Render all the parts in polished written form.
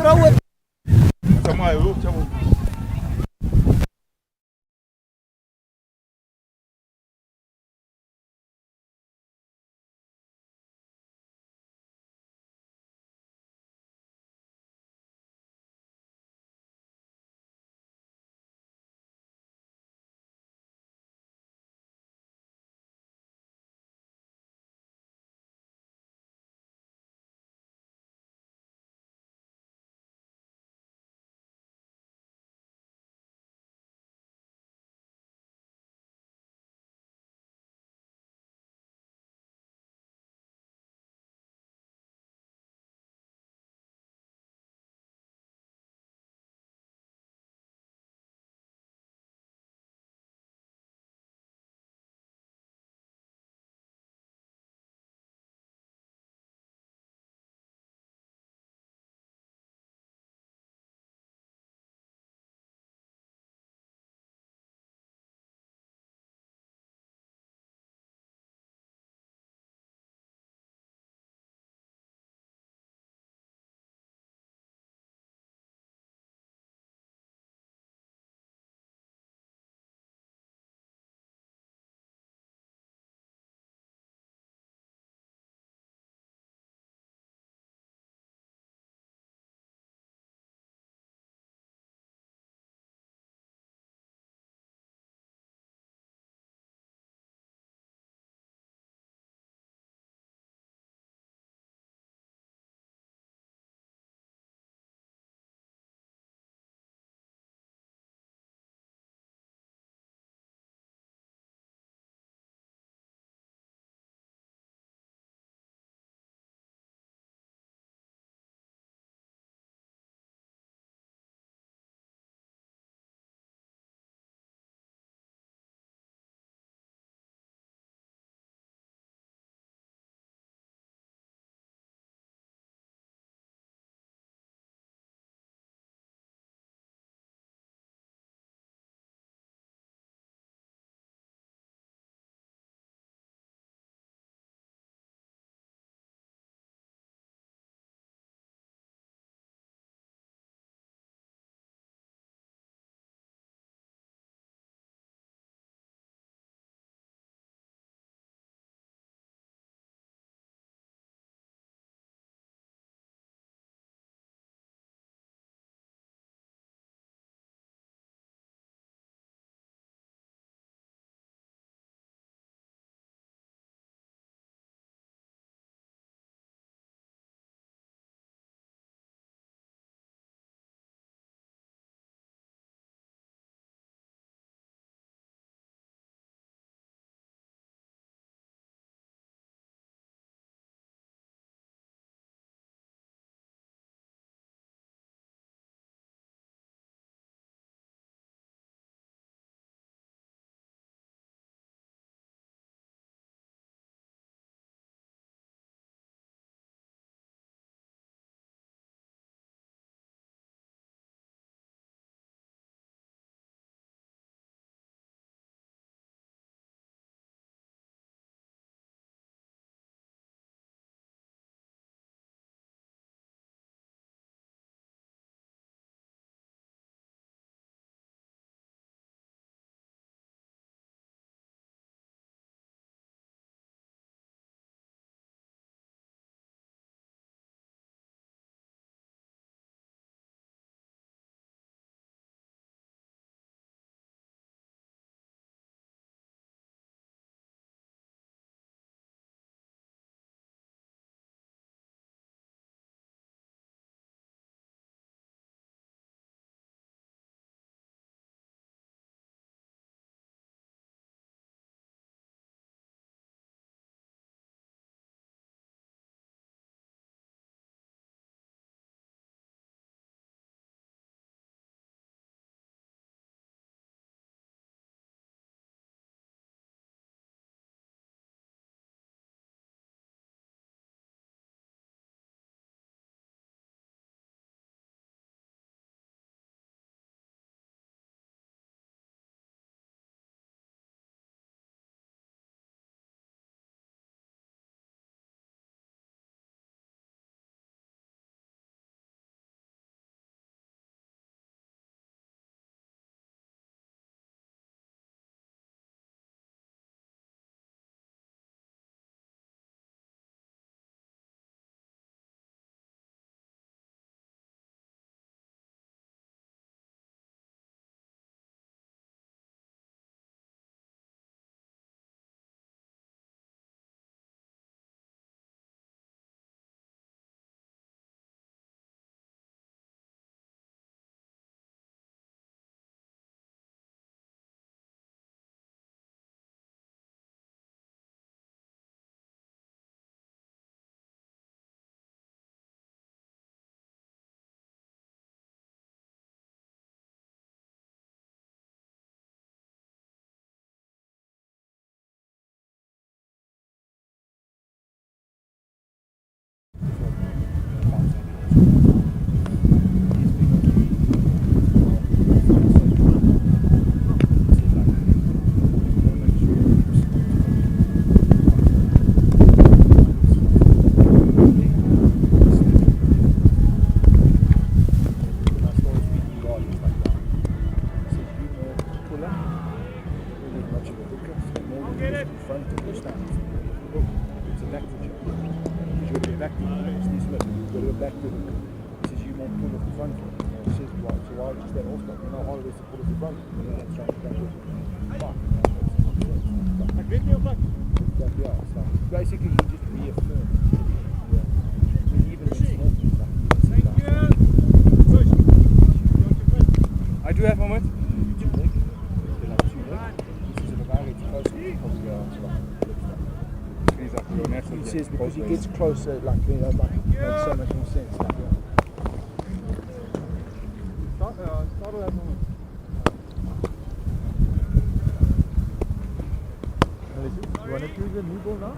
Sama eu, front of the stands. Look, it's a backward shot. Because you've got to go back to it. It's this look. You've got to go back to it. He says you won't pull off the front foot. He says, right, so why just that off? You know, Hollywoodbets to pull off the front foot. And then that's trying to back with fuck. Yeah, so basically he just reaffirmed. Yeah. I mean, even in small things like thank you. I do have a moment. Too big. They're like too big. He says if a guy gets closer, he'll probably go out. He says because he gets closer, like they makes so much more sense. Like, yeah. Start with that moment. You want to choose a new ball now?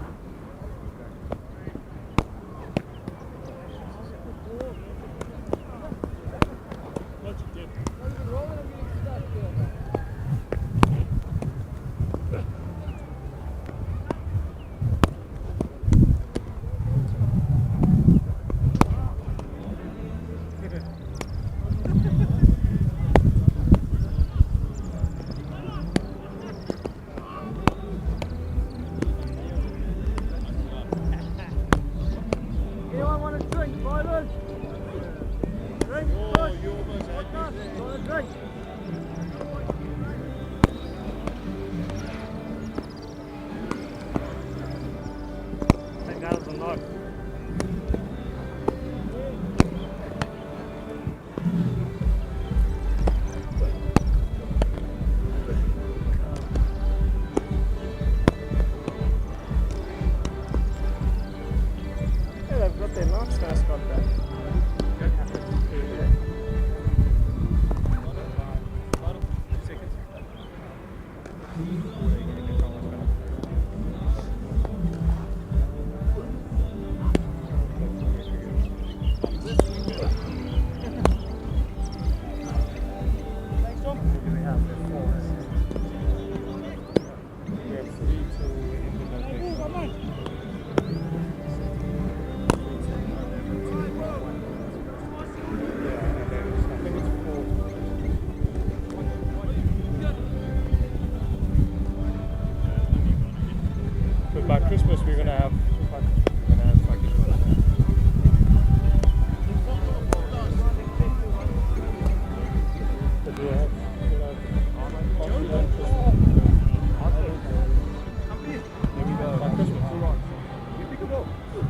By Christmas we're gonna have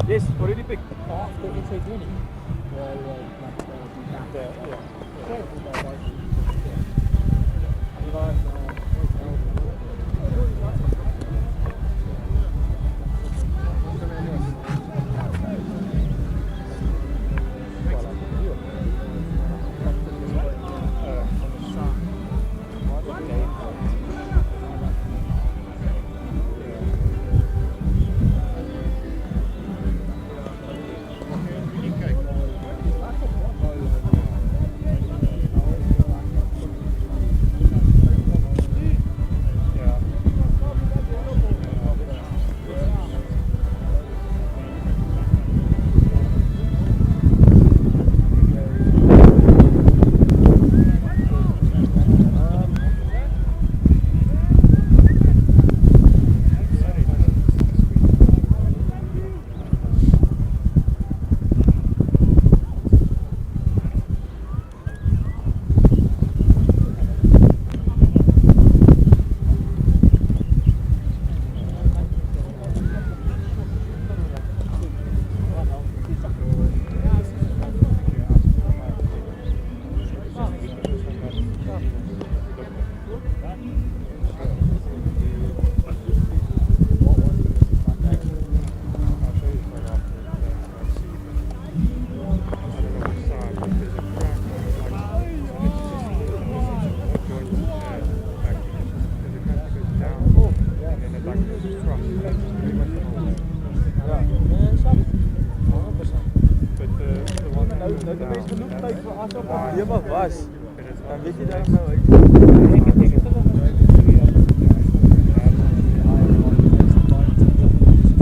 yes, already picked. After T20. Ja, maar was. Dan weet je dat nou.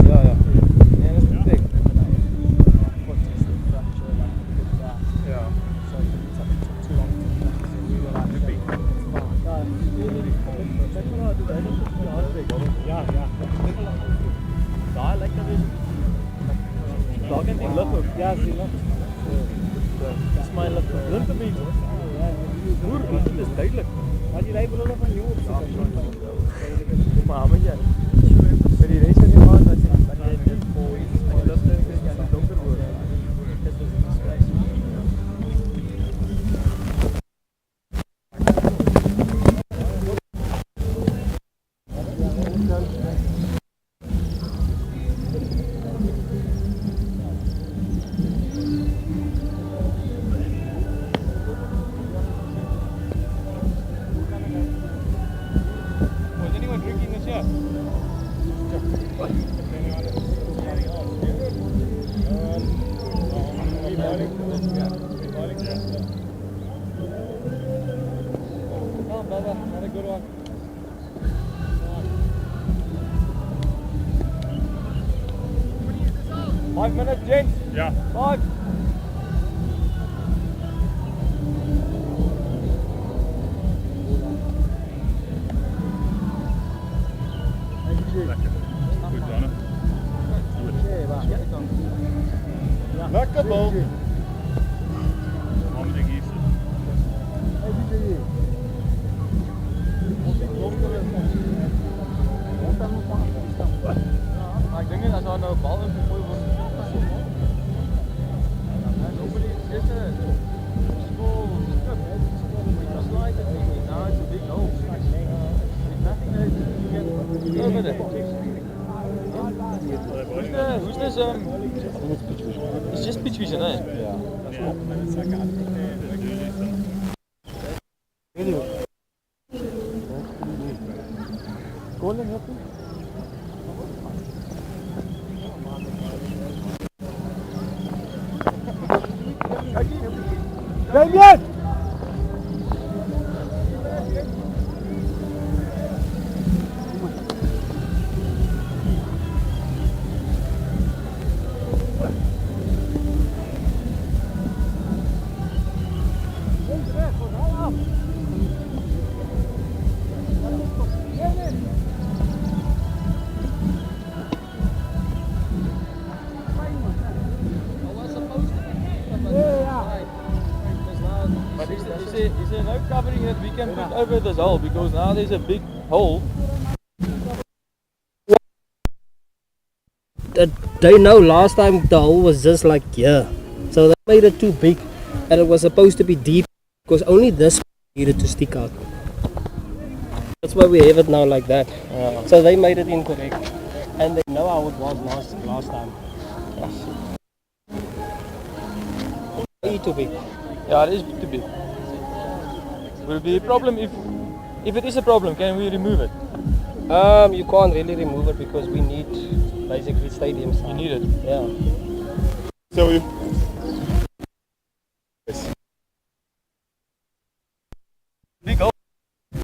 Ja, ja. Nee, dat is perfect. Ja. Ja, ja. Daar lijkt dat weer. Daar kan die lukken. Ja, zie je. Dat is mijn lukken. Lukt een beetje. Broer, het is duidelijk. Maar die rijden wel nog van jou op Maar met jij. Bij die race die gaat, dat je dit voor iets en je lucht en het donker wordt. Dat is dus een stress. Was anyone drinking this yet? Oh, brother, not a good one. 5 minutes, gents. Ja. 5. Lekker. Goed, Danne. Lekker bal. Waarom moet ik hier zitten? Maar ik denk niet dat er nou een bal in gegooid wordt. Nobody is it. School, slide it maybe. Now it's a big hole. There's nothing there to get over there. Who's this? It's just pitch vision, eh? Colin, happy? Damien! But is there no covering that we can put over this hole? Because now there's a big hole. They know last time the hole was just like here, so they made it too big, and it was supposed to be deep because only this needed to stick out. That's why we have it now like that. So they made it incorrect, and they know how it was last time. Way too big. Yeah, it is too big. Will it be a problem if it is a problem? Can we remove it? You can't really remove it because we need basically stadiums. You need it. Yeah. So you. Big hole.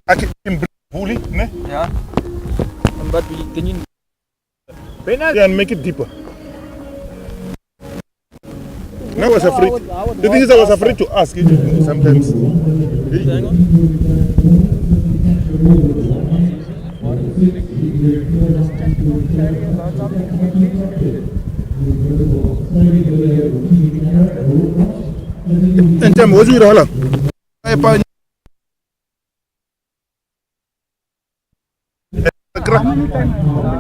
Ek in bully, né? Yeah. But can you? Yeah, and make it deeper. No, I was afraid. The thing is, I was afraid to ask you sometimes. Hang on. En dan was weer al.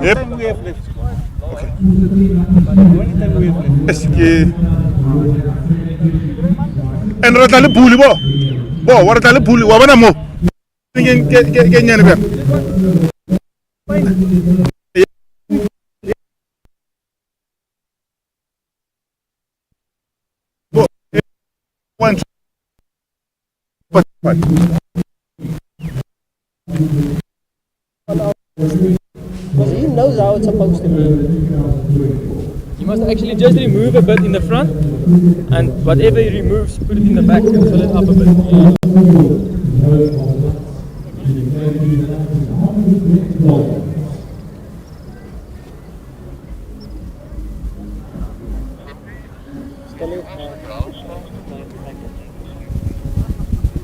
Yep. Okay. Yes, en rata le puli bo. Bo, wa rata le puli, wa bana mo. Ke nyane ba. Bo. One. Because he knows how it's supposed to be. You must actually just remove a bit in the front, and whatever he removes, put it in the back and fill it up a bit.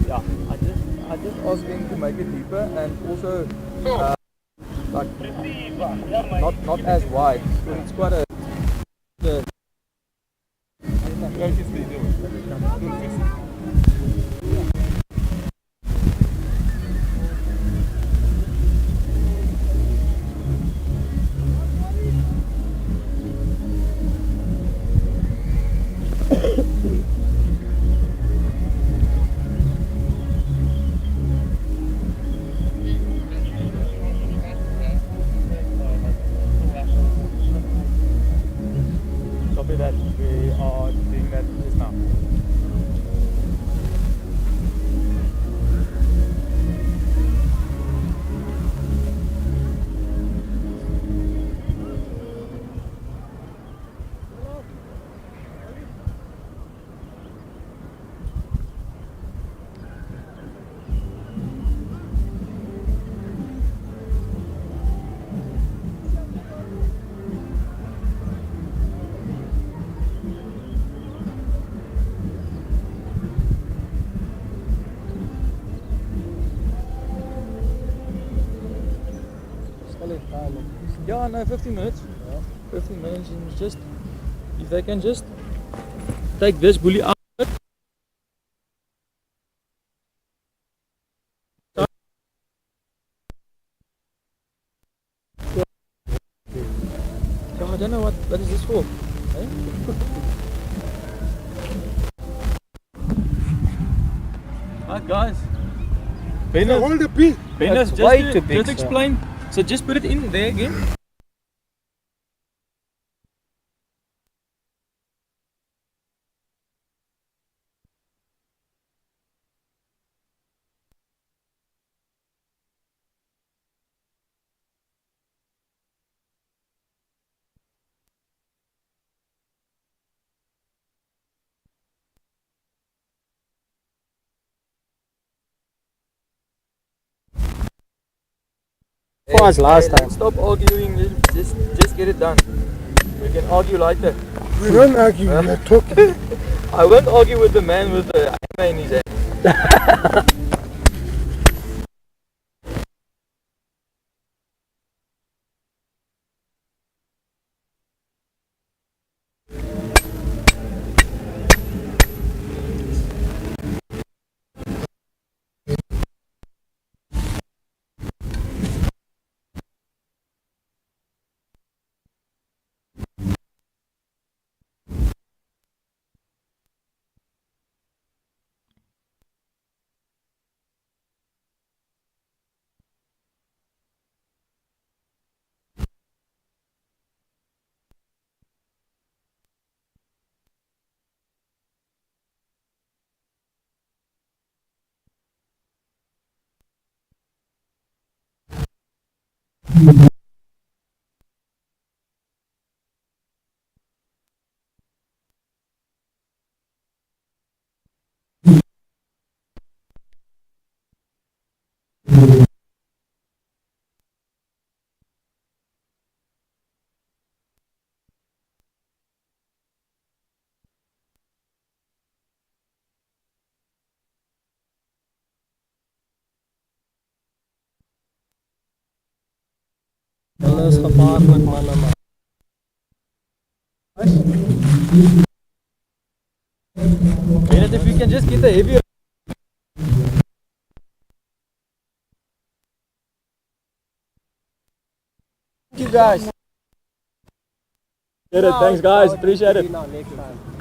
Yeah, I just asked him to make it deeper, and also like not as wide. It's quite a copy that. We are doing that just now. yeah, no, 15 minutes. 15 minutes, and it's just if they can just take this bully out. Yeah, I don't know what is this for. Eh? Alright guys. Venus, Hold the P. Venus, That's way too big, just sir. explain. So just put it in there again. For us last time. Let's stop arguing. Just get it done. We can argue later. We don't argue, we are talking. I won't argue with the man with the hammer in his hand. Hulle is gevaarlik manne man. Venus, if you can just get the heavier. Thank you guys. Get it. Thanks guys. Appreciate it. Next time.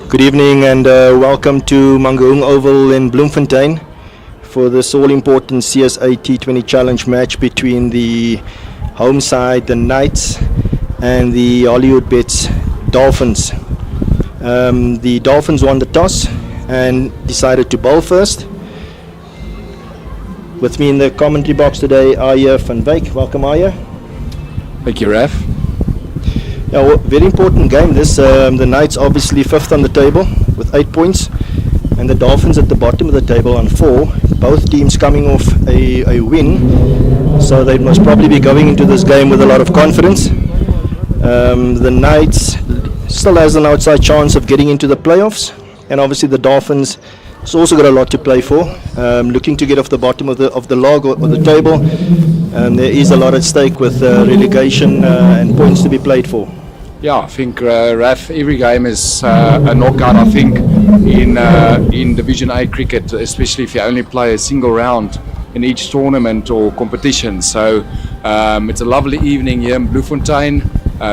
Good evening and welcome to Mangaung Oval in Bloemfontein for this all-important CSA T20 challenge match between the home side, the Knights, and the Hollywoodbets Dolphins. The Dolphins won the toss and decided to bowl first. With me in the commentary box today, Arya van Wyk. Welcome, Arya. Thank you, Raf. Yeah, very important game this. The Knights obviously 5th on the table with 8 points, and the Dolphins at the bottom of the table on 4. Both teams coming off a win, so they must probably be going into this game with a lot of confidence. The Knights still has an outside chance of getting into the playoffs, and obviously the Dolphins has also got a lot to play for, looking to get off the bottom of the log or the table. There is a lot at stake with relegation and points to be played for. Yeah, I think Raf, every game is a knockout. I think in Division A cricket, especially if you only play a single round in each tournament or competition. So it's a lovely evening here in Bloemfontein.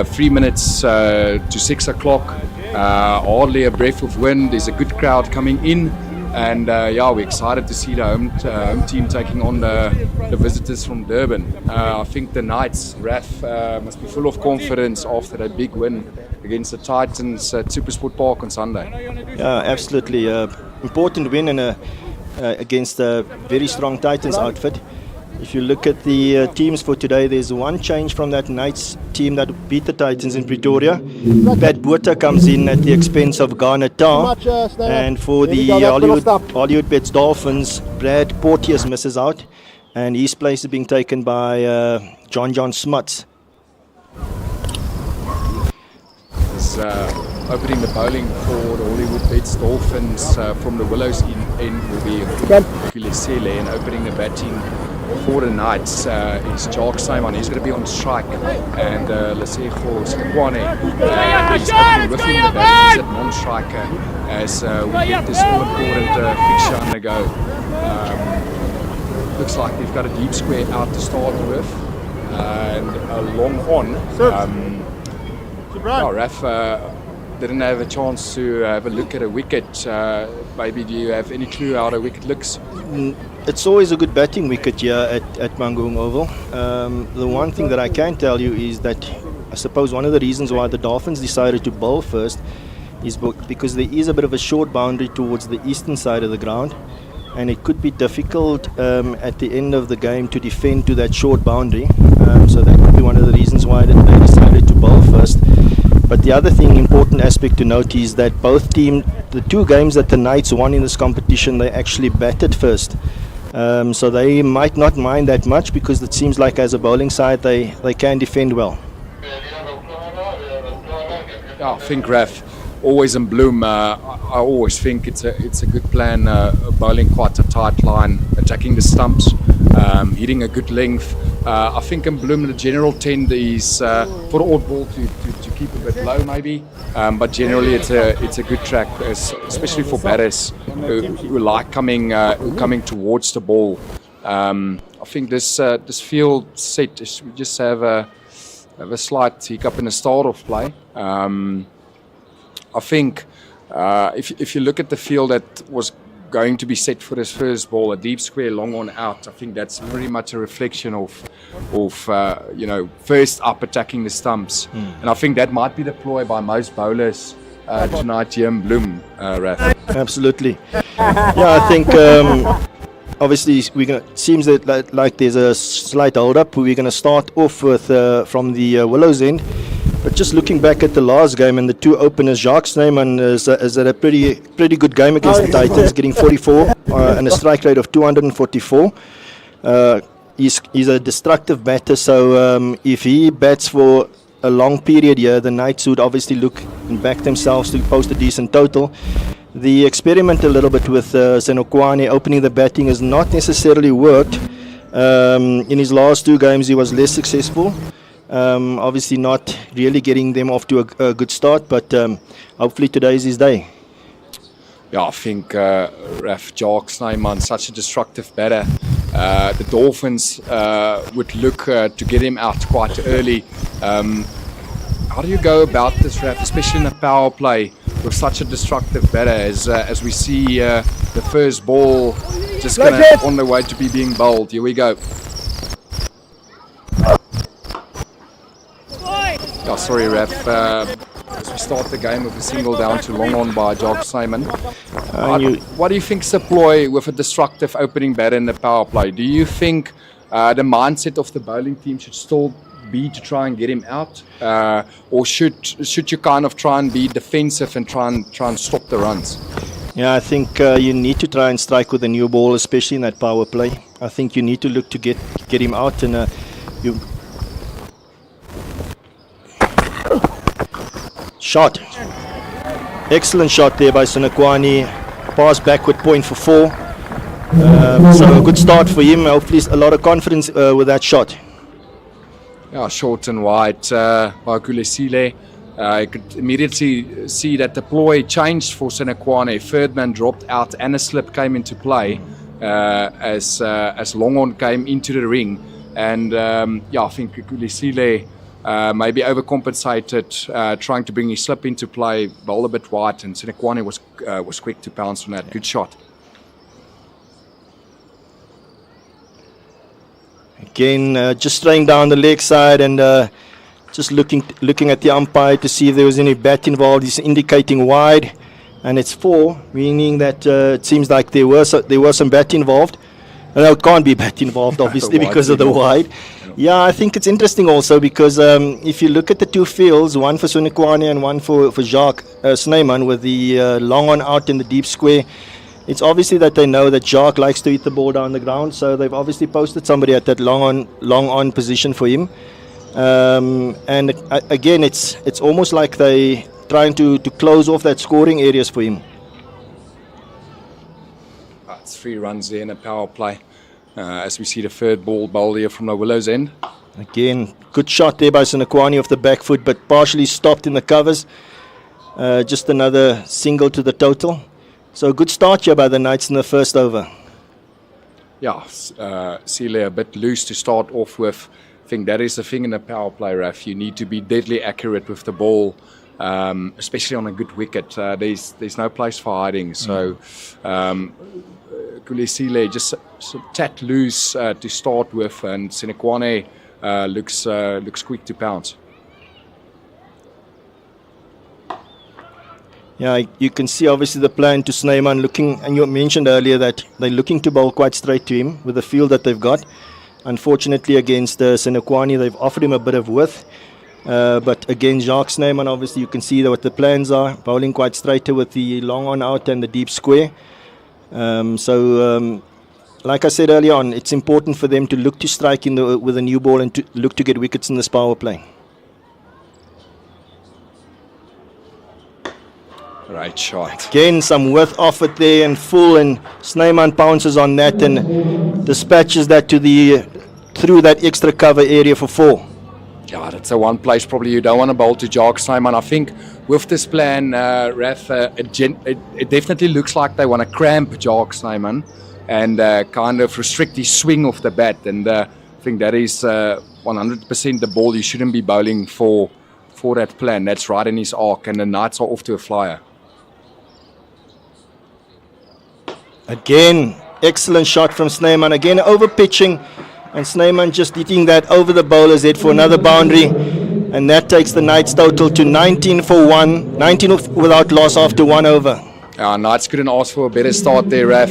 3 minutes to 6 o'clock. Hardly a breath of wind. There's a good crowd coming in. And yeah, we're excited to see the home team taking on the visitors from Durban. I think the Knights, Raf, must be full of confidence after that big win against the Titans at Supersport Park on Sunday. Yeah, absolutely. Important win and against a very strong Titans outfit. If you look at the teams for today, there's one change from that Knights team that beat the Titans in Pretoria. Pat Botha comes in at the expense of Garner Tar. And for the Hollywoodbets Dolphins, Brad Porteous misses out. And his place is being taken by John Smuts. Opening the bowling for the Hollywoodbets Dolphins from the Willows end will be Kulisele, and opening the batting for the Knights is Jacques Simon. He's going to be on strike, and Lesego Skwane is opening with him the batting. He's at non-striker as we get this all-important fixture on the go. Looks like they've got a deep square out to start with, and a long on. Raf didn't have a chance to have a look at a wicket. Maybe do you have any clue how the wicket looks? It's always a good batting wicket here at Mangaung Oval. The one thing that I can tell you is that I suppose one of the reasons why the Dolphins decided to bowl first is because there is a bit of a short boundary towards the eastern side of the ground, and it could be difficult at the end of the game to defend to that short boundary. So that could be one of the reasons why they decided to bowl first. But the other important aspect to note is that both teams, the 2 games that the Knights won in this competition, they actually batted first. So they might not mind that much, because it seems like as a bowling side they can defend well. Yeah, I think Raf, always in Bloom, I always think it's a good plan, bowling quite a tight line, attacking the stumps, hitting a good length. I think in Bloom the general trend is for the odd ball to keep a bit low maybe, but generally it's a good track, especially for batters who like coming towards the ball. I think this field set we just have a slight hiccup in the start of play. I think if you look at the field that was going to be set for this first ball, a deep square long on out, I think that's pretty much a reflection of first up attacking the stumps. And I think that might be the ploy by most bowlers tonight here in Bloom, Raf. Absolutely. Yeah, I think obviously seems that like there's a slight hold up. We're going to start off with from the Willows end. But just looking back at the last game and the 2 openers, Jacques Snyman is at a pretty good game against the Titans, getting 44 and a strike rate of 244. He's a destructive batter, so if he bats for a long period here, the Knights would obviously look and back themselves to post a decent total. The experiment a little bit with Senokwane opening the batting has not necessarily worked. In his last 2 games, he was less successful. Obviously not really getting them off to a good start, but hopefully today's his day. Yeah, I think Raf Jacques Snyman, such a destructive batter. The Dolphins would look to get him out quite early. How do you go about this, Raf, especially in a power play with such a destructive batter as we see the first ball just gonna on the way to be being bowled. Here we go. Oh, sorry, Raf. As we start the game with a single down to long on by Jock Simon. What do you think's the ploy with a destructive opening batter in the power play? Do you think the mindset of the bowling team should still be to try and get him out, or should you kind of try and be defensive and try and stop the runs? Yeah, I think you need to try and strike with a new ball, especially in that power play. I think you need to look to get him out, and you. Shot. Excellent shot there by Sinekwani. Pass backward point for 4. So a good start for him. Hopefully a lot of confidence with that shot. Yeah, short and wide by Kulesile. I could immediately see that the ploy changed for Sinekwani. Third man dropped out and a slip came into play as long on came into the ring. And I think Kulesile maybe overcompensated, trying to bring his slip into play, bowl a bit wide, and Sinekwani was quick to pounce on that. Good shot. Again, just straying down the leg side and just looking at the umpire to see if there was any bat involved. He's indicating wide, and it's 4, meaning that it seems like there was some bat involved. No, it can't be bat involved, obviously, because of the wide. Yeah, I think it's interesting also because if you look at the two fields, one for Sinekwani and one for Jacques Snyman with the long on out in the deep square, it's obviously that they know that Jacques likes to hit the ball down the ground, so they've obviously posted somebody at that long on position for him. And again, it's almost like they trying to close off that scoring areas for him. It's 3 runs there in a power play. As we see the third ball bowled here from the Willows end. Again, good shot there by Sinekwani off the back foot, but partially stopped in the covers. Just another single to the total. So a good start here by the Knights in the first over. Yeah, Celia a bit loose to start off with. I think that is the thing in the power play, Raf. You need to be deadly accurate with the ball, especially on a good wicket. There's no place for hiding. So Kulesile just a tad loose to start with, and Sinekwani looks quick to pounce. Yeah, you can see obviously the plan to Snyman looking, and you mentioned earlier that they're looking to bowl quite straight to him with the field that they've got. Unfortunately against Sinekwani, they've offered him a bit of width. But again, Jacques Snyman, obviously you can see what the plans are, bowling quite straighter with the long on out and the deep square. Like I said earlier on, it's important for them to look to strike with a new ball and to look to get wickets in this power play. Right shot. Again, some width off it there and full, and Snyman pounces on that and dispatches that through that extra cover area for 4. Yeah, that's the one place probably you don't want to bowl to Jacques Snyman. I think with this plan, Raf, it definitely looks like they want to cramp Jacques Snyman and kind of restrict his swing off the bat. And I think that is 100% the ball you shouldn't be bowling for that plan. That's right in his arc, and the Knights are off to a flyer. Again, excellent shot from Snyman. Again, over pitching, and Snyman just hitting that over the bowler's head for another boundary, and that takes the Knights total to 19 for 1, 19 without loss after 1 over. Knights couldn't ask for a better start there, Raf.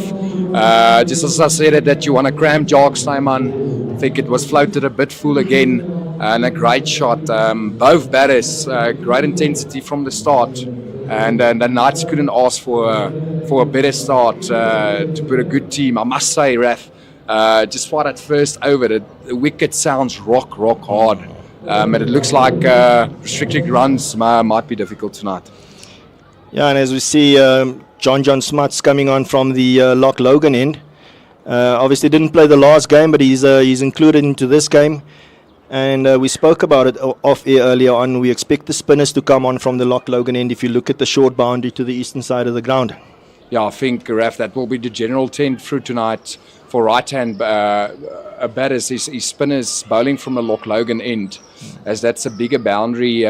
Just as I said that you want to cram Jacques Snyman, I think it was floated a bit full again, and a great shot. Both batters, great intensity from the start. And the Knights couldn't ask for a better start to put a good team. I must say, Raf, just for that first over, the wicket sounds rock hard. And it looks like restricted runs might be difficult tonight. Yeah, and as we see, John Smuts coming on from the Loch Logan end. Obviously didn't play the last game, but he's included into this game. And we spoke about it off air earlier on. We expect the spinners to come on from the Loch Logan end if you look at the short boundary to the eastern side of the ground. Yeah, I think, Raf, that will be the general trend through tonight for right-hand batters is spinners bowling from the Loch Logan end, as that's a bigger boundary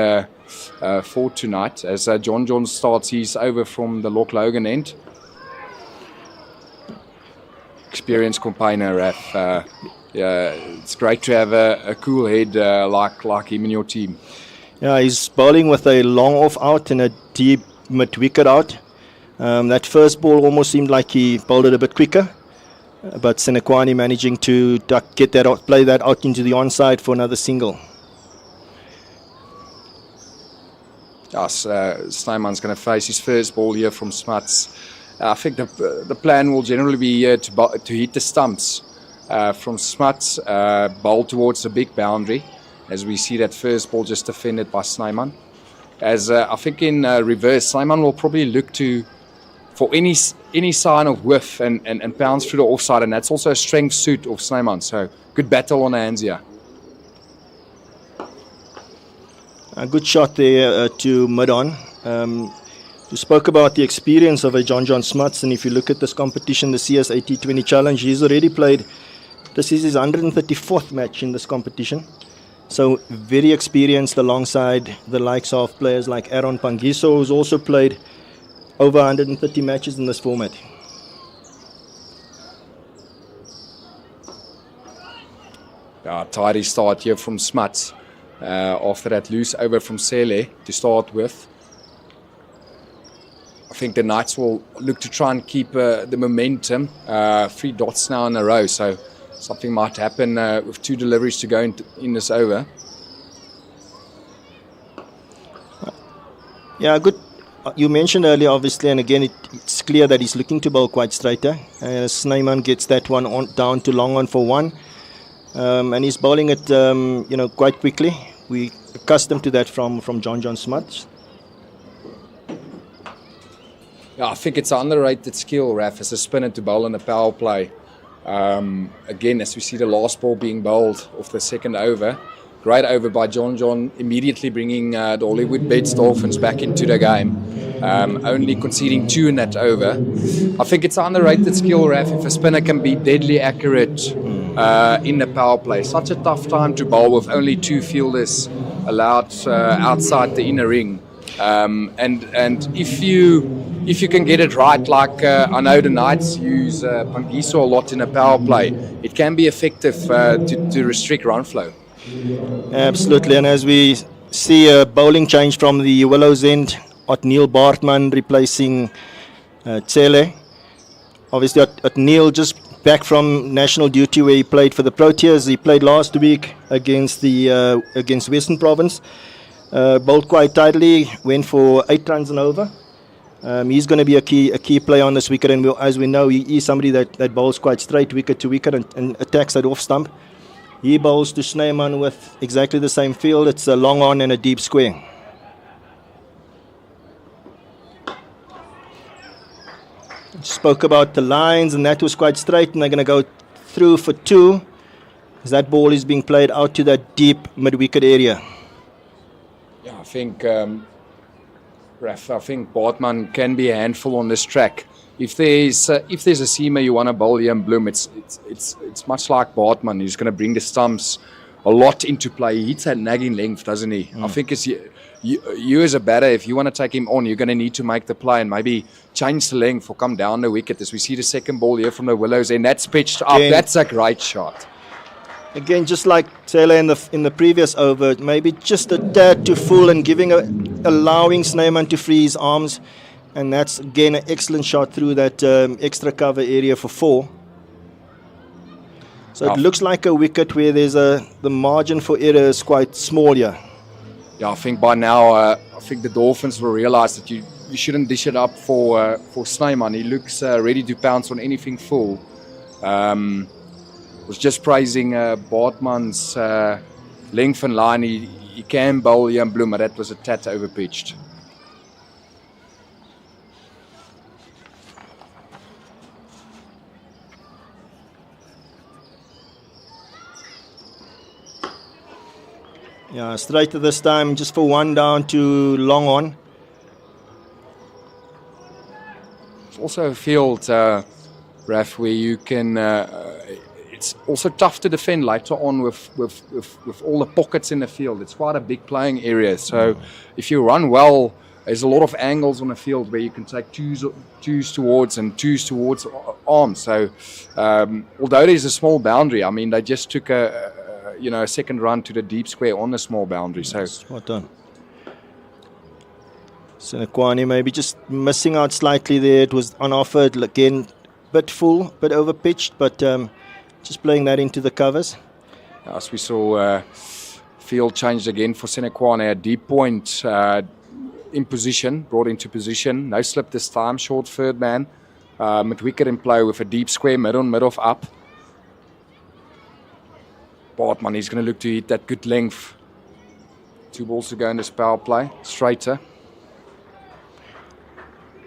for tonight as John starts his over from the Loch Logan end. Experienced campaigner, Raf. Yeah, it's great to have a cool head like him in your team. Yeah, he's bowling with a long off out and a deep mid-wicket out. That first ball almost seemed like he bowled it a bit quicker, but Senekwani managing to get that out, play that out into the onside for another single. Yes, Snyman's going to face his first ball here from Smuts. I think the plan will generally be to hit the stumps from Smuts, bowl towards the big boundary, as we see that first ball just defended by Snyman. As I think in reverse, Snyman will probably look for any sign of whiff and pounce through the offside, and that's also a strength suit of Snyman. So good battle on the hands here. A good shot there to mid-on. You spoke about the experience of a John Smuts, and if you look at this competition, the CSA T20 Challenge, he's already played, this is his 134th match in this competition. So very experienced alongside the likes of players like Aaron Pangiso, who's also played over 130 matches in this format. Tidy start here from Smuts. After that loose over from Sele to start with. I think the Knights will look to try and keep the momentum. 3 dots now in a row, so something might happen with 2 deliveries to go in this over. Yeah, good. You mentioned earlier, obviously, and again, it's clear that he's looking to bowl quite straighter. Snyman gets that one down to long on for 1, and he's bowling it, quite quickly. We're accustomed to that from John Smuts. Yeah, I think it's an underrated skill, Raf, as a spinner to bowl in a power play. Again, as we see the last ball being bowled off the second over. Great over by John, immediately bringing the Hollywoodbets Dolphins back into the game. Only conceding 2 in that over. I think it's an underrated skill, Raf, if a spinner can be deadly accurate in the power play. Such a tough time to bowl with only 2 fielders allowed outside the inner ring. And if you can get it right, like I know the Knights use Pangiso a lot in a power play, it can be effective to restrict run flow. Absolutely, and as we see a bowling change from the Willows end, Otneil Bartman replacing Tsele. Obviously, Otneil just back from national duty where he played for the Proteas. He played last week against Western Province. Bowled quite tidily, went for 8 runs and over. He's going to be a key player on this wicket, and as we know, he is somebody that bowls quite straight wicket to wicket and attacks that off stump. He bowls to Snyman with exactly the same field. It's a long on and a deep square. Spoke about the lines, and that was quite straight, and they're going to go through for 2 as that ball is being played out to that deep mid-wicket area. Yeah, I think Bartman can be a handful on this track. If there's a seamer you want to bowl here in Bloem, it's much like Bartman. He's going to bring the stumps a lot into play. He hits that nagging length, doesn't he? I think it's you as a batter, if you want to take him on, you're going to need to make the play and maybe change the length or come down the wicket. As we see the second ball here from the Willows, and that's pitched up. That's a great shot. Again, just like Taylor in the previous over, maybe just a tad too full and allowing Snyman to free his arms. And that's, again, an excellent shot through that extra cover area for 4. So it looks like a wicket where there's the margin for error is quite small here. Yeah, I think by now, I think the Dolphins will realize that you shouldn't dish it up for Snyman. He looks ready to pounce on anything full. Was just praising Bartman's length and line. He can bowl here in Bloem, but that was a tad overpitched. Yeah, straight this time, just for 1 down to long on. It's also a field, Raf, where you can. it's also tough to defend later on with all the pockets in the field. It's quite a big playing area. So if you run well, there's a lot of angles on the field where you can take twos towards arms. So although there's a small boundary, I mean, they just took a second run to the deep square on the small boundary. So Spot on. Senekwane maybe just missing out slightly there. It was on offer again, bit full, bit over pitched, but just playing that into the covers. as we saw, field changed again for Senekwane. A deep point in position, brought into position. No slip this time. Short third man. With wicket in play with a deep square, mid-off up. Bartman, he's going to look to hit that good length. 2 balls to go in this power play. Straighter.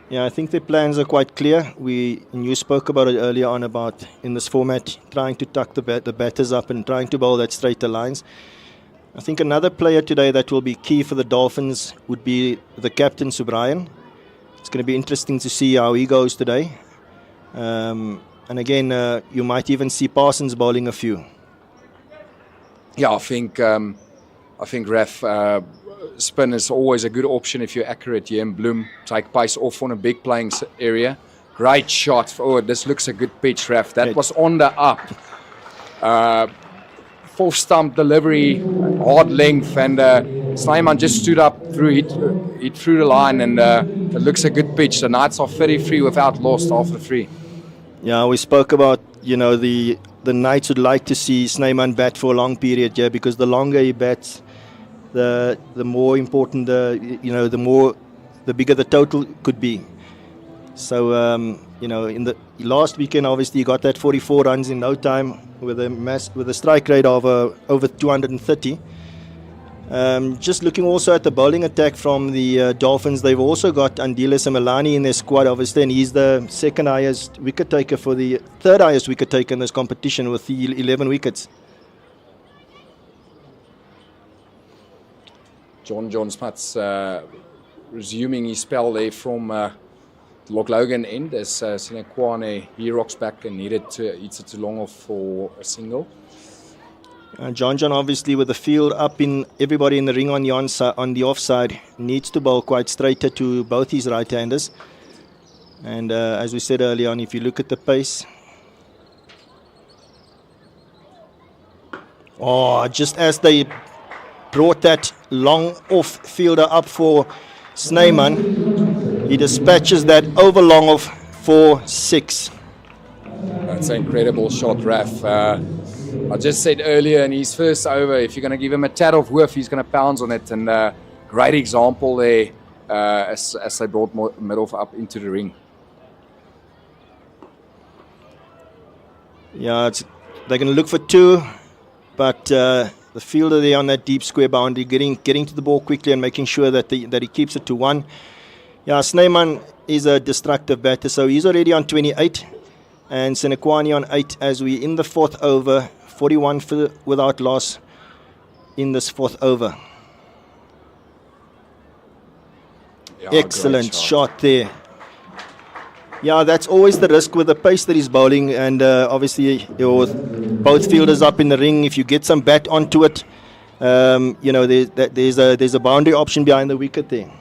Yeah, I think the plans are quite clear. And you spoke about it earlier on about in this format trying to tuck the batters up and trying to bowl that straighter lines. I think another player today that will be key for the Dolphins would be the captain, Subrayan. It's going to be interesting to see how he goes today. And again, you might even see Parsons bowling a few. Yeah, I think Raf, spin is always a good option if you're accurate here in Bloem. Take pace off on a big playing area. Great shot. Oh, this looks a good pitch, Raf. That was on the up. Full stump delivery, hard length, and Snyman just stood up through it through the line, and it looks a good pitch. The Knights are 33 without lost after 3. Yeah, we spoke about, the Knights would like to see Snyman bat for a long period, yeah, because the longer he bats, the more important, the bigger the total could be. So, in the last weekend, obviously, he got that 44 runs in no time with a strike rate of over 230. Just looking also at the bowling attack from the Dolphins, they've also got Andile Simelane in their squad, obviously, and he's the third highest wicket taker in this competition with 11 wickets. John Smuts resuming his spell there from Loch Logan end as Senekwane, he rocks back and hits it too long off for a single. John obviously with the field up in everybody in the ring on the offside needs to bowl quite straighter to both his right-handers. And as we said earlier on, if you look at the pace, just as they brought that long off fielder up for Snyman, he dispatches that over long off for 6. That's an incredible shot, Raf. I just said earlier in his first over, if you're going to give him a tad of whiff, he's going to pounce on it. And great example there as they brought mid-off up into the ring. Yeah, they're going to look for 2, but the fielder there on that deep square boundary, getting to the ball quickly and making sure that he keeps it to 1. Yeah, Snyman is a destructive batter, so he's already on 28, and Senekwane on 8 as we in the 4th over, 41 without loss in this 4th over. Yeah, excellent shot there. Yeah, that's always the risk with the pace that he's bowling, and obviously both fielders up in the ring. If you get some bat onto it, there's a boundary option behind the wicket there.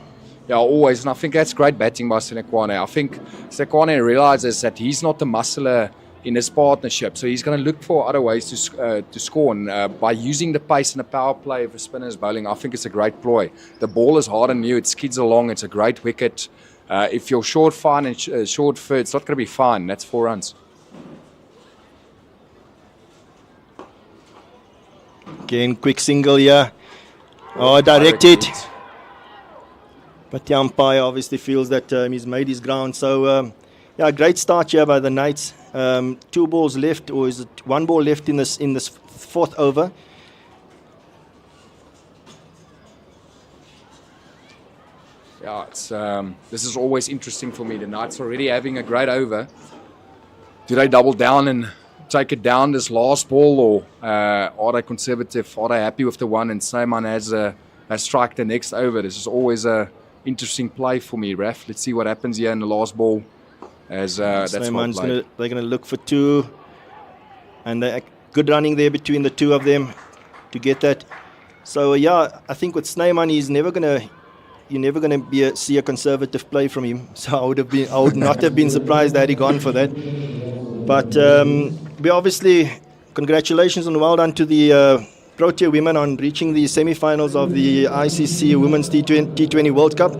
Yeah, always, and I think that's great batting by Senekwane. I think Senekwane realizes that he's not the muscler in this partnership, so he's going to look for other ways to score. And by using the pace and the power play of the spinners bowling, I think it's a great ploy. The ball is hard and new; it skids along. It's a great wicket. If you're short fine and short third, it's not going to be fine. That's 4 runs. Again, quick single here. Directed. But the umpire obviously feels that he's made his ground. So, great start here by the Knights. 2 balls left, or is it 1 ball left in this 4th over? Yeah, this is always interesting for me. The Knights are already having a great over. Do they double down and take it down this last ball, or are they conservative? Are they happy with the 1 and Snyman has strike the next over? This is always a interesting play for me, Raf. Let's see what happens here in the last ball. As that's they're going to look for 2. And good running there between the two of them to get that. So yeah, I think with Snyman, you're never gonna see a conservative play from him. So I would not have been surprised had he gone for that. But we obviously, congratulations and well done to the Protea women on reaching the semi-finals of the ICC Women's T20 World Cup.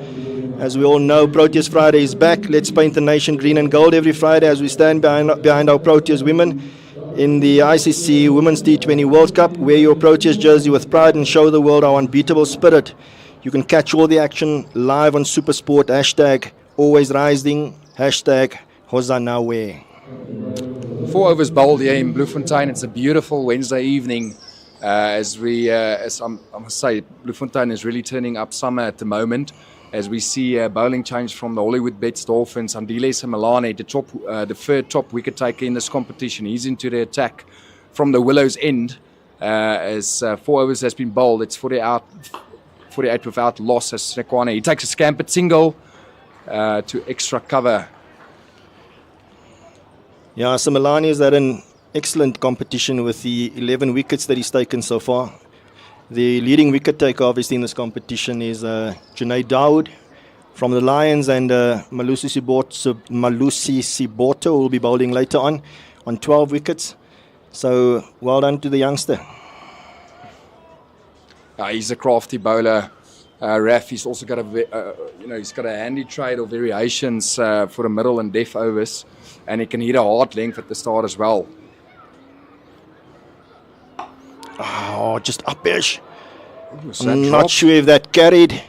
As we all know, Proteas Friday is back. Let's paint the nation green and gold every Friday as we stand behind our Proteas women in the ICC Women's T20 World Cup. Wear your Proteas jersey with pride and show the world our unbeatable spirit. You can catch all the action live on Supersport. # always rising. # Hosanawe. 4 overs bowled here in Bloemfontein. It's a beautiful Wednesday evening. As I must say, Bloemfontein is really turning up summer at the moment. As we see bowling change from the Hollywoodbets Dolphins, Andile Semelane, the third top wicket taker in this competition. He's into the attack from the Willows end. As 4 overs has been bowled, it's 48 without loss as Srekwane. He takes a scampered single to extra cover. Yeah, Semelane is at an excellent competition with the 11 wickets that he's taken so far. The leading wicket taker, obviously, in this competition is Junaid Dawood from the Lions, and Malusi Siboto will be bowling later on 12 wickets. So, well done to the youngster. He's a crafty bowler. Raf, he's also got he's got a handy trade of variations for the middle and death overs, and he can hit a hard length at the start as well. Oh, just uppish. I'm not sure if that carried,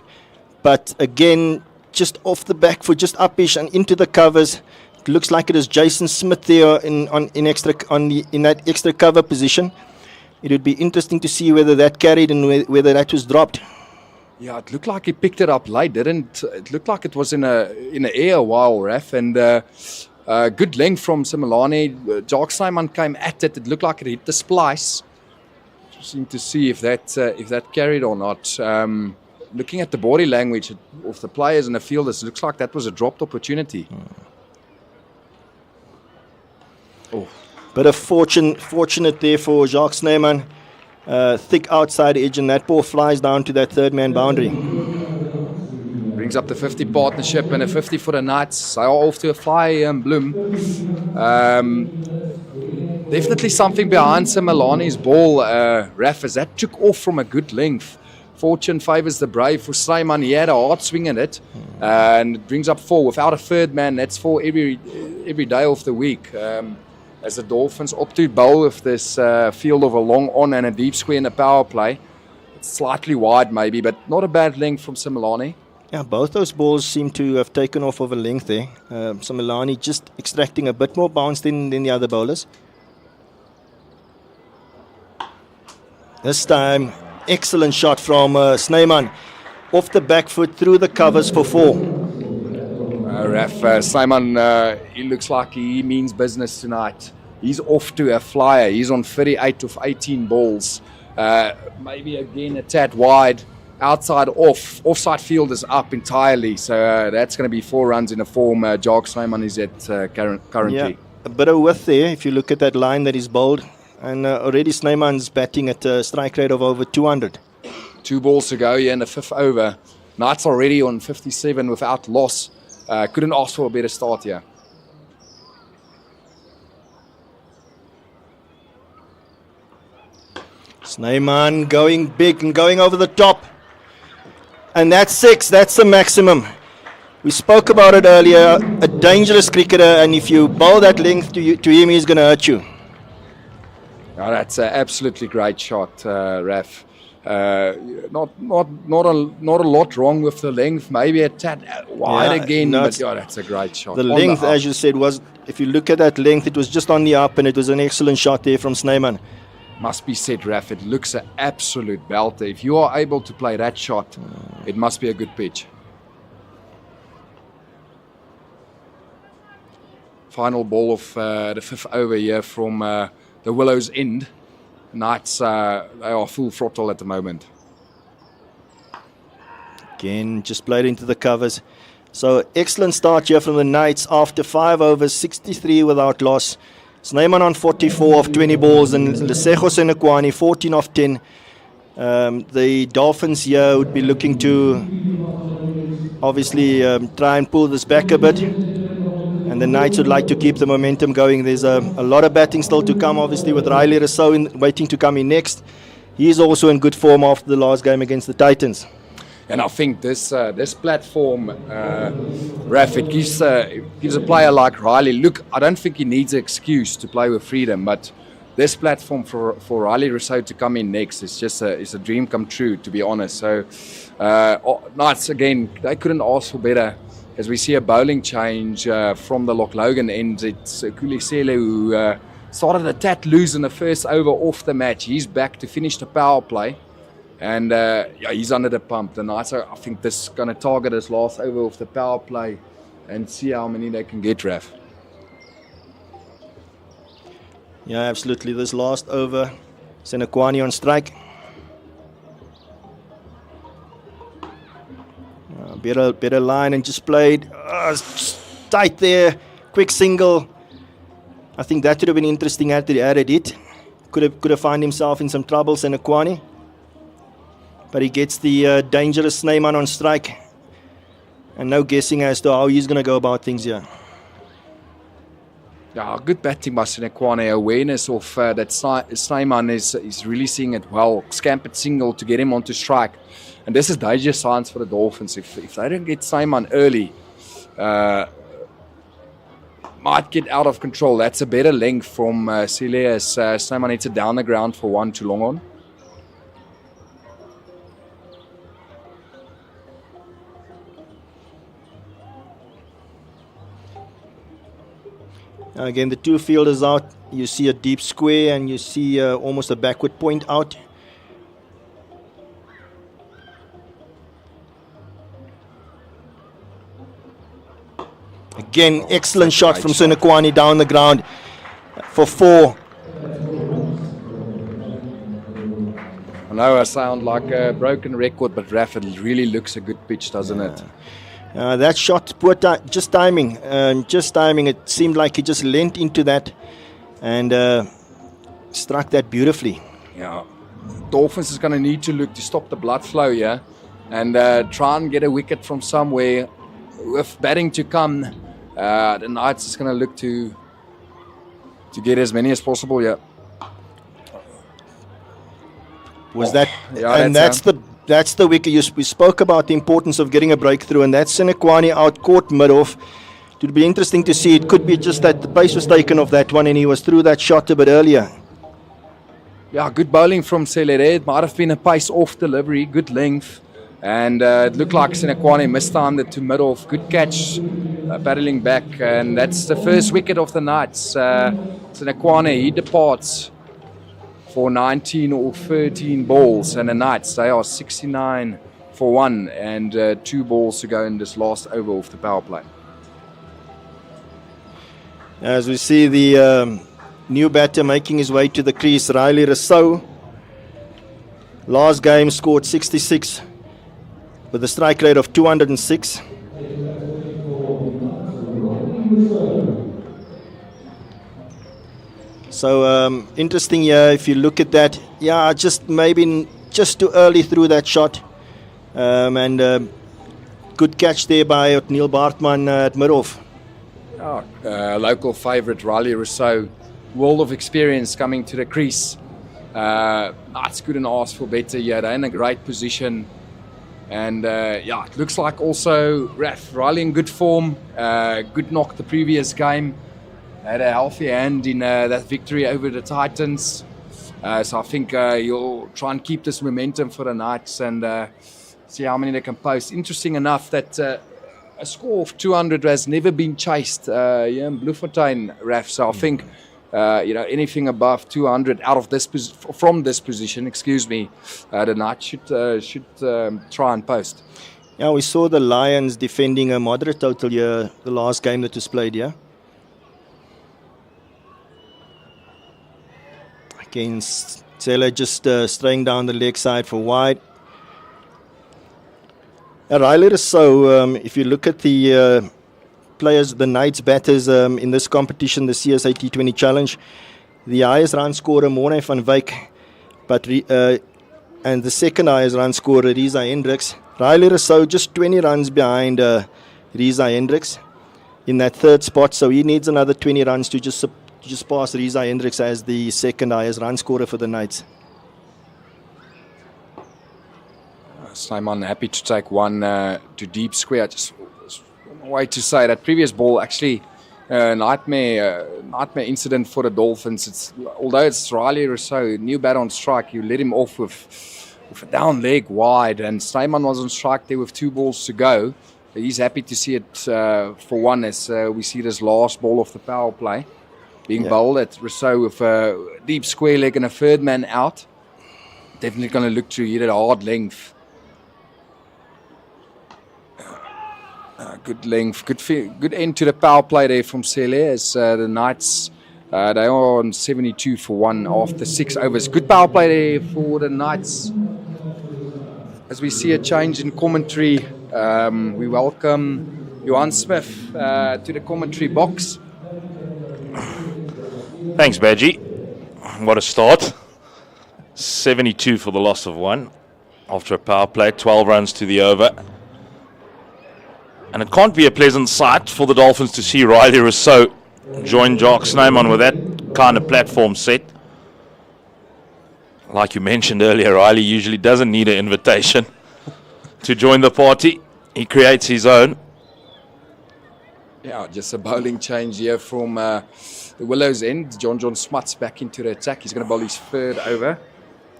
but again, just off the back foot, just uppish and into the covers. It looks like it is Jason Smith there in that extra cover position. It would be interesting to see whether that carried and whether that was dropped. Yeah, it looked like he picked it up late, didn't it? It looked like it was in the air a while, Raf, and good length from Semelane. Jacques Snyman came at it. It looked like it hit the splice. Interesting to see if that carried or not. Looking at the body language of the players and the fielders, it looks like that was a dropped opportunity. Oh. Bit of fortunate there for Jacques Snyman. Thick outside edge, and that ball flies down to that third man boundary. Brings up the 50 partnership and a 50 for the Knights. They are off to a fly, Bloem. Definitely something behind Semelane's ball, Raf, as that took off from a good length. Fortune favours the brave for Snyman. He had a hard swing at it, and it brings up 4 without a third man. That's 4 every day of the week. As the Dolphins opt to bowl with this field of a long on and a deep square in the power play. It's slightly wide maybe, but not a bad length from Semelane. Yeah, both those balls seem to have taken off of a length there. Semelane just extracting a bit more bounce than the other bowlers. This time, excellent shot from Snyman. Off the back foot, through the covers for 4. Raf, Snyman, he looks like he means business tonight. He's off to a flyer. He's on 38 of 18 balls. Maybe again a tad wide. Outside off. Offside field is up entirely. So that's going to be 4 runs in a form Jacques Snyman is at currently. Yeah, a bit of width there if you look at that line that is bowled. And already Snyman's batting at a strike rate of over 200. 2 balls to go here in the 5th over. Knights already on 57 without loss. Couldn't ask for a better start here. Snyman going big and going over the top. And that's 6. That's the maximum. We spoke about it earlier. A dangerous cricketer, and if you bowl that length to him, he's going to hurt you. Oh, that's an absolutely great shot, Raf. Not a lot wrong with the length. Maybe a tad wide again, but yeah, that's a great shot. The length, as you said, was, if you look at that length, it was just on the up, and it was an excellent shot there from Snyman. Must be said, Raf, it looks an absolute belter. If you are able to play that shot, it must be a good pitch. Final ball of the 5th over here from the Willows end. Knights, they are full throttle at the moment. Again, just played into the covers. So excellent start here from the Knights after 5 overs, 63 without loss. Snyman on 44 of 20 balls, and Lesego Senekwane 14 of 10. The Dolphins here would be looking to obviously try and pull this back a bit, and the Knights would like to keep the momentum going. There's a lot of batting still to come, obviously, with Riley Rousseau waiting to come in next. He's also in good form after the last game against the Titans. And I think this platform, Raf, it gives a player like Riley. Look, I don't think he needs an excuse to play with freedom, but this platform for Riley Rousseau to come in next is just it's a dream come true, to be honest. So, Knights again, they couldn't ask for better. As we see a bowling change from the Loch Logan end, it's Kulisele who started a tad loose in the first over off the match. He's back to finish the power play. And he's under the pump. The Knights, I think this is going to target his last over of the power play and see how many they can get, Raf. Yeah, absolutely. This last over, Senekwane on strike. Better line and just played. Tight there. Quick single. I think that would have been interesting had he added it. Could have found himself in some trouble, Senekwane. But he gets the dangerous Snyman on strike. And no guessing as to how he's going to go about things here. Yeah, good batting by Senekwane. Awareness of that Snyman is really seeing it well. Scampered single to get him onto strike. And this is danger signs for the Dolphins. If they don't get Snyman early, might get out of control. That's a better length from Sile as Snyman hits it down the ground for one too long on. Again, the two fielders out. You see a deep square and you see almost a backward point out. Again, excellent shot from Senekwane down the ground for 4. I know I sound like a broken record, but Raf, it really looks a good pitch, doesn't it? That shot, just timing. It seemed like he just leant into that and struck that beautifully. Yeah, Dolphins is going to need to look to stop the blood flow here and try and get a wicket from somewhere. With batting to come, the Knights is going to look to get as many as possible. Yeah. That's the wicket. We spoke about the importance of getting a breakthrough, and that's Senekwane out, caught mid-off. It would be interesting to see. It could be just that the pace was taken off that one and he was through that shot a bit earlier. Yeah, good bowling from Selere. It might have been a pace off delivery, good length. And it looked like Senekwane mistimed it to mid-off. Good catch, paddling back. And that's the first wicket of the Knights. Senekwane, he departs for 19 or 13 balls, and the Knights, they are 69 for 1 and 2 balls to go in this last over of the power play. As we see the new batter making his way to the crease, Riley Rousseau. Last game scored 66 with a strike rate of 206. So interesting here, if you look at that. Yeah, maybe just too early through that shot. And good catch there by Neil Bartman at mid-off. Local favourite, Riley Rousseau. World of experience coming to the crease. Knights couldn't ask for better here. They're in a great position. And it looks like also Riley in good form. Good knock the previous game. Had a healthy hand in that victory over the Titans. So I think you'll try and keep this momentum for the Knights and see how many they can post. Interesting enough that a score of 200 has never been chased here in Bloemfontein, Raf. So I think anything above 200 out of from this position, the Knights should try and post. Yeah, we saw the Lions defending a moderate total here, the last game that was played here. Again, Sela just straying down the leg side for wide. Riley Rousseau, if you look at the players, the Knights batters in this competition, the CSA T20 Challenge. The highest run scorer, Morne van Wyk, and the second highest run scorer, Reza Hendricks. Riley Rousseau just 20 runs behind Reza Hendricks in that third spot, so he needs another 20 runs to just pass Reza Hendricks as the second highest run scorer for the Knights. Simon happy to take one to deep square. Just one way to say that previous ball actually nightmare incident for the Dolphins. Although it's Riley Rousseau, new bat on strike, you let him off with a down leg wide, and Snyman was on strike there with 2 balls to go. He's happy to see it for one, as we see this last ball of the power play being bowled at Rousseau with a deep square leg and a third man out. Definitely going to look to hit it a hard length. Good length, good end to the power play there from Sele, as the Knights, they are on 72 for 1 after 6 overs. Good power play there for the Knights. As we see a change in commentary, we welcome Johan Smith to the commentary box. Thanks, Badgie. What a start. 72 for the loss of 1 after a power play, 12 runs to the over. And it can't be a pleasant sight for the Dolphins to see Riley Rousseau join Jock Snyman with that kind of platform set. Like you mentioned earlier, Riley usually doesn't need an invitation to join the party. He creates his own. Yeah, just a bowling change here from the Willows end. John Smuts back into the attack. He's going to bowl his third over.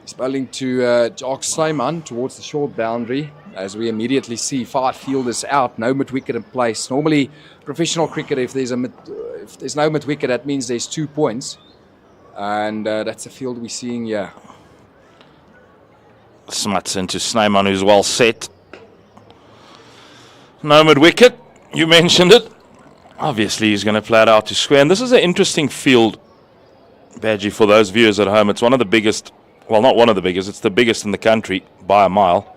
He's bowling to Jock Snyman towards the short boundary. As we immediately see 5 fielders out, no mid-wicket in place. Normally, professional cricket, if there's no mid-wicket, that means there's 2 points. And that's the field we're seeing here. Smuts into Snyman, who's well set. No mid-wicket, you mentioned it. Obviously, he's going to play it out to square. And this is an interesting field, Badgie, for those viewers at home. It's one of the biggest, well, not one of the biggest, it's the biggest in the country by a mile.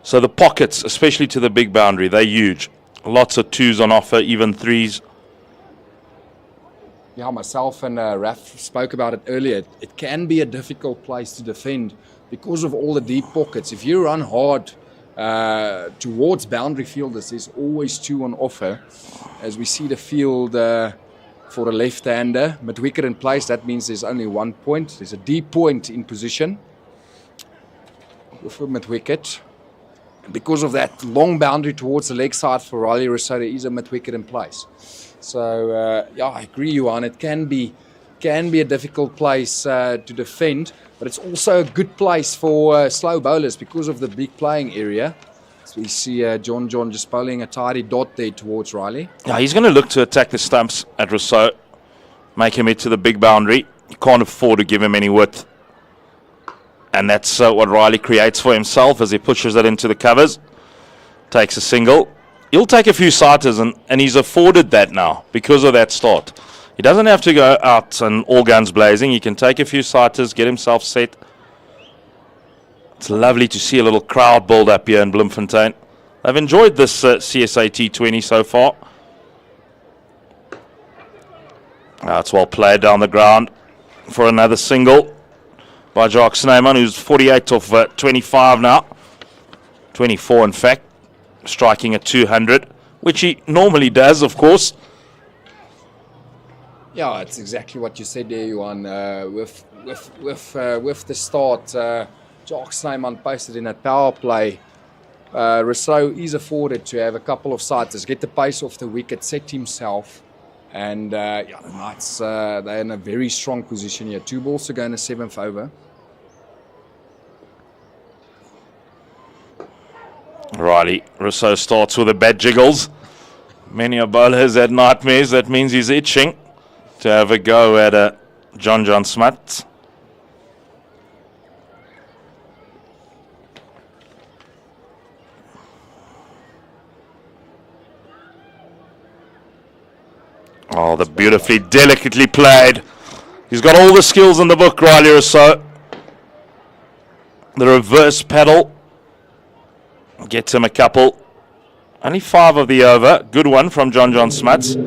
So the pockets, especially to the big boundary, they're huge. Lots of 2s on offer, even 3s. Yeah, myself and Raf spoke about it earlier. It can be a difficult place to defend because of all the deep pockets. If you run hard towards boundary fielders, there's always 2 on offer. As we see the field for a left-hander, mid-wicket in place, that means there's only 1 point. There's a deep point in position with a mid-wicket. Because of that long boundary towards the leg side for Riley Rousseau, there is a mid-wicket in place. So, yeah, I agree, Johan. It can be a difficult place to defend, but it's also a good place for slow bowlers because of the big playing area. So we see John just bowling a tidy dot there towards Riley. Yeah, he's going to look to attack the stumps at Rousseau, make him hit to the big boundary. You can't afford to give him any width. And that's what Riley creates for himself as he pushes it into the covers. Takes a single. He'll take a few sighters, and he's afforded that now because of that start. He doesn't have to go out and all guns blazing. He can take a few sighters, get himself set. It's lovely to see a little crowd build up here in Bloemfontein. I've enjoyed this CSA T20 so far. It's well played down the ground for another single by Jock Snyman, who's 48 off 25 now. 24, in fact. Striking at 200, which he normally does, of course. Yeah, it's exactly what you said there, Johan. With the start, Jock Snyman posted in that power play. Rousseau is afforded to have a couple of sighters, get the pace off the wicket, set himself. And yeah, the Knights, they're in a very strong position here. 2 balls to go in the 7th over. Riley Rousseau starts with a bad jiggles. Many a bowler has had nightmares. That means he's itching to have a go at John Smuts. Oh, the beautifully, delicately played. He's got all the skills in the book, Riley Rousseau. The reverse paddle gets him a couple. Only 5 of the over. Good one from John Smuts.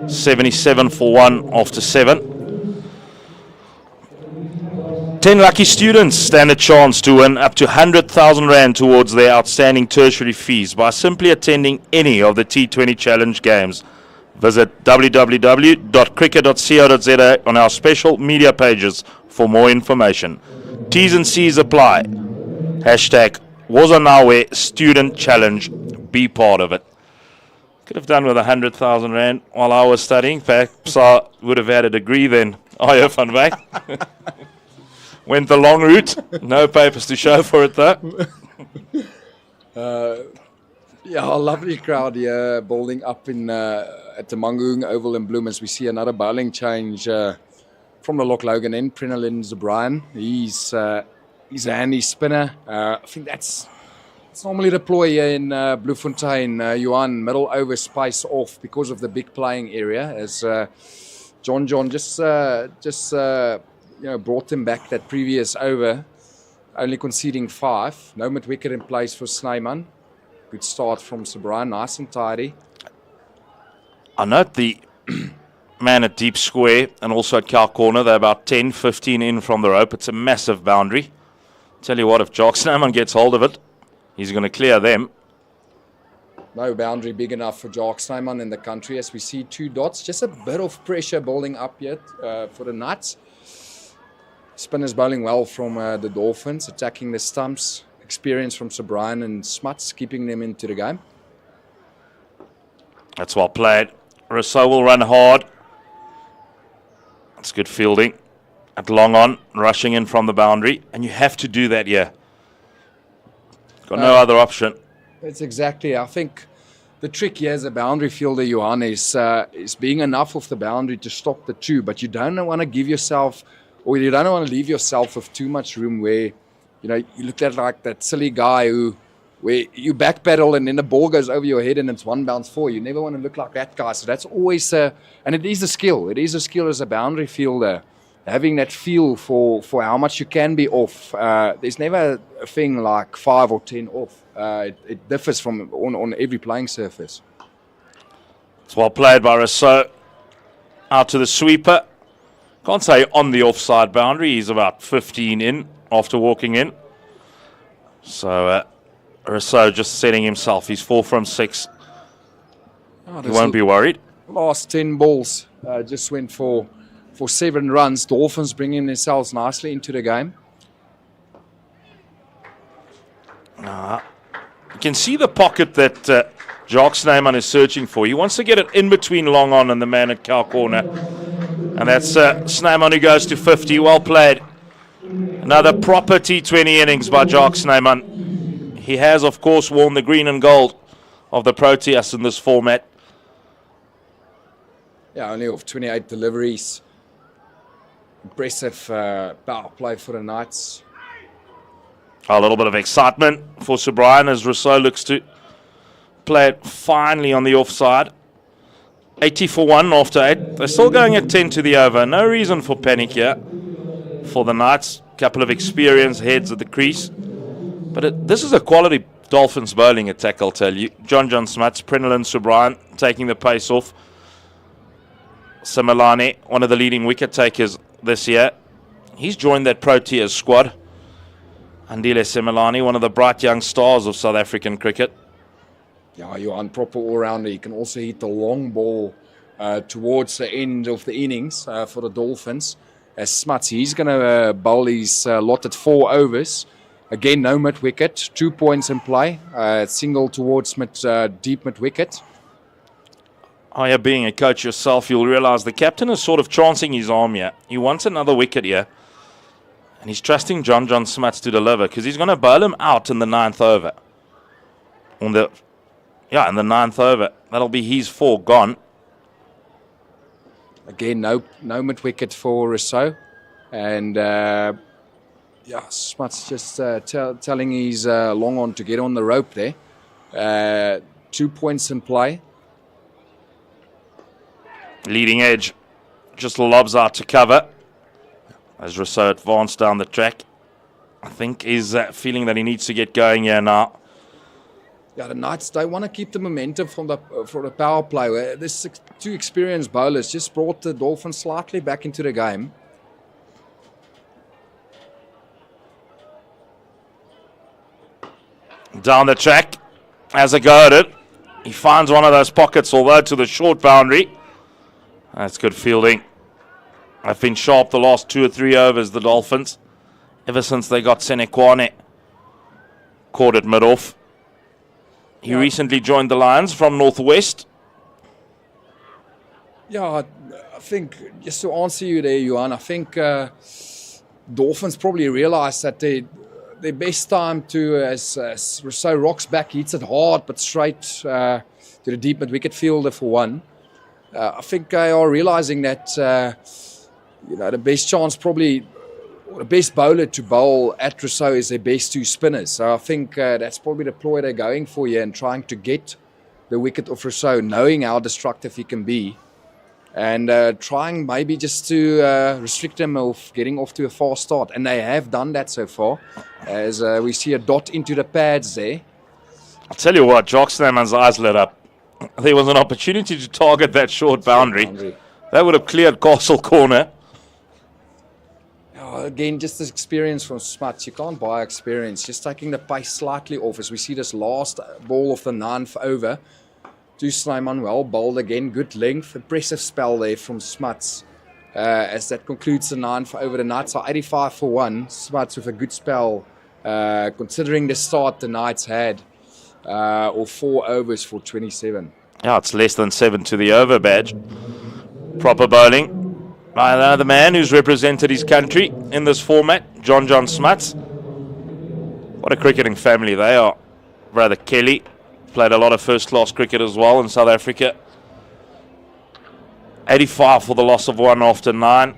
77 for 1 after 7. 10 lucky students stand a chance to win up to 100,000 Rand towards their outstanding tertiary fees by simply attending any of the T20 Challenge games. Visit www.cricket.co.za on our special media pages for more information. T's and C's apply. Hashtag was on our way student challenge. Be part of it. Could have done with 100,000 Rand while I was studying. Perhaps I would have had a degree then. Arje van Wyk. Went the long route. No papers to show for it though. Yeah, a lovely crowd here, bowling up in at the Mangaung Oval in Bloem as we see another bowling change from the Loch Logan end. Prenelin Zabrian. He's a handy spinner. I think it's normally the ploy here in Bloemfontein. Johan, middle over spice off because of the big playing area as John just brought him back that previous over, only conceding 5. No mid-wicket in place for Snyman. Good start from Sabrian, nice and tidy. I note the man at deep square and also at cow corner. They're about 10, 15 in from the rope. It's a massive boundary. Tell you what, if Jock Snyman gets hold of it, he's going to clear them. No boundary big enough for Jock Snyman in the country as we see 2 dots. Just a bit of pressure bowling up yet for the Knights. Spinners bowling well from the Dolphins, attacking the stumps. Experience from Sabrian and Smuts, keeping them into the game. That's well played. Rousseau will run hard. That's good fielding. At long on, rushing in from the boundary. And you have to do that here. Got no other option. It's exactly, I think the trick here as a boundary fielder, Johan, is being enough of the boundary to stop the 2. But you don't want to give yourself, or you don't want to leave yourself with too much room where, you look at like that silly guy where you backpedal and then the ball goes over your head and it's 1 bounce 4. You never want to look like that guy. So that's always, and it is a skill. It is a skill as a boundary fielder, having that feel for how much you can be off. There's never a thing like 5 or 10 off. It differs from on every playing surface. It's well played by Rousseau. Out to the sweeper. Can't say on the offside boundary. He's about 15 in after walking in. So Rousseau just setting himself. He's 4 from 6. He won't be worried. Last 10 balls just went for 7 runs. Dolphins bringing themselves nicely into the game. You can see the pocket that Jock Snyman is searching for. He wants to get it in between long on and the man at cow corner. And that's Snyman who goes to 50. Well played. Another proper T20 innings by Jock Snyman. He has, of course, worn the green and gold of the Proteas in this format. Yeah, only of 28 deliveries. Impressive power play for the Knights. A little bit of excitement for Sabrian as Rousseau looks to play it finally on the offside. 80 for 1 after 8. They're still going at 10 to the over. No reason for panic here for the Knights. Couple of experienced heads at the crease. But this is a quality Dolphins bowling attack, I'll tell you. John Smuts, Prenelin Sabrian taking the pace off. Simelane, one of the leading wicket takers this year. He's joined that Proteas squad. Andile Simelane, one of the bright young stars of South African cricket. Yeah, Johan, proper all-rounder. He can also hit the long ball towards the end of the innings for the Dolphins. As Smuts, he's going to bowl his lot at 4 overs. Again, no mid-wicket. 2 points in play. Single towards deep mid-wicket. Oh, yeah, being a coach yourself, you'll realise the captain is sort of chancing his arm here. He wants another wicket here. And he's trusting John Smuts to deliver because he's going to bowl him out in the 9th over. In the 9th over. That'll be his 4 gone. Again, no mid-wicket for Rousseau. And, Smuts just telling his long on to get on the rope there. 2 points in play. Leading edge just lobs out to cover. As Rousseau advanced down the track, I think he's feeling that he needs to get going here now. Yeah, the Knights, they want to keep the momentum from the power play. This two experienced bowlers just brought the Dolphins slightly back into the game. Down the track, as a go at it. He finds one of those pockets, although to the short boundary. That's good fielding. They've been sharp the last 2 or 3 overs, the Dolphins, ever since they got Senekwane caught at mid-off. He recently joined the Lions from Northwest. Yeah, I think, just to answer you there, Johan, I think Dolphins probably realised that their best time to, as Rousseau rocks back, hits it hard but straight to the deep mid-wicket fielder for one. I think they are realising that, the best chance probably, or the best bowler to bowl at Rousseau is their best 2 spinners. So I think that's probably the ploy they're going for here and trying to get the wicket of Rousseau, knowing how destructive he can be. And trying maybe just to restrict him of getting off to a fast start. And they have done that so far, as we see a dot into the pads there. I'll tell you what, Jock Snyman's eyes lit up. There was an opportunity to target that short boundary. That would have cleared Castle Corner. Again, just this experience from Smuts. You can't buy experience. Just taking the pace slightly off as we see this last ball of the 9th over. To Snyman, well bowled again, good length, impressive spell there from Smuts. As that concludes the 9th over, the Knights are 85 for 1. Smuts with a good spell, considering the start the Knights had, or 4 overs for 27. Yeah, it's less than 7 to the over badge. Proper bowling by another man who's represented his country in this format, John Smuts. What a cricketing family they are. Brother Kelly played a lot of first-class cricket as well in South Africa. 85 for the loss of 1 after 9.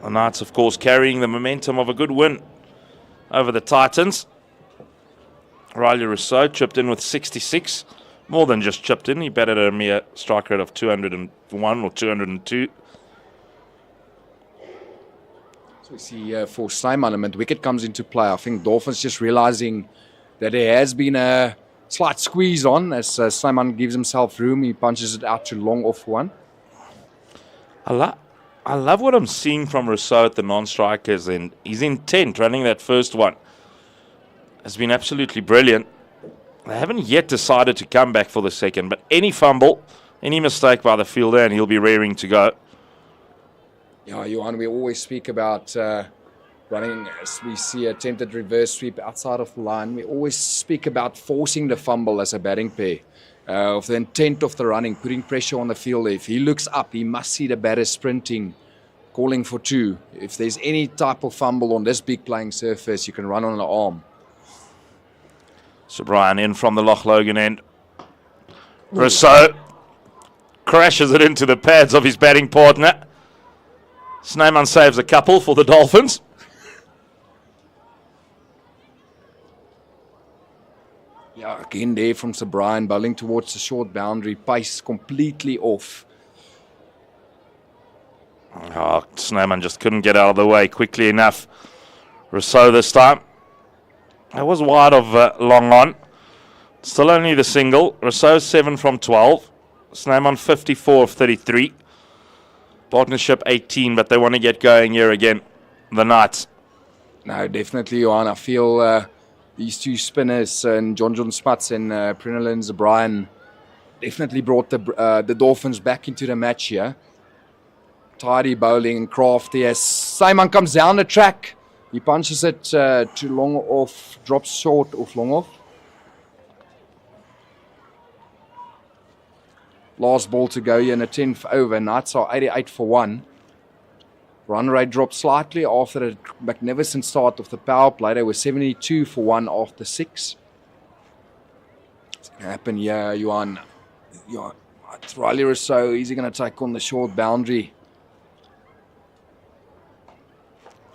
The Knights, of course, carrying the momentum of a good win over the Titans. Riley Rousseau chipped in with 66. More than just chipped in. He batted a mere strike rate of 201 or 202. So we see for Snyman element, wicket comes into play. I think Dolphins just realising that there has been a slight squeeze on as Snyman gives himself room. He punches it out to long off 1. I love what I'm seeing from Rousseau at the non-strikers, and his intent running that first one has been absolutely brilliant. They haven't yet decided to come back for the second, but any fumble, any mistake by the fielder, and he'll be raring to go. Yeah, Johan, we always speak about running, as we see attempted reverse sweep outside of the line. We always speak about forcing the fumble as a batting pair, of the intent of the running, putting pressure on the fielder. If he looks up, he must see the batter sprinting, calling for 2. If there's any type of fumble on this big playing surface, you can run on the arm. So Brian in from the Loch Logan end. Rousseau crashes it into the pads of his batting partner. Snyman saves a couple for the Dolphins. Yeah, again there from Sir Brian, bowling towards the short boundary, pace completely off. Oh, Snyman just couldn't get out of the way quickly enough. Rousseau this time. It was wide of long on. Still only the single. Rousseau 7 from 12. Snyman 54 of 33. Partnership 18, but they want to get going here again. The Knights. No, definitely, Johan. I feel these 2 spinners, and John Smuts and Prinalyn Zabrian, definitely brought the Dolphins back into the match here. Tidy bowling and crafty as Simon comes down the track. He punches it to long off, drops short of long off. Last ball to go here in the 10th over. Knights are 88 for 1. Run rate dropped slightly after a magnificent start of the power play. They were 72 for 1 after 6. What's going to happen here, Johan? It's Riley Rousseau. Is he going to take on the short boundary?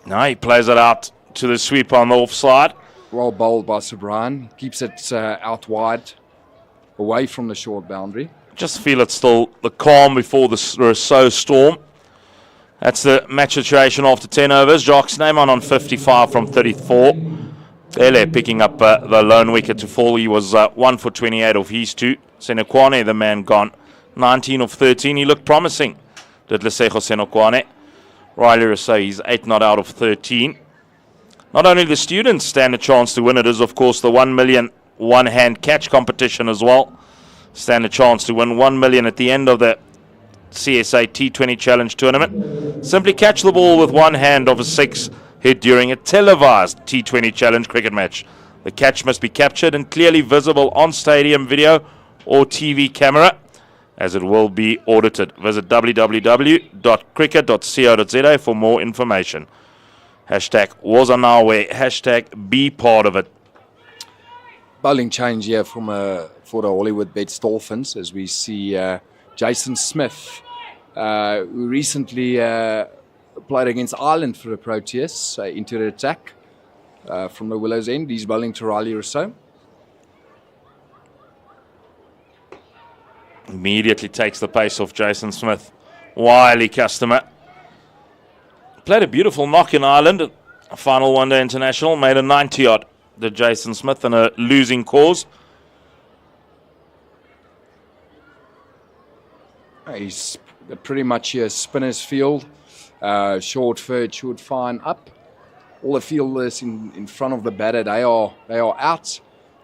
No, he plays it out to the sweep on the offside. Well bowled by Sir Brian. Keeps it out wide, away from the short boundary. Just feel it's still the calm before the Rousseau storm. That's the match situation after 10 overs. Jock Snyman on 55 from 34. Ele picking up the lone wicket to fall. He was 1 for 28 of his 2. Senokwane, the man, gone 19 of 13. He looked promising, did Lesego Senokwane. Riley Rousseau, he's 8 not out of 13. Not only the students stand a chance to win, it is of course the 1 million one-hand catch competition as well. Stand a chance to win 1 million at the end of the CSA T20 Challenge tournament. Simply catch the ball with one hand of a 6 hit during a televised T20 Challenge cricket match. The catch must be captured and clearly visible on stadium video or TV camera, as it will be audited. Visit www.cricket.co.za for more information. Hashtag was on our way. Hashtag be part of it. Bowling change here for the Hollywoodbets Dolphins, as we see Jason Smith, who recently played against Ireland for the Proteas, into the attack from the Willows end. He's bowling to Riley Rousseau. Immediately takes the pace off Jason Smith. Wily customer. Played a beautiful knock in Ireland. A final one-day international. Made a 90-odd. Did Jason Smith in a losing cause. He's pretty much a spinner's field. Short third, short fine up. All the fielders in front of the batter, they are out.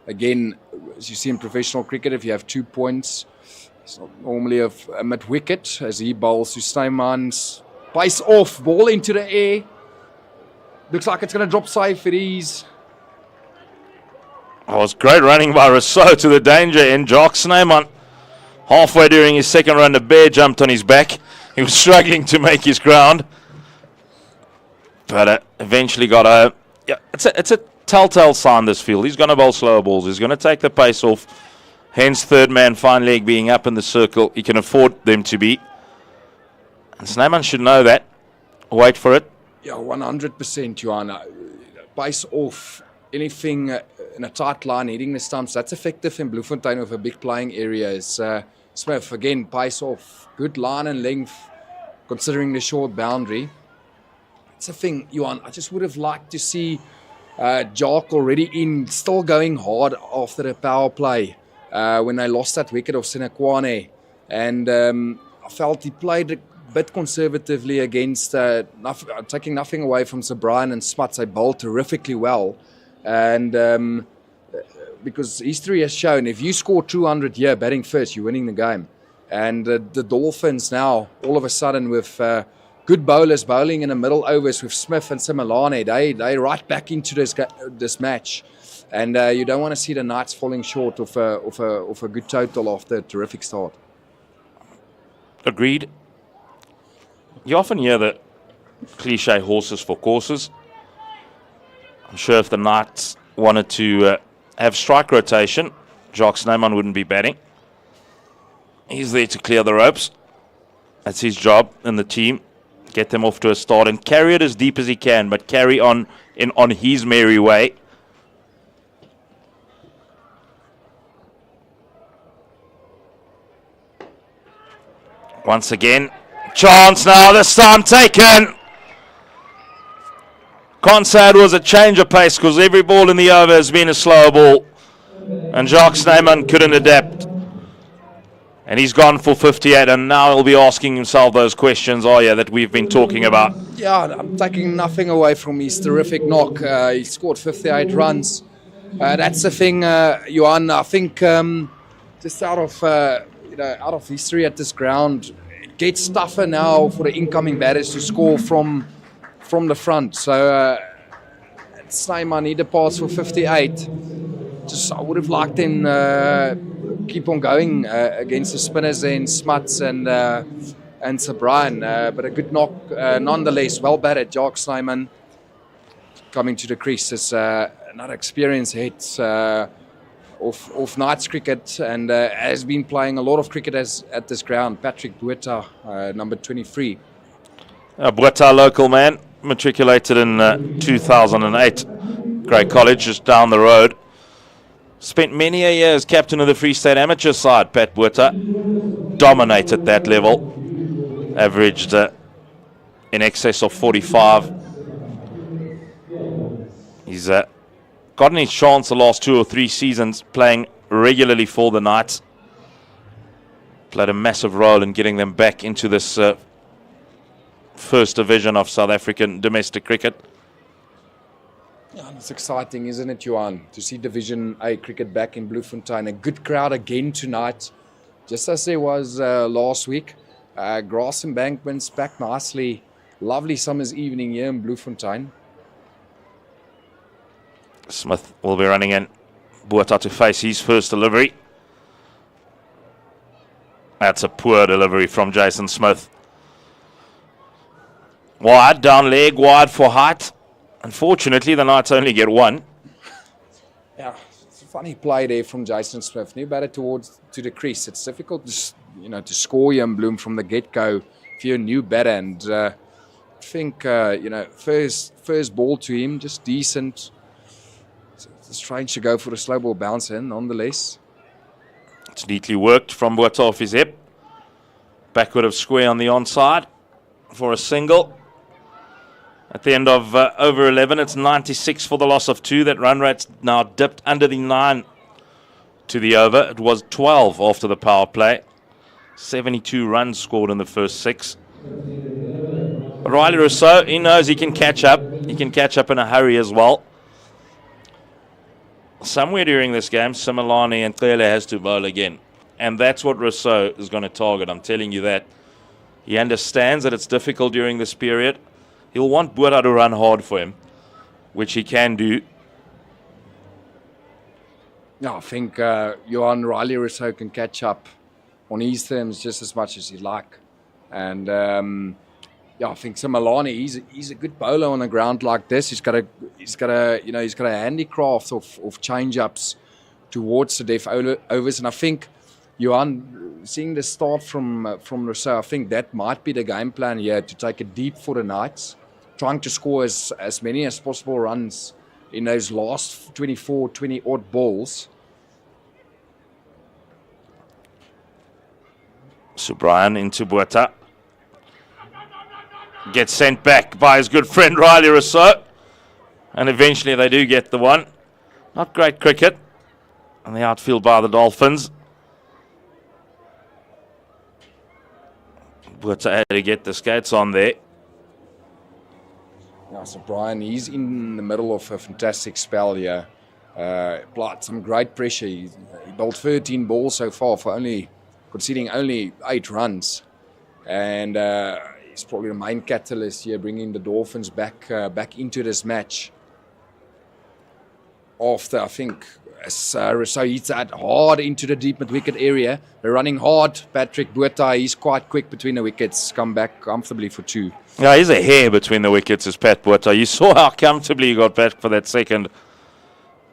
Again, as you see in professional cricket, if you have 2 points, it's not normally a mid-wicket, as he bowls to Snyman's pace off, ball into the air. Looks like it's going to drop safe. It is. Oh, it was great running by Rousseau to the danger in. Jock Snyman, halfway during his second run, the bear jumped on his back. He was struggling to make his ground, but eventually got a. Yeah, it's a telltale sign, this field. He's going to bowl slower balls. He's going to take the pace off. Hence, third man, fine leg being up in the circle. He can afford them to be. And Snyman should know that. Wait for it. Yeah, 100%, Joanna. Pace off. Anything in a tight line, hitting the stumps, that's effective in Bloemfontein with a big playing area. Is Smith, again, pace off. Good line and length, considering the short boundary. It's a thing, Johan. I just would have liked to see Jock already in, still going hard after the power play when they lost that wicket of Senokwane. And I felt he played a bit conservatively against, taking nothing away from Sir Brian and Smuts. They bowled terrifically well. And because history has shown, if you score 200 here batting first, you're winning the game. And the Dolphins now, all of a sudden, with good bowlers bowling in the middle overs with Smith and Simelane, they right back into this match. And you don't want to see the Knights falling short of a good total after a terrific start. Agreed. You often hear the cliche horses for courses. I'm sure if the Knights wanted to have strike rotation, Jock Snyman wouldn't be batting. He's there to clear the ropes. That's his job in the team. Get them off to a start and carry it as deep as he can, but carry on his merry way. Once again, chance now, this time taken. Can't say it was a change of pace because every ball in the over has been a slower ball. And Jock Snyman couldn't adapt. And he's gone for 58, and now he'll be asking himself those questions, that we've been talking about. Yeah, I'm taking nothing away from his terrific knock. He scored 58 runs. That's the thing, Johan. I think just out of history at this ground, it gets tougher now for the incoming batters to score from the front. So Snyman need a pass for 58. I would have liked him keep on going against the spinners and Smuts and Sir Brian. But a good knock nonetheless. Well batted, Jock Snyman coming to the crease. It's another experienced hit of Knights cricket, and has been playing a lot of cricket at this ground. Patrick Bueta, number 23. Bueta, local man, matriculated in 2008. Great college, just down the road. Spent many a year as captain of the Free State amateur side, Pat Bueta. Dominated that level. Averaged in excess of 45. He's gotten his chance the last 2 or 3 seasons playing regularly for the Knights. Played a massive role in getting them back into this first division of South African domestic cricket. Yeah, it's exciting, isn't it, Johan, to see Division A cricket back in Bloemfontein. A good crowd again tonight, just as there was last week. Grass embankments back nicely. Lovely summer's evening here in Bloemfontein. Smith will be running in. Botha to face his first delivery. That's a poor delivery from Jason Smith. Wide, down leg, wide for height. Unfortunately, the Knights only get one. Yeah, it's a funny play there from Jason Smith. New batter to the crease. It's difficult to score you in Bloem from the get-go if you're a new batter. And I think, first ball to him, just decent. It's trying to go for a slow ball bounce in, nonetheless. It's neatly worked from Botha off his hip. Backward of square on the onside for a single. At the end of over 11, it's 96 for the loss of 2. That run rate's now dipped under the 9 to the over. It was 12 after the power play. 72 runs scored in the first 6. But Riley Rousseau, he knows he can catch up. He can catch up in a hurry as well. Somewhere during this game, Simelane and Cele has to bowl again. And that's what Rousseau is going to target. I'm telling you that. He understands that it's difficult during this period. He'll want Botha to run hard for him, which he can do. Yeah, I think Johan Riley Rousseau can catch up on his terms just as much as he'd like. And I think Simelane, he's a good bowler on the ground like this. He's got a handicraft of change-ups towards the death overs. And I think Johan, seeing the start from Rousseau, I think that might be the game plan here, to take it deep for the Knights, trying to score as many as possible runs in those last 24, 20-odd balls. So Brian into Botha. Gets sent back by his good friend Riley Rousseau. And eventually they do get the one. Not great cricket on the outfield by the Dolphins. Botha had to get the skates on there. Yeah, so Brian, he's in the middle of a fantastic spell here. Applied some great pressure. He bowled 13 balls so far for conceding only 8 runs. And he's probably the main catalyst here, bringing the Dolphins back into this match. After, I think, as Rousseau hits that hard into the deep mid-wicket area. They're running hard. Patrick Botha, he's quite quick between the wickets. Come back comfortably for 2. Yeah, he's a hair between the wickets, is Pat Botha. You saw how comfortably he got back for that second.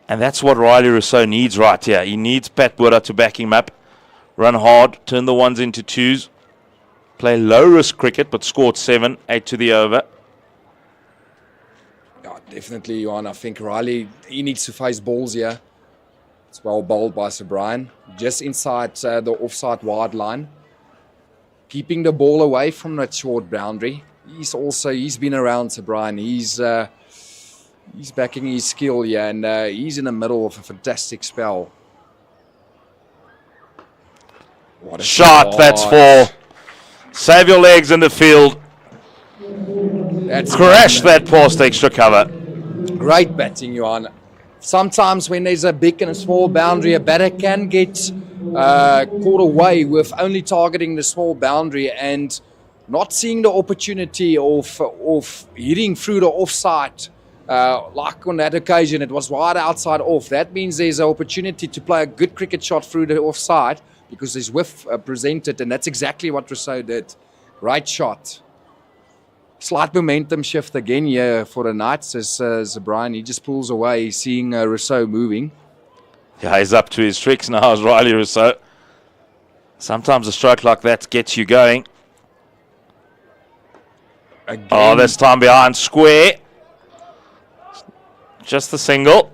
And that's what Riley Rousseau needs right here. He needs Pat Botha to back him up. Run hard, turn the 1s into 2s. Play low-risk cricket, but scored 7, 8 to the over. Yeah, definitely, Johan. I think Riley, he needs to face balls here. It's well bowled by Sir Brian. Just inside the offside wide line. Keeping the ball away from that short boundary. He's been around Sir Brian. He's backing his skill here, and he's in the middle of a fantastic spell. What a Shot, that's 4. Save your legs in the field. Crash that past extra cover. Great batting, Johan. Sometimes when there's a big and a small boundary, a batter can get caught away with only targeting the small boundary and not seeing the opportunity of hitting through the offside. Like on that occasion, it was wide outside off. That means there's an opportunity to play a good cricket shot through the offside because there's whiff presented, and that's exactly what Rousseau did. Right shot. Slight momentum shift again here for the Knights as Brian, he just pulls away, seeing Rousseau moving. Yeah, he's up to his tricks now as Riley Rousseau. Sometimes a stroke like that gets you going. Again. Oh, this time behind square. Just the single.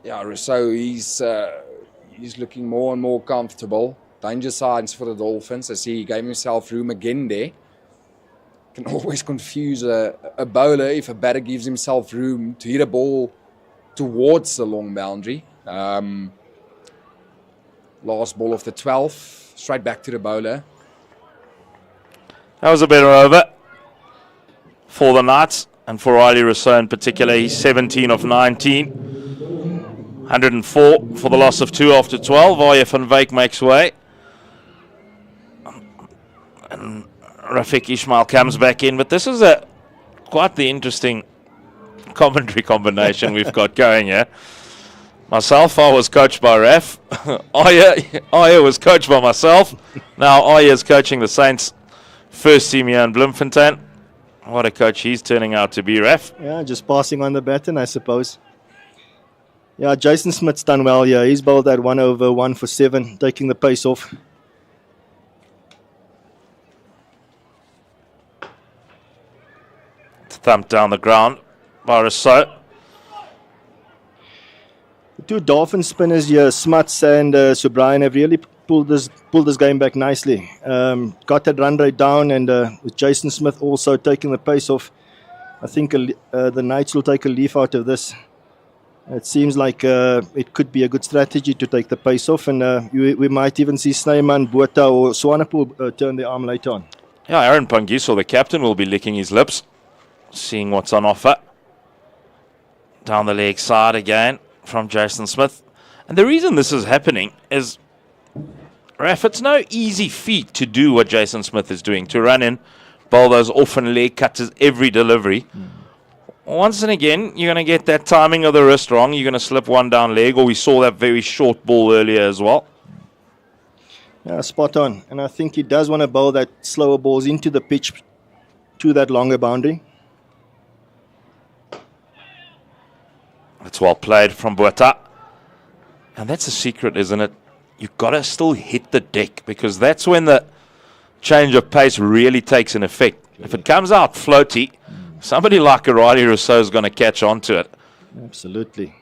Yeah, Rousseau, he's looking more and more comfortable. Danger signs for the Dolphins as he gave himself room again there. can always confuse a bowler if a batter gives himself room to hit a ball towards the long boundary. Last ball of the 12th, straight back to the bowler. That was a better over for the Knights and for Riley Rousseau in particular. He's 17 of 19. 104 for the loss of 2 after 12. Arya van Wyk makes way. And Rafiq Ismail comes back in. But this is quite the interesting commentary combination we've got going here. Myself, I was coached by Raf. Arya was coached by myself. Now Arya's coaching the Saints first team here in Bloemfontein. What a coach he's turning out to be, Raf. Yeah, just passing on the baton, I suppose. Yeah, Jason Smith's done well here. He's bowled that 1 over 1 for 7, taking the pace off. Thumped down the ground by Rousseau. The two Dolphin spinners here, Smuts and Subrian, have really pulled this game back nicely. Got that run rate down, and with Jason Smith also taking the pace off, I think the Knights will take a leaf out of this. It seems like it could be a good strategy to take the pace off, and we might even see Snyman, Botha or Swanepoel turn their arm later on. Yeah, Aaron Pangiso, the captain, will be licking his lips, seeing what's on offer. Down the leg side again from Jason Smith. And the reason this is happening is, Raf, it's no easy feat to do what Jason Smith is doing, to run in, bowl those orphan leg cutters every delivery. Once and again, you're going to get that timing of the wrist wrong. You're going to slip one down leg, or we saw that very short ball earlier as well. Yeah, spot on. And I think he does want to bowl that slower balls into the pitch to that longer boundary. That's well played from Botha. And that's a secret, isn't it? You've got to still hit the deck, because that's when the change of pace really takes an effect. If it comes out floaty, somebody like a Riley Rousseau is going to catch on to it. Absolutely.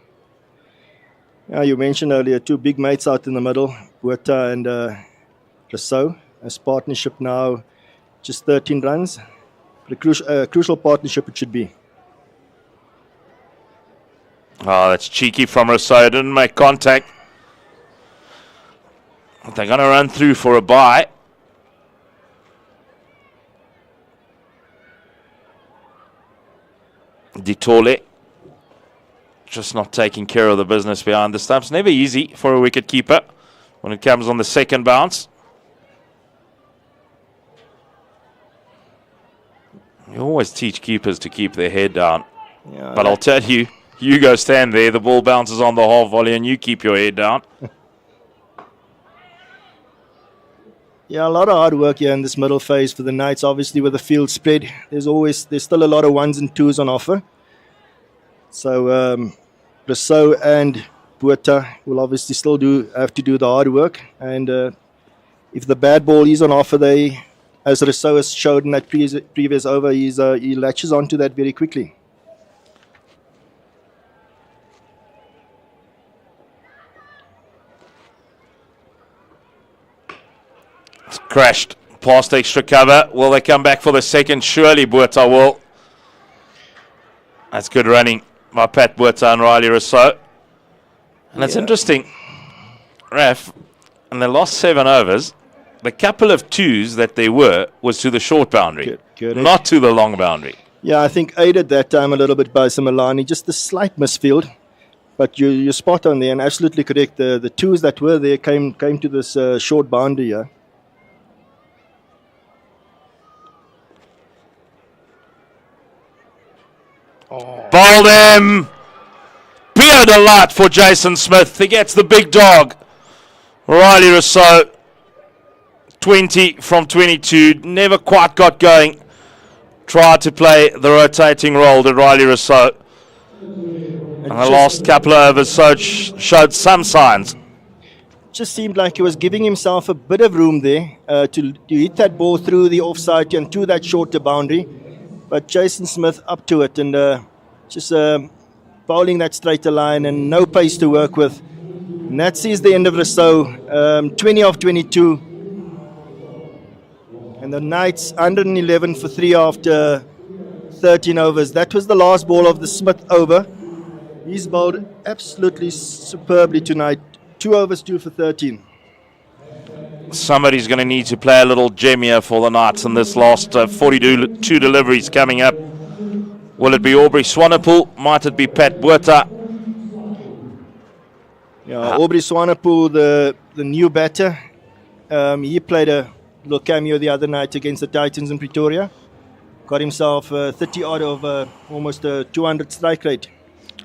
Yeah, you mentioned earlier two big mates out in the middle, Botha and Rousseau. As partnership now, just 13 runs. But a crucial partnership it should be. Oh, that's cheeky from Rousseau. Didn't make contact. They're going to run through for a bye. Ditole just not taking care of the business behind the stumps. Never easy for a wicket keeper when it comes on the second bounce. You always teach keepers to keep their head down. Yeah, but I'll tell you, you go stand there, the ball bounces on the half volley, and you keep your head down. Yeah, a lot of hard work here in this middle phase for the Knights. Obviously, with the field spread, there's still a lot of 1s and 2s on offer. So Rousseau and Botha will obviously still have to do the hard work. And if the bad ball is on offer, as Rousseau has showed in that previous over, he latches onto that very quickly. It's crashed past extra cover. Will they come back for the second? Surely Botha will. That's good running by Pat Botha and Riley Rousseau. And it's interesting, Raf, in the last 7 overs, the couple of 2s that there was to the short boundary, not to the long boundary. Yeah, I think aided that time a little bit by Similani, just a slight misfield. But you're spot on there and absolutely correct. The 2s that were there came to this short boundary here. Bowled him. Pure delight for Jason Smith. He gets the big dog. Riley Rousseau, 20 from 22. Never quite got going. Tried to play the rotating role to Riley Rousseau. And the last couple of overs showed some signs. Just seemed like he was giving himself a bit of room there to hit that ball through the offside and to that shorter boundary. But Jason Smith up to it and just bowling that straighter line and no pace to work with. And that sees the end of Rousseau, 20 of 22. And And the Knights 111 for 3 after 13 overs. That was the last ball of the Smith over. He's bowled absolutely superbly tonight. 2 overs, 2 for 13. Somebody's going to need to play a little gem here for the Knights in this last 42 deliveries coming up. Will it be Aubrey Swanepoel? Might it be Pat Botha? Yeah, Aubrey Swanepoel, the new batter. He played a little cameo the other night against the Titans in Pretoria. Got himself 30 odd of almost a 200 strike rate.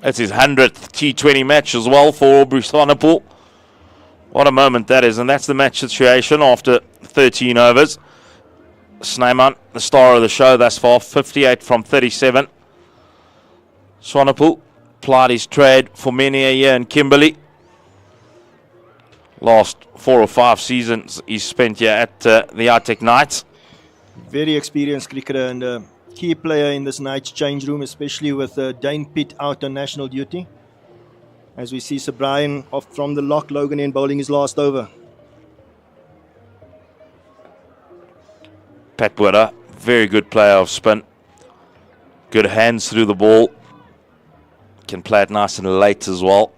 That's his 100th T20 match as well for Aubrey Swanepoel. What a moment that is, and that's the match situation after 13 overs. Snyman, the star of the show thus far, 58 from 37. Swanepoel plied his trade for many a year in Kimberley. Last 4 or 5 seasons he's spent here at the Arctic Knights. Very experienced cricketer and a key player in this night's change room, especially with Dane Pitt out on national duty. As we see Sir Brian off from the lock, Logan in bowling his last over. Pat Botha, very good player of spin. Good hands through the ball. Can play it nice and late as well.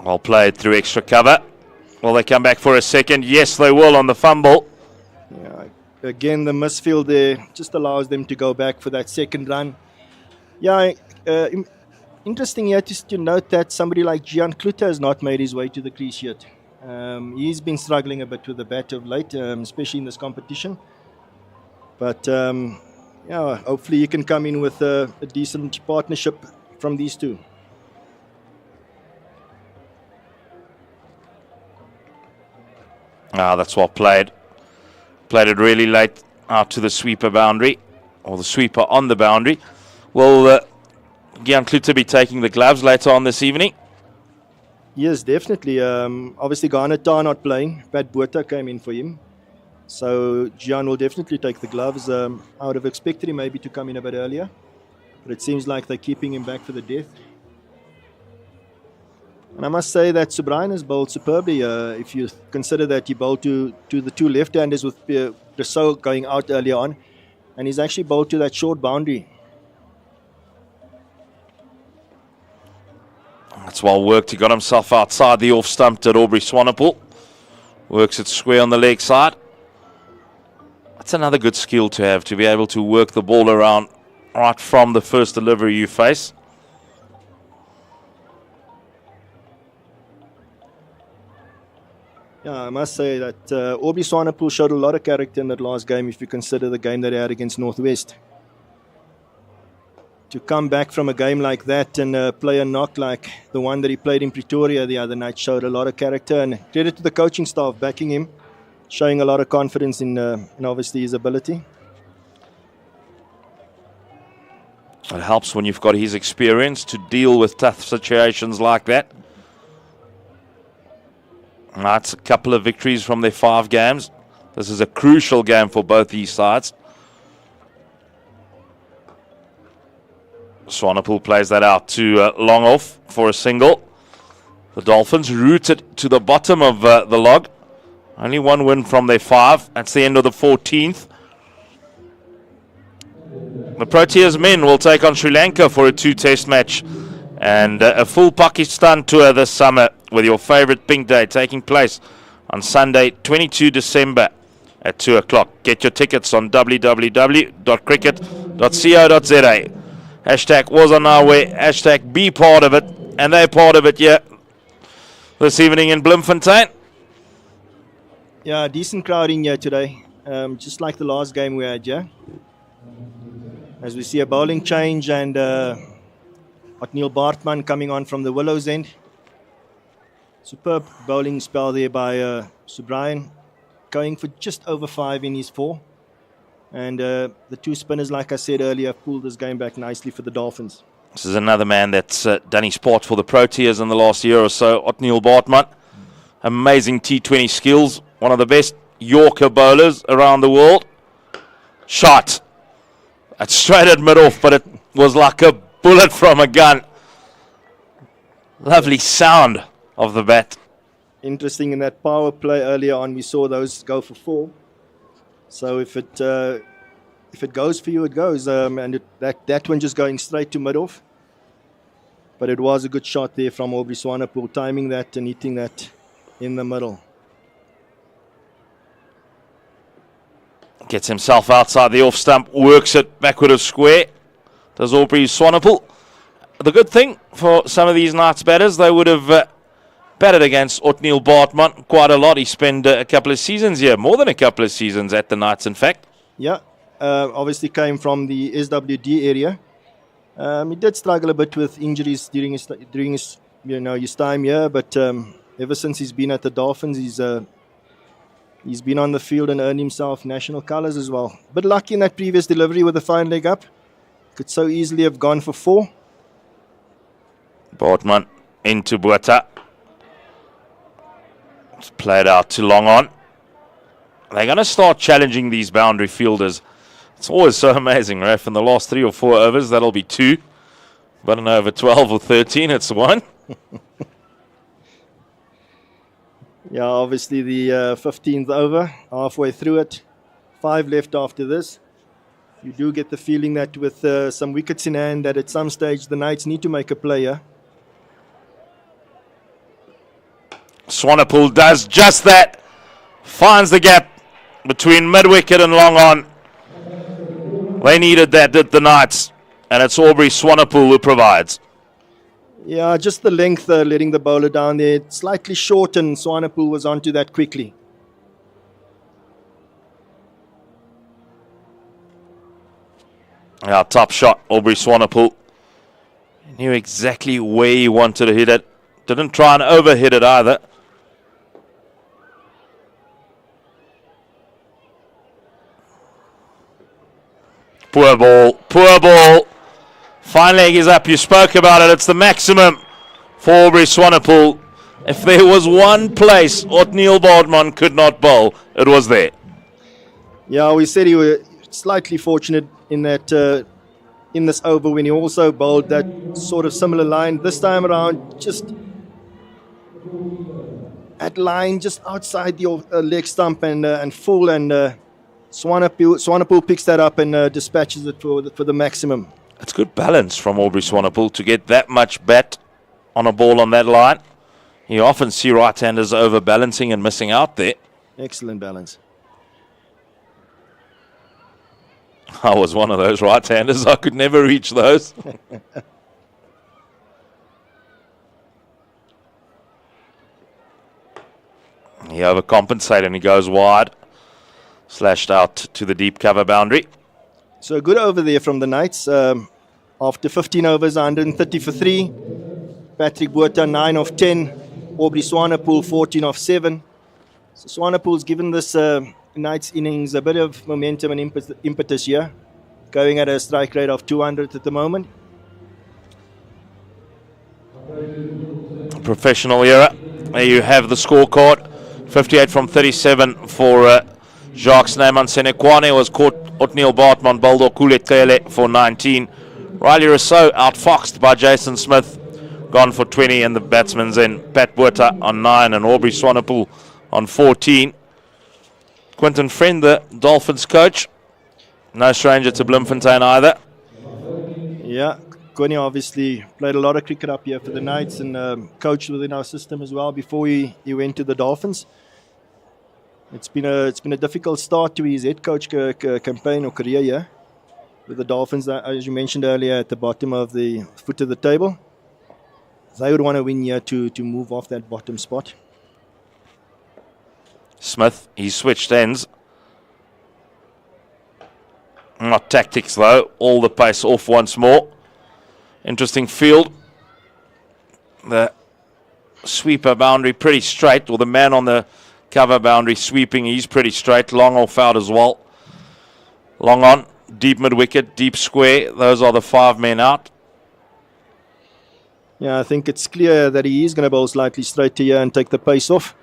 Well played through extra cover. Will they come back for a second? Yes, they will on the fumble. Yeah, again, the misfield there just allows them to go back for that second run. Yeah, interesting here to note that somebody like Gian Kluter has not made his way to the crease yet. He's been struggling a bit with the bat of late, especially in this competition. But yeah, hopefully he can come in with a decent partnership from these two. That's well played. Played it really late out to the sweeper boundary, or the sweeper on the boundary. Will Gian Kluter be taking the gloves later on this evening? Yes, definitely. Obviously, Garneta not playing. Pat Botha came in for him. So Gian will definitely take the gloves. I would have expected him maybe to come in a bit earlier. But it seems like they're keeping him back for the death. And I must say that Subrian has bowled superbly. If you consider that he bowled to the 2 left-handers with Rousseau going out earlier on. And he's actually bowled to that short boundary. That's well worked. He got himself outside the off stump at Aubrey Swanepoel. Works it square on the leg side. That's another good skill to have, to be able to work the ball around right from the first delivery you face. Yeah, I must say that Aubrey Swanepoel showed a lot of character in that last game if you consider the game that he had against Northwest. To come back from a game like that and play a knock like the one that he played in Pretoria the other night showed a lot of character, and credit to the coaching staff backing him, showing a lot of confidence in obviously his ability. It helps when you've got his experience to deal with tough situations like that. That's a couple of victories from their 5 games. This is a crucial game for both these sides. Swanepoel plays that out to long off for a single. The Dolphins rooted to the bottom of the log. Only 1 win from their 5. That's the end of the 14th. The Proteas men will take on Sri Lanka for a 2-test match. And a full Pakistan tour this summer with your favourite pink day taking place on Sunday, 22 December at 2 o'clock. Get your tickets on www.cricket.co.za. Hashtag was on our way. Hashtag be part of it. And they're part of it here this evening in Bloemfontein. Yeah, decent crowd in here today. Just like the last game we had, yeah. As we see a bowling change and Otniel Bartman coming on from the Willows end. Superb bowling spell there by Subrian. Going for just over 5 in his 4. And the 2 spinners, like I said earlier, pulled this game back nicely for the Dolphins. This is another man that's done his part for the Proteas in the last year or so, Otniel Bartman. Amazing T20 skills. One of the best Yorker bowlers around the world. Shot. It's straight at mid-off, but it was like a bullet from a gun. Lovely sound of the bat. Interesting, in that power play earlier on, we saw those go for 4. So if it goes for you, it goes. And that one just going straight to mid-off. But it was a good shot there from Aubrey Swanepoel, timing that and hitting that in the middle. Gets himself outside the off stump, works it backward of square. Does Aubrey Swanepoel. The good thing for some of these Knights batters, they would have batted against Otniel Bartman quite a lot. He spent a couple of seasons here, more than a couple of seasons at the Knights, in fact. Yeah, obviously came from the SWD area. He did struggle a bit with injuries during his his time here, but ever since he's been at the Dolphins, he's been on the field and earned himself national colours as well. Bit lucky in that previous delivery with a fine leg up. Could so easily have gone for 4. Bartman into Botha. It's played out to long on. They're going to start challenging these boundary fielders. It's always so amazing, Raf. In the last 3 or 4 overs, that'll be 2. But in over 12 or 13, it's 1. Yeah, obviously the 15th over, halfway through it. 5 left after this. You do get the feeling that with some wickets in hand, that at some stage the Knights need to make a play here. Swanepoel does just that. Finds the gap between mid-wicket and long on. They needed that, did the Knights. And it's Aubrey Swanepoel who provides. Yeah, just the length letting the bowler down there. Slightly short, and Swanepoel was onto that quickly. Our top shot, Aubrey Swanepoel. He knew exactly where he wanted to hit it. Didn't try and overhit it either. Poor ball, poor ball. Fine leg is up, you spoke about it. It's the maximum for Aubrey Swanepoel. If there was one place Otniel Bartman could not bowl, it was there. Yeah, we said he was slightly fortunate in that in this over when he also bowled that sort of similar line. This time around, just at line, just outside the leg stump and full, and Swanepoel picks that up and dispatches it for the maximum. It's good balance from Aubrey Swanepoel to get that much bat on a ball on that line. You often see right-handers overbalancing and missing out there. Excellent balance. I was one of those right-handers. I could never reach those. He overcompensated and he goes wide. Slashed out to the deep cover boundary. So a good over there from the Knights. After 15 overs, 130 for 3. Patrick Botha, 9 of 10. Aubrey Swanepoel, 14 of 7. So Swanepoel's given this Knights innings a bit of momentum and impetus here. Going at a strike rate of 200 at the moment. Professional era. There you have the scorecard. 58 from 37 for Jacques Neyman Senekwane was caught. Otniel Bartman, Baldo Kuletele for 19. Riley Rousseau outfoxed by Jason Smith. Gone for 20, and the batsmen's in. Pat Botha on 9 and Aubrey Swanepoel on 14. Quinton Friend, the Dolphins coach. No stranger to Bloemfontein either. Yeah, Quinny obviously played a lot of cricket up here for the Knights and coached within our system as well before he went to the Dolphins. It's been a difficult start to his head coach campaign or career here with the Dolphins, as you mentioned earlier, at the bottom of the foot of the table. They would want to win here to move off that bottom spot. Smith, he switched ends. Not tactics though, all the pace off once more. Interesting field. The sweeper boundary pretty straight, or the man on the cover boundary sweeping, he's pretty straight. Long off out as well. Long on, deep mid wicket, deep square. Those are the 5 men out. Yeah, I think it's clear that he is going to bowl slightly straight to here and take the pace off.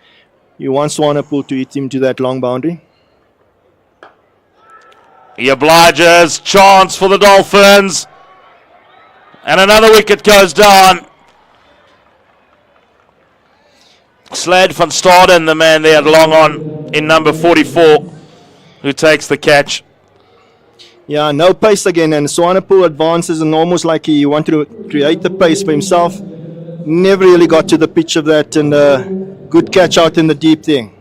You want Swanepoel to hit him to that long boundary. He obliges. Chance for the Dolphins. And another wicket goes down. Slade van Staden, the man there at long on in number 44, who takes the catch. Yeah, no pace again, and Swanepoel advances and almost like he wanted to create the pace for himself. Never really got to the pitch of that, and good catch out in the deep there.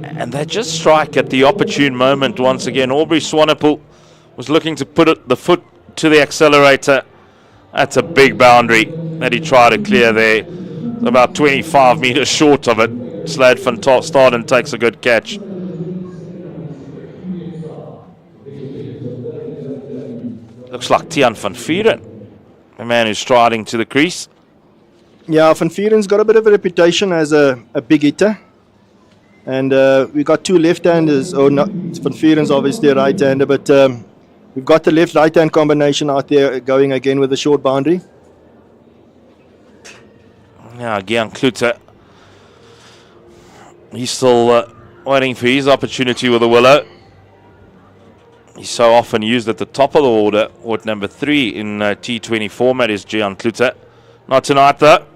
And they just strike at the opportune moment once again. Aubrey Swanepoel was looking to put the foot to the accelerator. That's a big boundary that he tried to clear there. About 25 metres short of it. Slade van Staden takes a good catch. Looks like Tiaan van Vuren, the man who's striding to the crease. Yeah, Van Vuren's got a bit of a reputation as a big hitter. And we got two left-handers. Oh, no, Van Vuren's obviously a right-hander, but we've got the left-right-hand combination out there going again with a short boundary. Yeah, Gian Klute. He's still waiting for his opportunity with the willow. He's so often used at the top of the order, or at number 3 in T20 format is Gian Klute. Not tonight, though.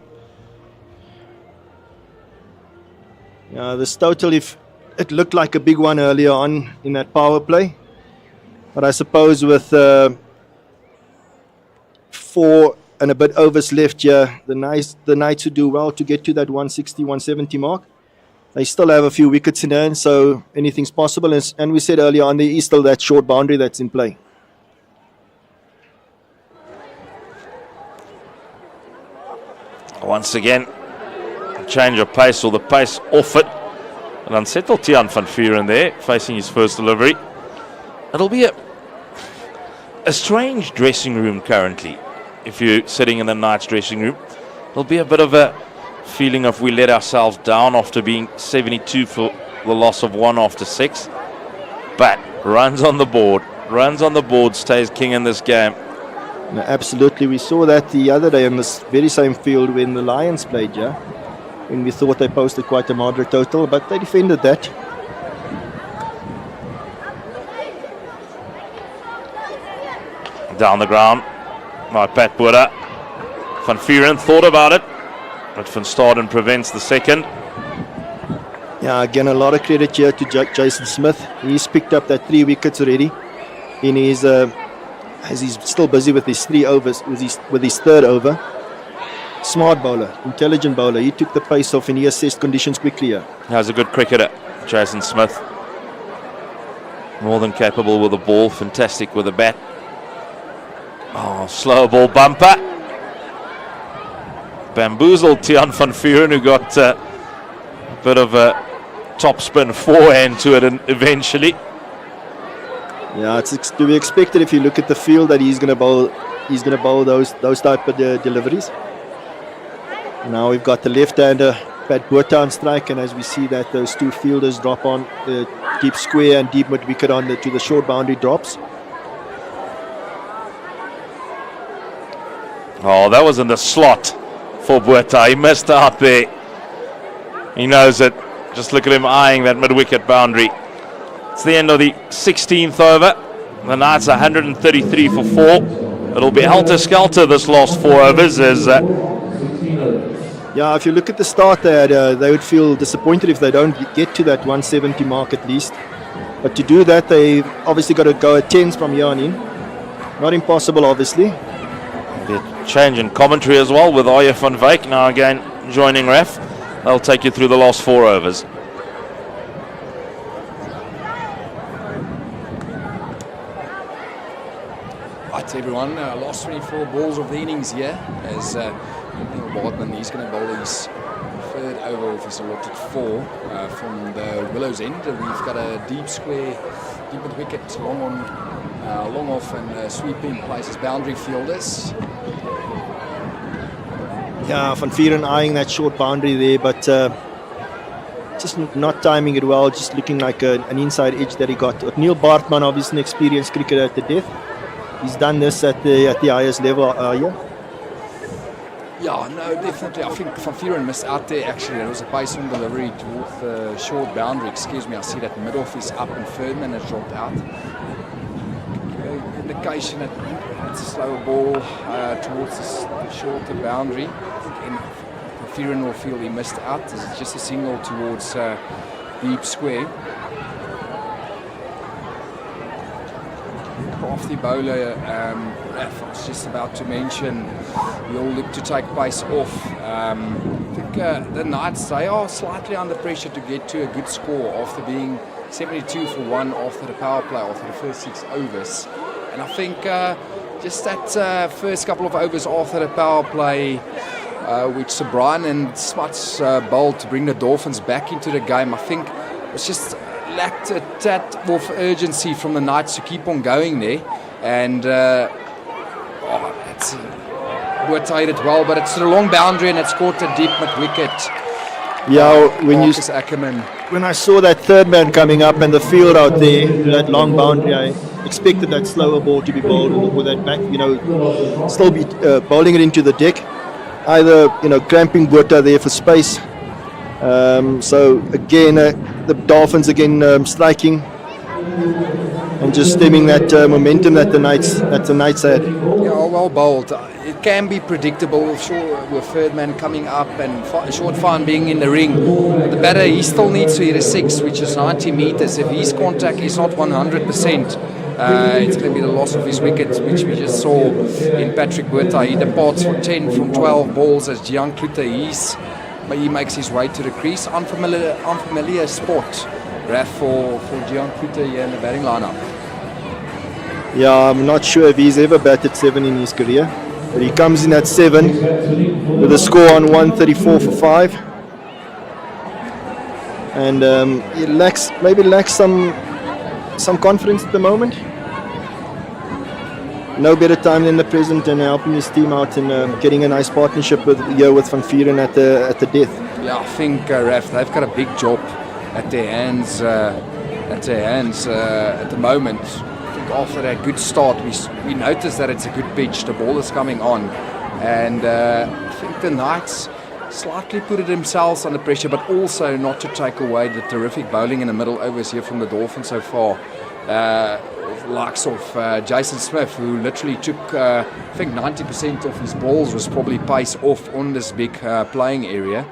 Yeah, this total, if it looked like a big one earlier on in that power play. But I suppose with 4 and a bit overs left here, the Knights would do well to get to that 160, 170 mark. They still have a few wickets in hand, so anything's possible. And we said earlier on, there is still that short boundary that's in play. Once again, a change of pace, or the pace off it. An unsettled Tiaan van Vuren there, facing his first delivery. It'll be a strange dressing room currently. If you're sitting in the Knights dressing room, there'll be a bit of a feeling of we let ourselves down after being 72 for the loss of 1 after 6. But runs on the board stays king in this game. No, absolutely, we saw that the other day in this very same field when the Lions played, yeah. When we thought they posted quite a moderate total, but they defended that. Down the ground by Pat Botha. Van Vuren thought about it, but Van Staden prevents the second. Yeah, again, a lot of credit here to Jason Smith. He's picked up that 3 wickets already in his, as he's still busy with his 3 overs, with his third over. Smart bowler, intelligent bowler. He took the pace off and he assessed conditions quickly here. He was a good cricketer, Jason Smith. More than capable with the ball, fantastic with the bat. Oh, slow ball bumper. Bamboozled Tiaan van Vuren, who got a bit of a top spin forehand to it eventually. Yeah, it's to be expected if you look at the field that he's going to bowl those type of deliveries. Now we've got the left-hander Pat Botha on strike, and as we see that those 2 fielders drop on the deep square and deep mid wicket on to the short boundary drops. Oh, that was in the slot for Botha. He missed out there. He knows it. Just look at him eyeing that mid-wicket boundary. It's the end of the 16th over. The Knights 133 for 4. It'll be helter-skelter this last 4 overs as yeah, if you look at the start there, they would feel disappointed if they don't get to that 170 mark at least. But to do that, they've obviously got to go at 10s from here on in. Not impossible, obviously. the change in commentary as well with Arje van Wyk now again joining Raf. They'll take you through the last 4 overs. Right, everyone, last 24 balls of the innings here as Neil Bartman, he's going to bowl his third over of his allotted 4 from the Willows end. We've got a deep square, deep mid wicket, long on, long off and sweeping places boundary fielders. Yeah, Van Vuren eyeing that short boundary there, but just not timing it well, just looking like an inside edge that he got. Neil Bartman, obviously an experienced cricketer at the death. He's done this at the highest level, Yeah, no, definitely. I think Van Vuren missed out there actually. There was a pace on delivery towards the short boundary. Excuse me, I see that mid-off is up and Ferdman has dropped out. Indication that it's a slower ball towards the shorter boundary. Fearon will feel he missed out. It's just a single towards deep square. Crafty bowler, I was just about to mention, he'll look to take pace off. I think the Knights, they are slightly under pressure to get to a good score after being 72 for 1 after the power play, after the first 6 overs. And I think just that first couple of overs after the power play, which Sir Brian and Smuts bowled to bring the Dolphins back into the game, I think it's just lacked a tad of urgency from the Knights to keep on going there. And it's tied it well, but it's a long boundary and it's caught a deep mid-wicket. Yeah, when I saw that third man coming up and the field out there, that long boundary, I expected that slower ball to be bowled with that back, still be bowling it into the deck, either cramping Botha there for space. So again, the Dolphins again striking and just stemming that momentum that the Knights had. Yeah, well bowled. It can be predictable, sure, with third man coming up and short fine being in the ring. But the batter, he still needs to hit a 6, which is 90 meters. If his contact is not 100%, it's going to be the loss of his wicket, which we just saw in Patrick Botha. He departs for 10 from 12 balls as Gian Kluter. He makes his way to the crease. Unfamiliar spot, Raf, for Gian Kluter here in the batting lineup. Yeah, I'm not sure if he's ever batted 7 in his career, but he comes in at 7 with a score on 134 for 5, and he maybe lacks some confidence at the moment. No better time than the present, and helping his team out and getting a nice partnership with Van Vieren at the death. Yeah, I think Raf, they've got a big job at their hands. At the moment. I think after that good start, we noticed that it's a good pitch. The ball is coming on, and I think the Knights slightly put it themselves under pressure, but also not to take away the terrific bowling in the middle overs here from the Dolphins so far. Likes of Jason Smith, who literally took, I think 90% of his balls was probably pace off on this big playing area.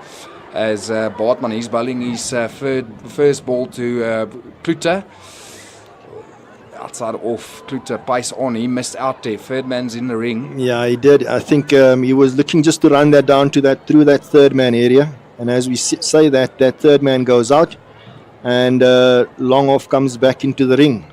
As Bartman, he's bowling his first ball to Kluter. Outside off, Kluter pace on, he missed out there. Third man's in the ring. Yeah, he did. I think he was looking just to run that down through that third man area. And as we say that third man goes out, and long off comes back into the ring.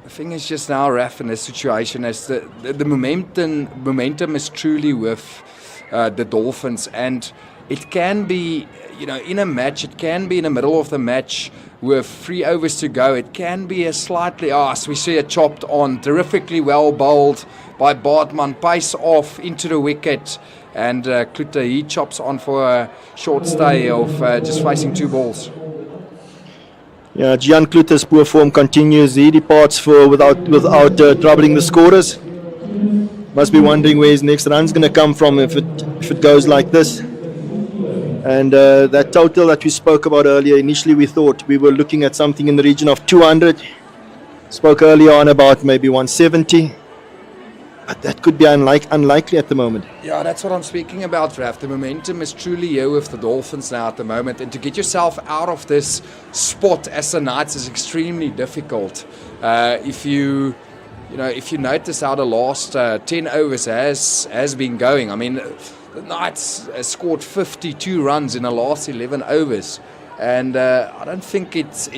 The thing is just now, Raf, in this situation, is the momentum is truly with the Dolphins, and it can be, in a match, it can be in the middle of the match with 3 overs to go. It can be a slightly, as we see it chopped on, terrifically well bowled by Bartman, pace off into the wicket, and Kluter, he chops on for a short stay of just facing 2 balls. Yeah, Gian Kluter's poor form continues. He departs without troubling the scorers. Must be wondering where his next run's going to come from if it goes like this. And that total that we spoke about earlier, initially we thought we were looking at something in the region of 200. Spoke earlier on about maybe 170. But that could be unlikely at the moment. Yeah, that's what I'm speaking about, Raf. The momentum is truly here with the Dolphins now at the moment. And to get yourself out of this spot as the Knights is extremely difficult. If you notice how the last 10 overs has been going. I mean, the Knights has scored 52 runs in the last 11 overs. And I don't think it's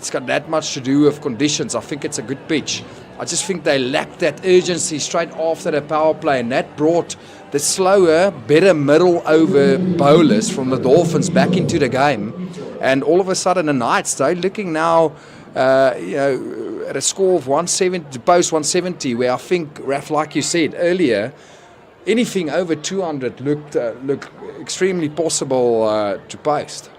got that much to do with conditions. I think it's a good pitch. I just think they lacked that urgency straight after the power play, and that brought the slower, better middle over bowlers from the Dolphins back into the game. And all of a sudden, the Knights, they're looking now, at a score of 170 to post 170, where I think, Raf, like you said earlier, anything over 200 looked extremely possible to post.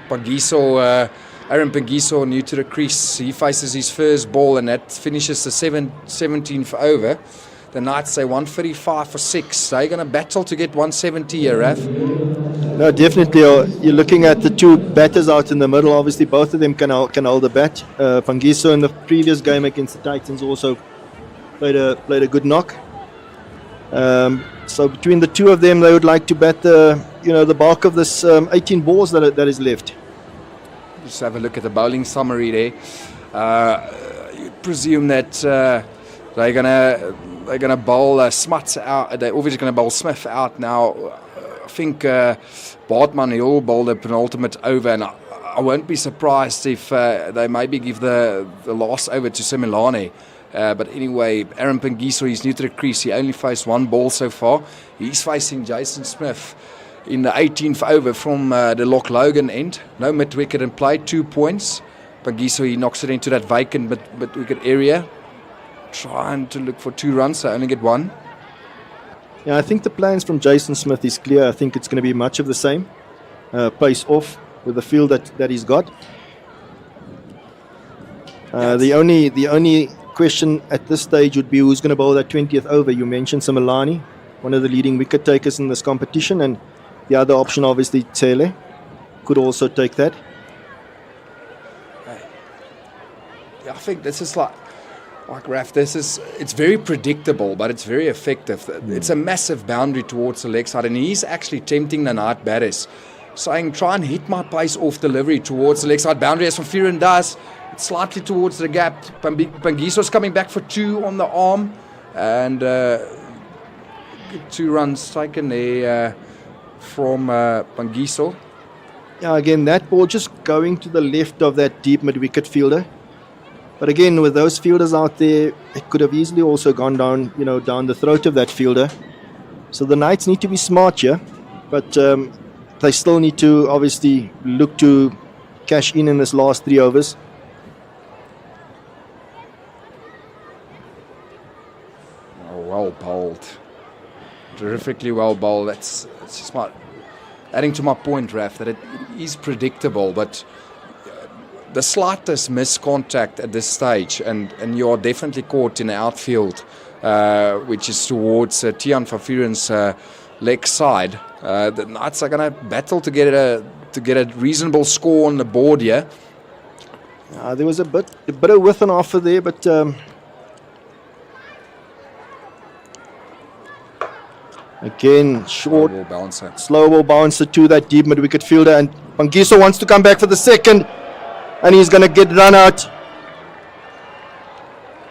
Aaron Pangiso, new to the crease. He faces his first ball, and that finishes the 17th over. The Knights say 135 for 6. They're going to battle to get 170 here, Raf. No, definitely. You're looking at the 2 batters out in the middle. Obviously, both of them can hold the bat. Pangiso in the previous game against the Titans also played a good knock. So between the two of them, they would like to bat the bulk of this 18 balls that is left. Just have a look at the bowling summary there. You presume that they're gonna bowl Smuts out. They're obviously gonna bowl Smith out now. I think Bartman he'll bowl the penultimate over, and I won't be surprised if they maybe give the last over to Similane. But anyway, Aaron Pangiso, he's new to the crease. He only faced one ball so far. He's facing Jason Smith in the 18th over from the Loch Logan end. No mid-wicket in play, 2 points. Pangiso, he knocks it into that vacant mid-wicket area. Trying to look for 2 runs, so only get 1. Yeah, I think the plans from Jason Smith is clear. I think it's going to be much of the same. Pace off with the field that he's got. The only question at this stage would be who's going to bowl that 20th over. You mentioned Similane, one of the leading wicket takers in this competition, and the other option, obviously, Tele, could also take that. Yeah, I think this is like Raf, it's very predictable, but it's very effective. It's a massive boundary towards the leg side, and he's actually tempting the night batters, saying, try and hit my pace off delivery towards the leg side boundary, as Van Vuuren does. It's slightly towards the gap. Pangiso's coming back for 2 on the arm, and 2 runs taken there from Pangiso. Yeah, again, that ball just going to the left of that deep mid-wicket fielder. But again, with those fielders out there, it could have easily also gone down, down the throat of that fielder. So the Knights need to be smart here, but they still need to obviously look to cash in this last 3 overs. Oh, well bowled. Terrifically well bowled. That's just adding to my point, Raf, that it is predictable, but the slightest miscontact at this stage, and you are definitely caught in the outfield, which is towards Tiaan van Vuuren's leg side. The Knights are going to battle to get a reasonable score on the board here. There was a bit of with and offer there, but again, short, slow ball bouncer to that deep mid-wicket fielder, and Pangiso wants to come back for the second, and he's going to get run out.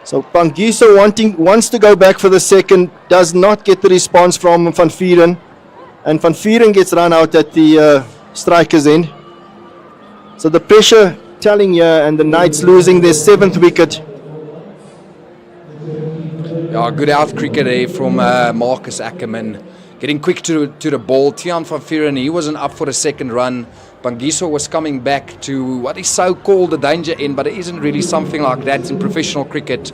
So Pangiso wants to go back for the second, does not get the response from Van Vuuren, and Van Vuuren gets run out at the striker's end. So the pressure telling here, and the Knights losing their 7th wicket. Yeah, good out cricket there from Marcus Ackerman. Getting quick to the ball. Tiaan van Vuuren, he wasn't up for the second run. Pangiso was coming back to what is so called the danger end, but it isn't really something like that in professional cricket.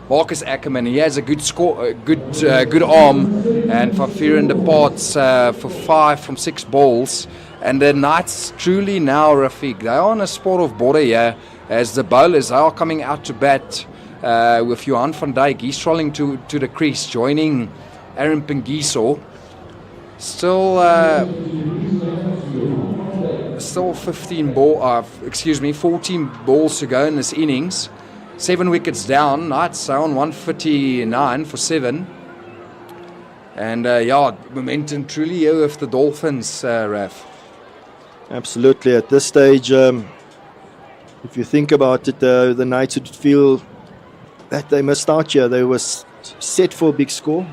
Marcus Ackerman, he has a good score, good arm, and Van Vuuren departs for 5 from 6 balls. And the Knights truly now, Rafiq, they are on a spot of border here, as the bowlers are coming out to bat with Johan van Dijk. He's strolling to the crease, joining Aaron Pangiso. Still 14 balls to go in this innings. 7 wickets down. Knights are on 159 for 7. And momentum truly here with the Dolphins, Raf. Absolutely. At this stage, if you think about it, the Knights would feel that they must start here. They were set for a big score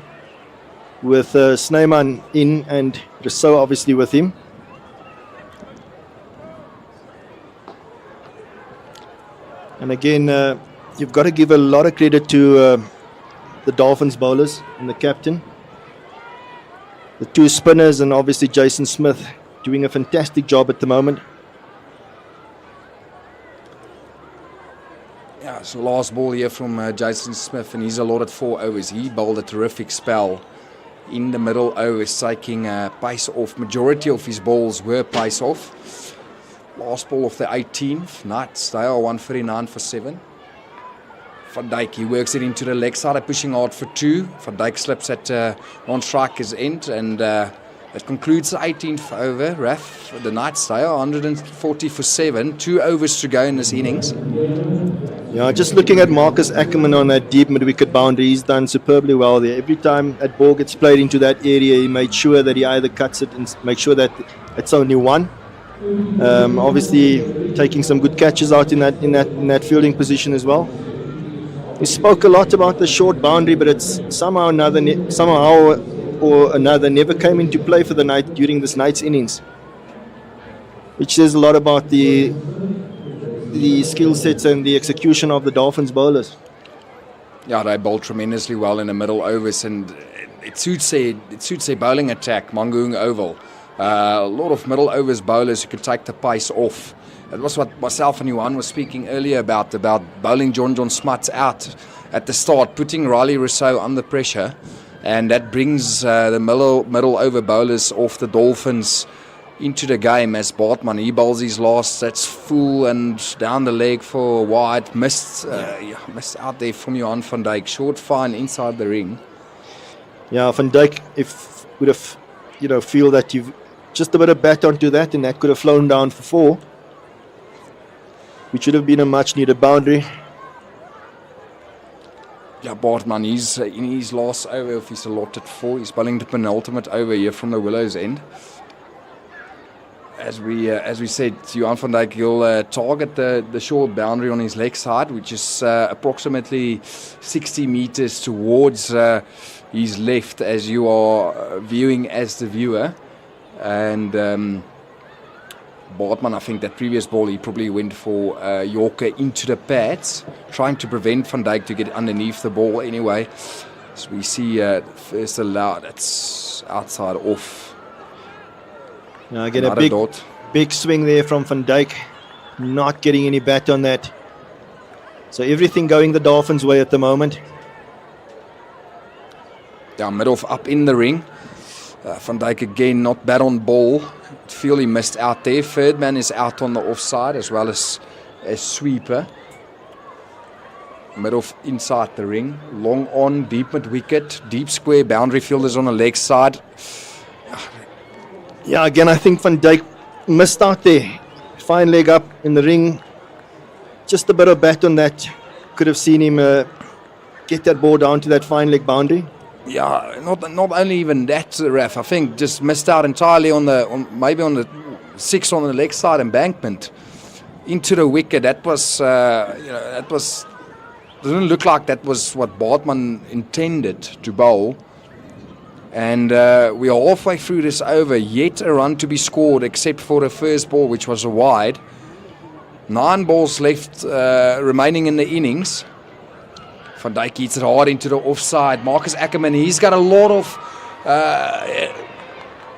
with Snyman in and Rousseau obviously with him. And again, you've got to give a lot of credit to the Dolphins bowlers and the captain. The 2 spinners and obviously Jason Smith doing a fantastic job at the moment. Yeah, so last ball here from Jason Smith, and he's allotted 4 overs. He bowled a terrific spell in the middle overs, taking pace off. Majority of his balls were pace off. Last ball of the 18th. Knights, they are 139 for 7. Van Dijk, he works it into the leg side, pushing hard for 2. Van Dijk slips at non-striker's end, and that concludes the 18th over. Raf, the Knights, they are 140 for 7. 2 overs to go in this innings. Yeah, just looking at Marcus Ackerman on that deep mid-wicket boundary, he's done superbly well there. Every time that ball gets played into that area, he made sure that he either cuts it and make sure that it's only one. Obviously, taking some good catches out in that fielding position as well. We spoke a lot about the short boundary, but it's somehow or another never came into play for the night during this night's innings, which says a lot about the skill sets and the execution of the Dolphins bowlers. Yeah, they bowled tremendously well in the middle overs, and it suits their bowling attack. Mangaung Oval, a lot of middle overs bowlers who could take the pace off. It was what myself and Johan was speaking earlier about bowling John Smuts out at the start, putting Riley Rousseau under pressure, and that brings the middle over bowlers off the Dolphins into the game. As Bartman, he bowls his last, that's full and down the leg for wide, missed out there from Johan van Dijk, short fine inside the ring. Yeah, Van Dijk, if would have, feel that you've just a bit of bat onto that, and that could have flown down for 4, which would have been a much needed boundary. Yeah, Bartman, he's in his last over of his allotted 4. He's bowling the penultimate over here from the Willows end. As we said, Johan van Dijk, he'll target the short boundary on his leg side, which is approximately 60 meters towards his left, as you are viewing as the viewer. And Bartman, I think that previous ball, he probably went for Yorker into the pads, trying to prevent Van Dijk to get underneath the ball anyway. So we see first allowed, that's outside off. Now again, a big swing there from Van Dijk, not getting any bat on that. So everything going the Dolphins' way at the moment. Yeah, mid-off up in the ring. Van Dijk again not bad on ball. Feel he missed out there. Third man is out on the offside as well as sweeper. Mid-off inside the ring. Long on, deep mid-wicket. Deep square, boundary fielders on the leg side. Yeah, again, I think Van Dijk missed out there. Fine leg up in the ring. Just a bit of bat on that. Could have seen him get that ball down to that fine leg boundary. Yeah, not only even that, Raf. I think just missed out entirely on the 6 on the leg side embankment into the wicket. That was doesn't look like that was what Bartman intended to bowl. And we are halfway through this over. Yet a run to be scored, except for the first ball, which was a wide. 9 balls left remaining in the innings. Van Dijk hits it hard into the offside. Marcus Ackerman, he's got a lot of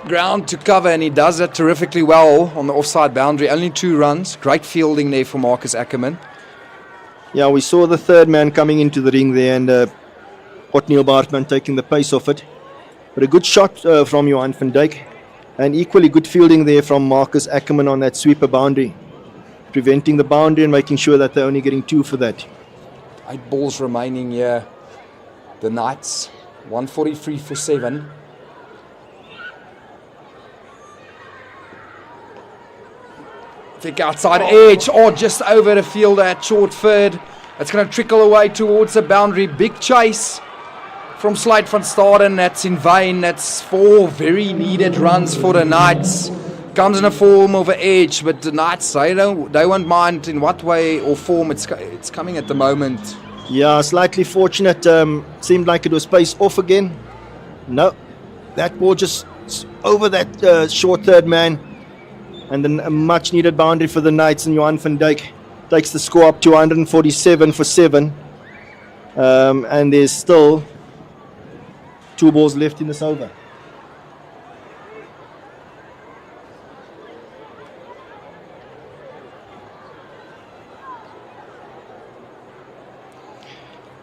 ground to cover, and he does that terrifically well on the offside boundary. Only 2 runs. Great fielding there for Marcus Ackerman. Yeah, we saw the third man coming into the ring there, and Otniel Bartman taking the pace off it. But a good shot from Johan van Dijk, and equally good fielding there from Marcus Ackerman on that sweeper boundary, preventing the boundary and making sure that they're only getting 2 for that. 8 balls remaining here. The Knights, 143 for 7. Thick outside edge, just over the fielder at short third. It's going to trickle away towards the boundary. Big chase from Sluit van Staden. That's in vain. That's 4 very needed runs for the Knights. Comes in a form of an edge, but the Knights, they won't mind in what way or form it's coming at the moment. Yeah, slightly fortunate. Seemed like it was pace off again. No, that ball just over that short third man, and then a much needed boundary for the Knights, and Johan van Dijk takes the score up to 147 for 7. And there's still 2 balls left in this over.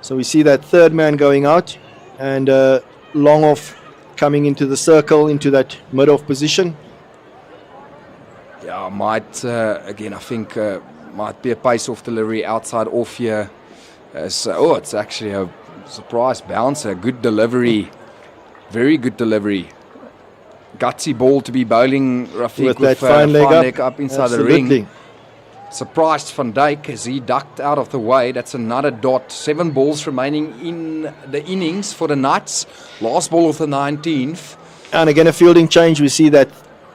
So we see that third man going out, and long off coming into the circle, into that mid-off position. Yeah, again, I think might be a pace-off delivery outside off here. It's actually a surprise bouncer. Good delivery. Very good delivery. Gutsy ball to be bowling Rafiq with that fine leg up inside the ring. Surprised Van Dijk as he ducked out of the way. That's another dot. 7 balls remaining in the innings for the Knights. Last ball of the 19th. And again, a fielding change. We see that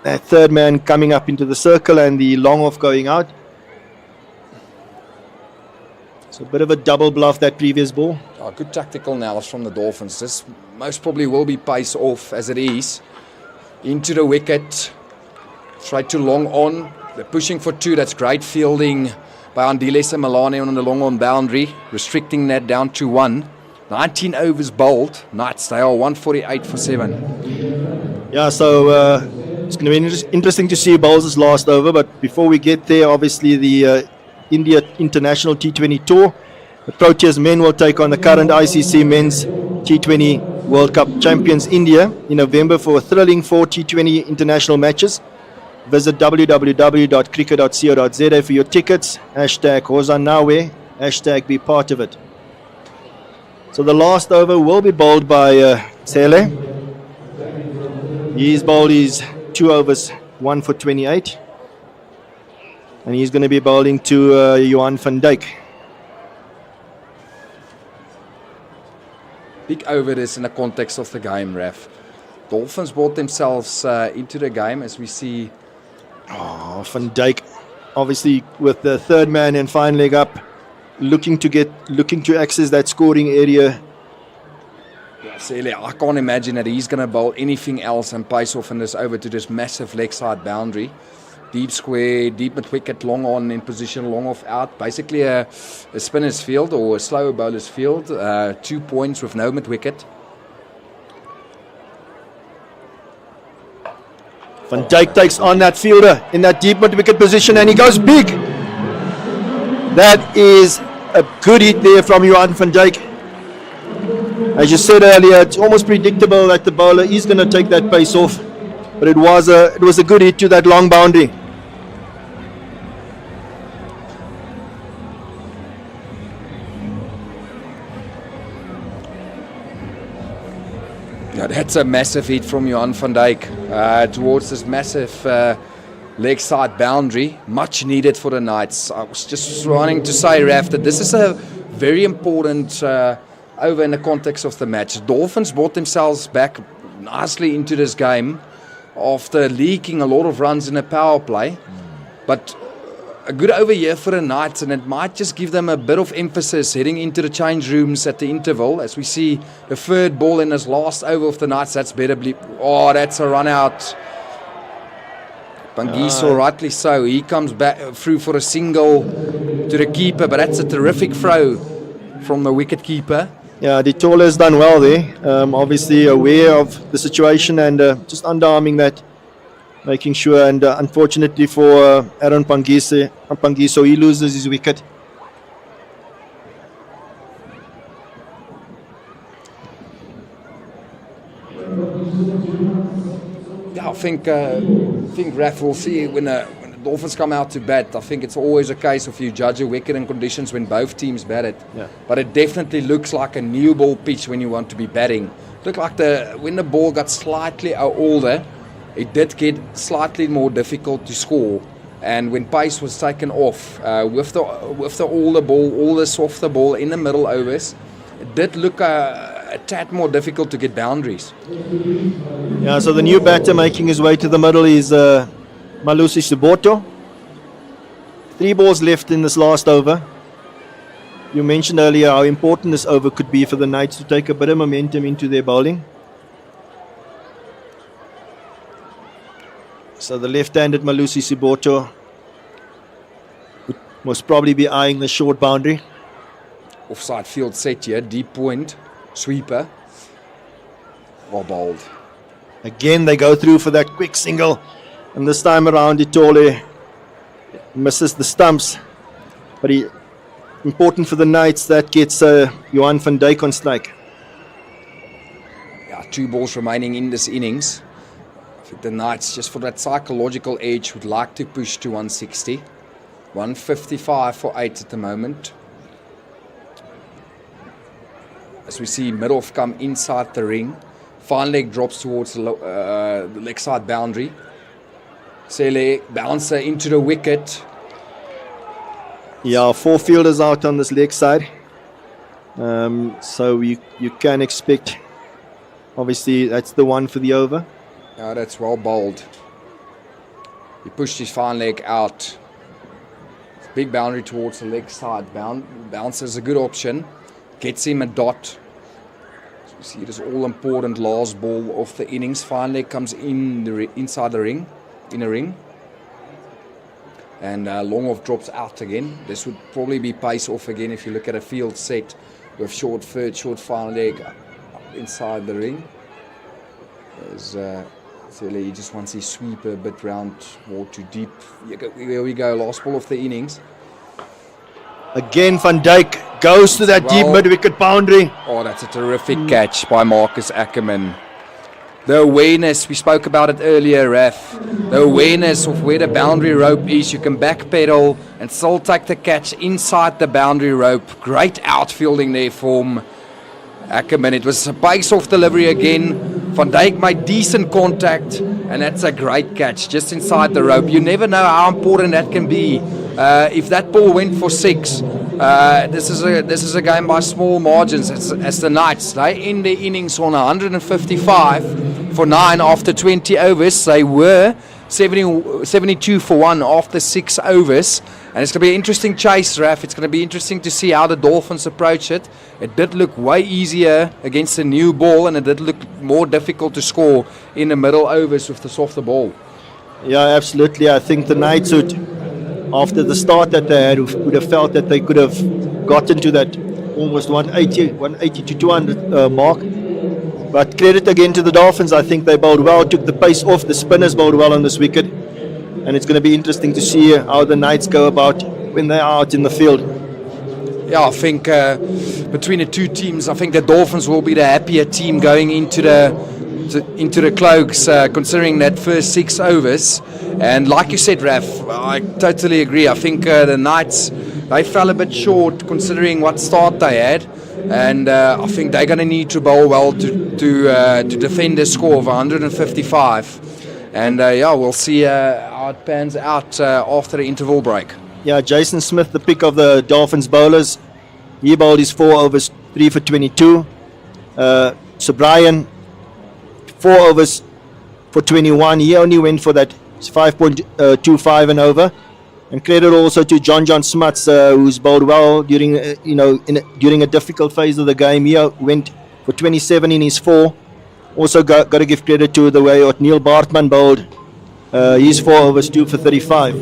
third man coming up into the circle and the long off going out. So a bit of a double bluff that previous ball. Oh, good tactical analysis from the Dolphins. This most probably will be pace off as it is. Into the wicket. Straight to long on. They're pushing for 2. That's great fielding by Andile Semalane on the long on boundary. Restricting that down to 1. 19 overs bowled. Knights, they are 148 for 7. Yeah, so it's going to be interesting to see Bowles' last over. But before we get there, obviously the India International T20 Tour. The Proteas men will take on the current ICC Men's T20 World Cup champions India in November for a thrilling 4 T20 international matches. Visit www.cricket.co.za for your tickets. Hashtag Hozanawe. Hashtag be part of it. So the last over will be bowled by Sele. He's bowled his 2 overs, 1 for 28. And he's going to be bowling to Johan van Dijk. Big over this in the context of the game, Raf. Dolphins brought themselves into the game as we see. Oh, Van Dijk, obviously with the third man and fine leg up, looking to access that scoring area. Sele, I can't imagine that he's going to bowl anything else and pace off in this over to this massive leg side boundary. Deep square, deep mid wicket, long on in position, long off out. Basically a spinner's field or a slower bowler's field. 2 points with no mid wicket. Van Dijk takes on that fielder in that deep mid wicket position and he goes big. That is a good hit there from Johan van Dijk. As you said earlier, it's almost predictable that the bowler is going to take that pace off. But it was a good hit to that long boundary. Yeah, that's a massive hit from Johan van Dijk towards this massive leg side boundary. Much needed for the Knights. I was just wanting to say, Raf, that this is a very important over in the context of the match. Dolphins brought themselves back nicely into this game after leaking a lot of runs in a power play. But a good over here for the Knights, and it might just give them a bit of emphasis heading into the change rooms at the interval. As we see the third ball in this last over of the Knights, that's better. Oh, that's a run out. Pangiso, rightly so. He comes back through for a single to the keeper, but that's a terrific throw from the wicket keeper. Yeah, De Tolle has done well there. Obviously aware of the situation and just underarming that, making sure. And unfortunately for Aaron Pangiso, he loses his wicket. Yeah, I think Raf will see when the Dolphins come out to bat. I think it's always a case of you judge a wicket and conditions when both teams bat it. Yeah. But it definitely looks like a new ball pitch when you want to be batting. Looked like when the ball got slightly older, it did get slightly more difficult to score. And when pace was taken off with the older ball, all the softer ball in the middle overs, it did look a tad more difficult to get boundaries. Yeah, so the new batter making his way to the middle is Malusi Suboto. 3 balls left in this last over. You mentioned earlier how important this over could be for the Knights to take a bit of momentum into their bowling. So the left-handed Malusi Suboto would most probably be eyeing the short boundary. Offside field set here, deep point, sweeper. Well bowled. Again, they go through for that quick single. And this time around, De Tolle misses the stumps. But important for the Knights, that gets Johan van Dijk on strike. Yeah, 2 balls remaining in this innings. I think the Knights, just for that psychological edge, would like to push to 160. 155 for 8 at the moment. As we see Middleoff come inside the ring. Fine leg drops towards the leg side boundary. Sele bouncer into the wicket. Yeah, 4 fielders out on this leg side. So you can expect, obviously, that's the one for the over. Yeah, that's well bowled. He pushed his fine leg out. Big boundary towards the leg side. Bounce is a good option. Gets him a dot. So you see this all-important last ball of the innings. Fine leg comes in inside the ring, in a ring. And long off drops out again. This would probably be pace off again if you look at a field set with short third, short fine leg inside the ring. So he just wants his sweeper a bit round, more too deep. Here we go, last ball of the innings. Again, Van Dijk goes to that deep mid-wicket boundary. Oh, that's a terrific catch by Marcus Ackerman. The awareness, we spoke about it earlier, Raf. The awareness of where the boundary rope is. You can backpedal and still take the catch inside the boundary rope. Great outfielding there from Ackerman. It was a pace-off delivery again. Van Dijk made decent contact, and that's a great catch just inside the rope. You never know how important that can be. If that ball went for 6, this is a game by small margins. As the Knights, they end their innings on 155 for 9 after 20 overs. They were 72 for 1 after 6 overs. And it's going to be an interesting chase, Raf. It's going to be interesting to see how the Dolphins approach it. It did look way easier against the new ball, and it did look more difficult to score in the middle overs with the softer ball. Yeah, absolutely. I think the Knights would, after the start that they had, would have felt that they could have gotten to that almost 180 to 200 mark. But credit again to the Dolphins. I think they bowled well, took the pace off. The spinners bowled well on this wicket. And it's going to be interesting to see how the Knights go about when they're out in the field. Yeah, I think between the two teams, I think the Dolphins will be the happier team going into the Cloaks, considering that first 6 overs. And like you said, Raf, I totally agree. I think the Knights, they fell a bit short considering what start they had. And I think they're going to need to bowl well to defend a score of 155. And we'll see how it pans out after the interval break. Yeah, Jason Smith, the pick of the Dolphins bowlers. He bowled his 4 overs, 3 for 22. So Brian, 4 overs for 21. He only went for that 5.25 and over. And credit also to John Smuts, who's bowled well during during a difficult phase of the game. He went for 27 in his 4. Also got to give credit to the way Neil Bartman bowled. His 4 overs, 2 for 35.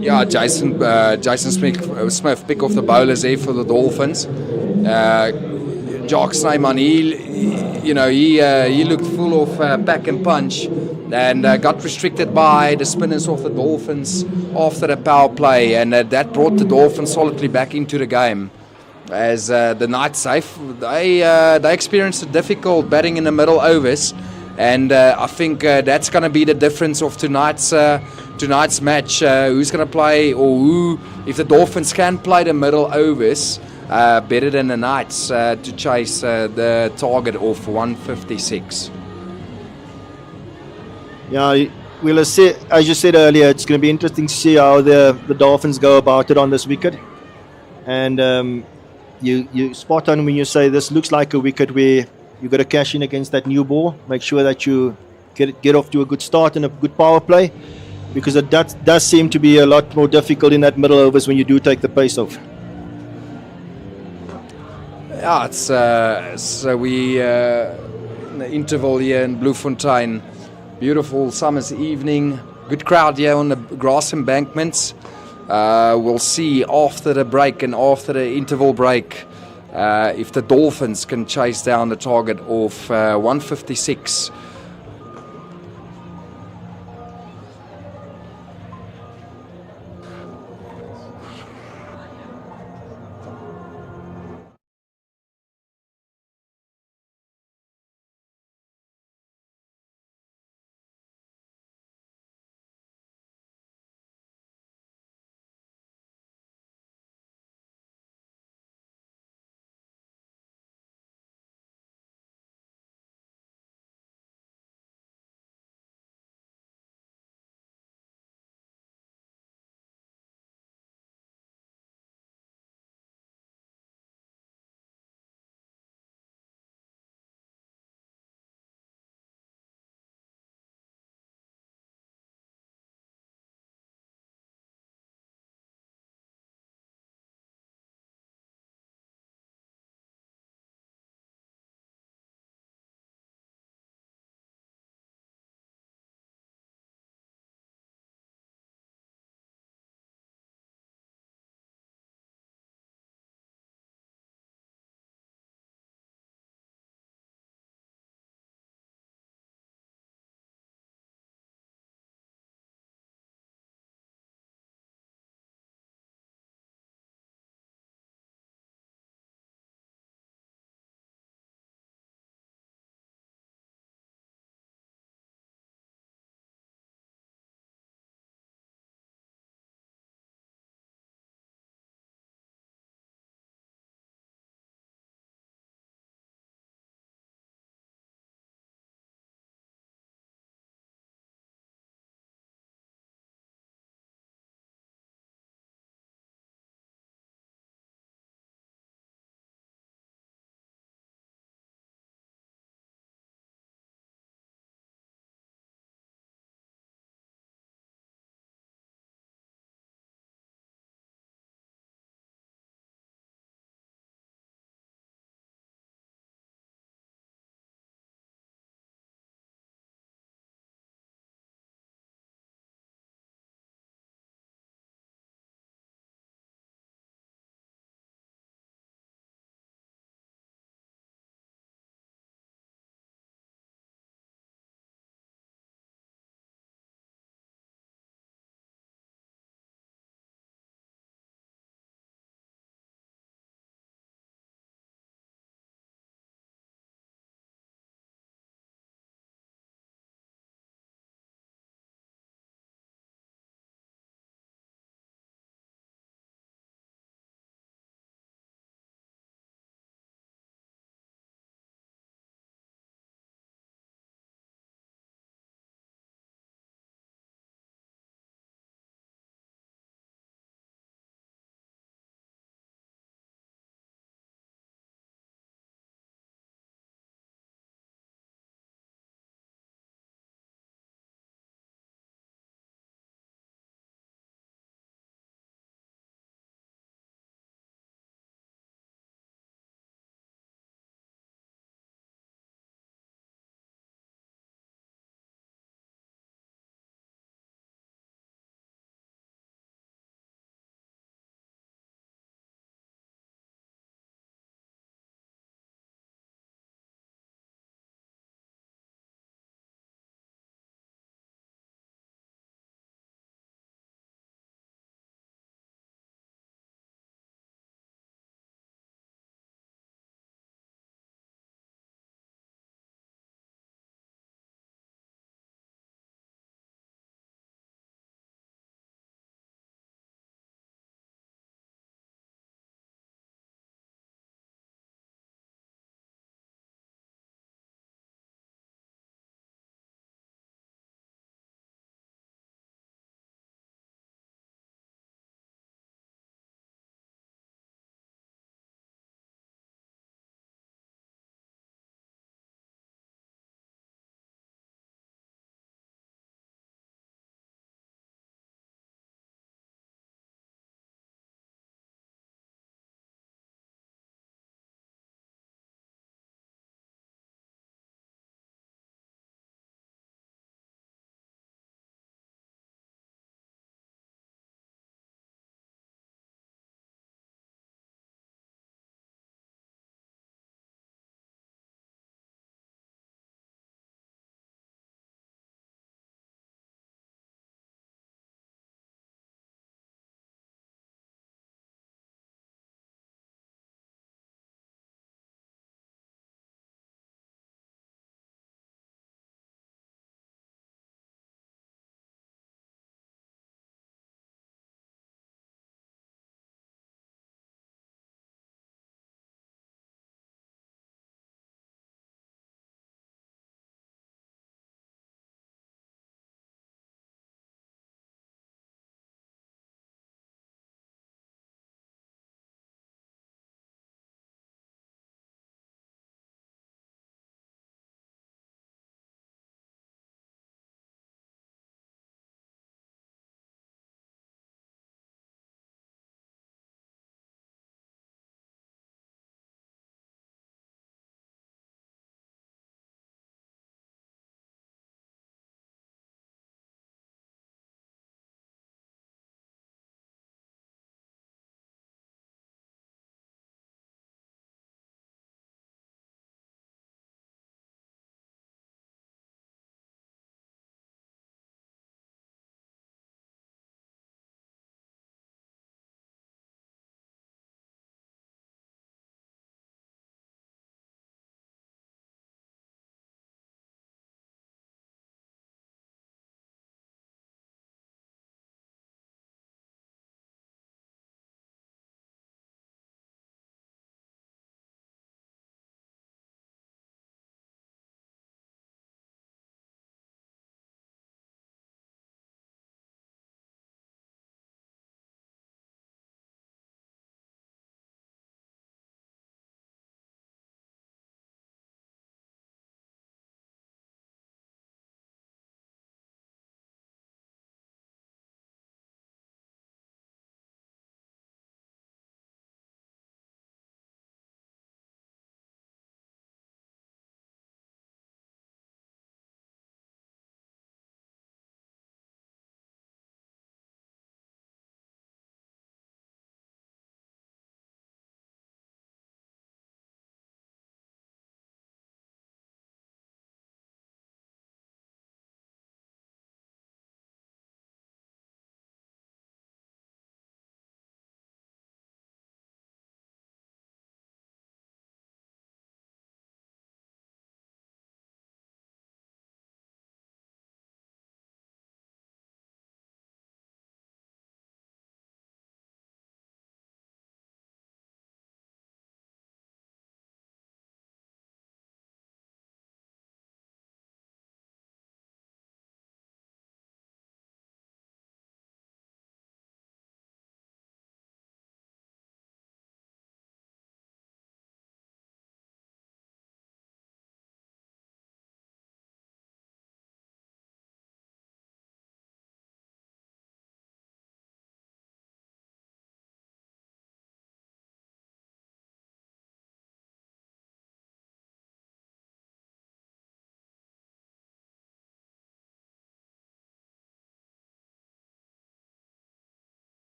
Yeah, Jason Smith pick off the bowlers there for the Dolphins. Jock Snyman, he looked full of pack and punch, and got restricted by the spinners of the Dolphins after the power play, and that brought the Dolphins solidly back into the game. As the Knights, they experienced a difficult batting in the middle overs, and I think that's going to be the difference of tonight's match. Who's going to play, or who, if the Dolphins can play the middle overs better than the Knights to chase the target of 156. Yeah, we'll see. As you said earlier, it's going to be interesting to see how the Dolphins go about it on this wicket. And you spot on when you say this looks like a wicket where you've got to cash in against that new ball. Make sure that you get off to a good start and a good power play, because it does seem to be a lot more difficult in that middle overs when you do take the pace off. Yeah, it's so we in the interval here in Bloemfontein. Beautiful summer's evening. Good crowd here on the grass embankments. We'll see after the break and after the interval break if the Dolphins can chase down the target of 156.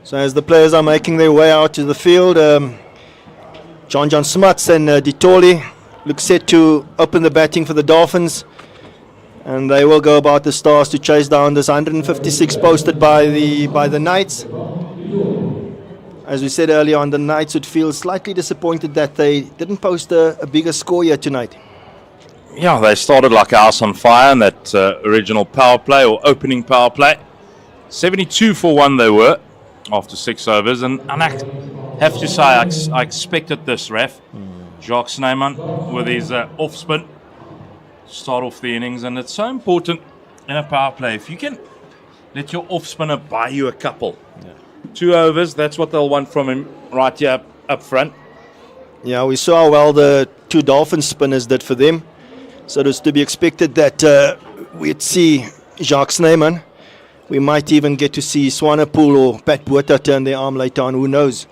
So as the players are making their way out to the field, John Smuts and Ditoli look set to open the batting for the Dolphins. And they will go about the Stars to chase down this 156 posted by the Knights. As we said earlier on, the Knights would feel slightly disappointed that they didn't post a bigger score here tonight. Yeah, they started like a house on fire in that original power play or opening power play. 72 for 1 they were after 6 overs. And I have to say, I expected this, Ref. Jacques Snyman with his off spin. Start off the innings, and it's so important in a power play. If you can let your off spinner buy you a couple, 2 overs, that's what they'll want from him right here up front. Yeah, we saw how well the 2 Dolphin spinners did for them. So it was to be expected that we'd see Jacques Snyman. We might even get to see Swanepoel or Pat Botha turn their arm later on, who knows.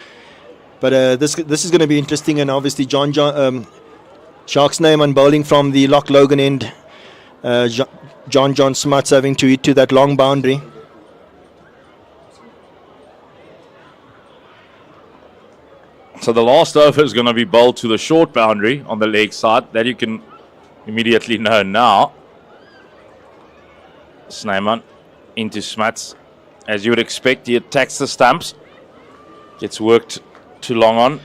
But this is going to be interesting, and obviously Jacques Snyman bowling from the Loch Logan end. John Smuts having to hit to that long boundary. So the last over is going to be bowled to the short boundary on the leg side. That you can immediately know now. Snyman into Smuts. As you would expect, he attacks the stumps. Gets worked too long on.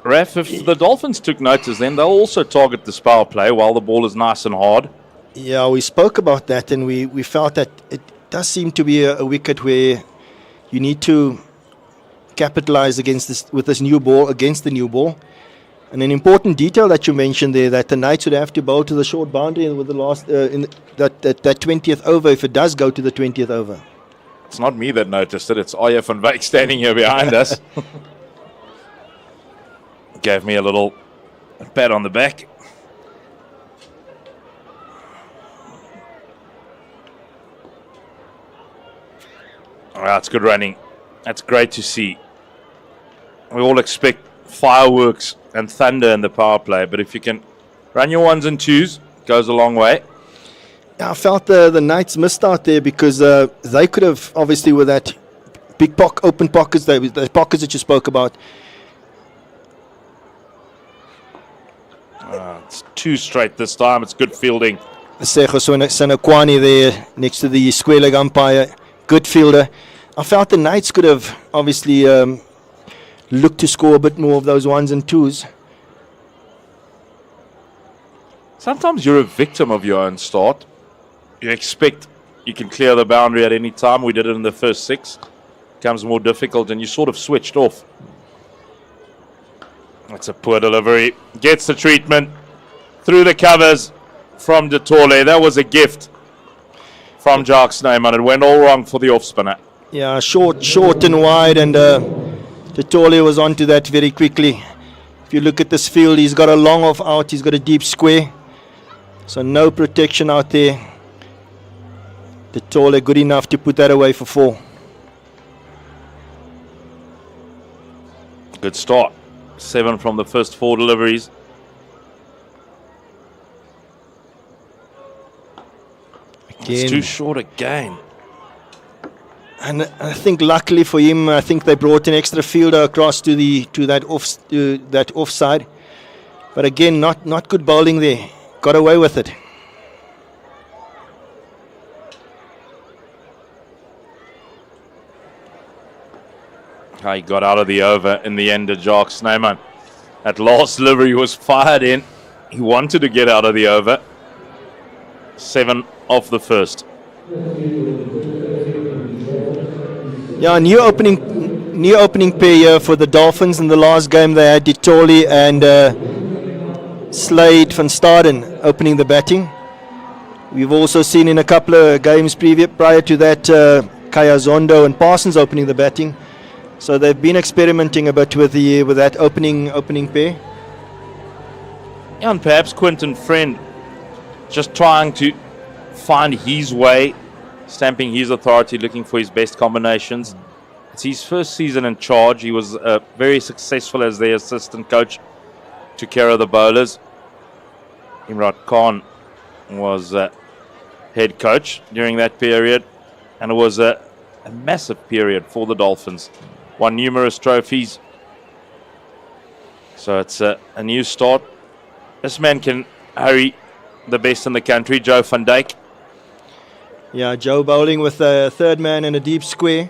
Ref, if the Dolphins took notice, then they'll also target this power play while the ball is nice and hard. Yeah, we spoke about that, and we felt that it does seem to be a wicket where you need to capitalize with this new ball, against the new ball. And an important detail that you mentioned there, that the Knights would have to bowl to the short boundary with the last that 20th over, if it does go to the 20th over. It's not me that noticed it. It's Arya van Wyk standing here behind us. Gave me a little pat on the back. That's good running. That's great to see. We all expect fireworks and thunder in the power play, but if you can run your 1s and 2s, it goes a long way. I felt the Knights missed out there because they could have, obviously, with that big open pockets, the pockets that you spoke about. It's 2 straight this time. It's good fielding. Sego Sanakwani there next to the square leg umpire. Good fielder. I felt the Knights could have obviously looked to score a bit more of those 1s and 2s. Sometimes you're a victim of your own start. You expect you can clear the boundary at any time. We did it in the first 6. It becomes more difficult, and you sort of switched off. That's a poor delivery. Gets the treatment through the covers from Ditoli. That was a gift from Jacques Snyman. It went all wrong for the off spinner. Yeah, short and wide, and Ditoli was onto that very quickly. If you look at this field, he's got a long off out. He's got a deep square. So no protection out there. Ditoli good enough to put that away for 4. Good start. 7 from the first 4 deliveries. It's too short again. And I think luckily for him, I think they brought an extra fielder across to that offside. But again, not good bowling there. Got away with it. He got out of the over in the end of Jacques Snyman. That last delivery was fired in. He wanted to get out of the over. 7 off the first. Yeah, new opening pair here for the Dolphins. In the last game they had Ditoli and Slade van Staden opening the batting. We've also seen in a couple of games prior to that Kaya Zondo and Parsons opening the batting. So they've been experimenting a bit with that opening pair. Yeah, and perhaps Quinton Friend just trying to find his way, stamping his authority, looking for his best combinations. It's his first season in charge. He was very successful as the assistant coach to care of the bowlers. Imran Khan was head coach during that period, and it was a a massive period for the Dolphins. Won numerous trophies. So it's a new start. This man can hurry the best in the country, Joe van Dijk. Yeah, Joe bowling with a third man in a deep square.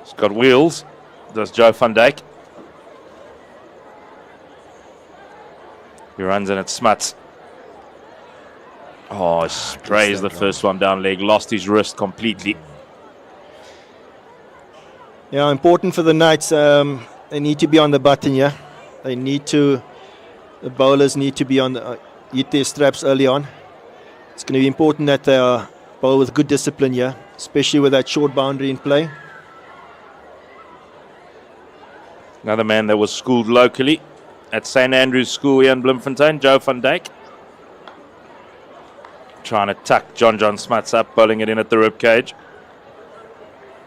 He's got wheels, does Joe van Dijk. He runs in at smuts. Oh, he sprays the first one down leg, lost his wrist completely. Yeah, important for the Knights. They need to be on the button, yeah. The bowlers need to be on hit their straps early on. It's going to be important that they are bowl with good discipline, yeah, especially with that short boundary in play. Another man that was schooled locally at St. Andrew's School here in Bloemfontein, Joe van Dijk. Trying to tuck John Smuts up, bowling it in at the rib cage.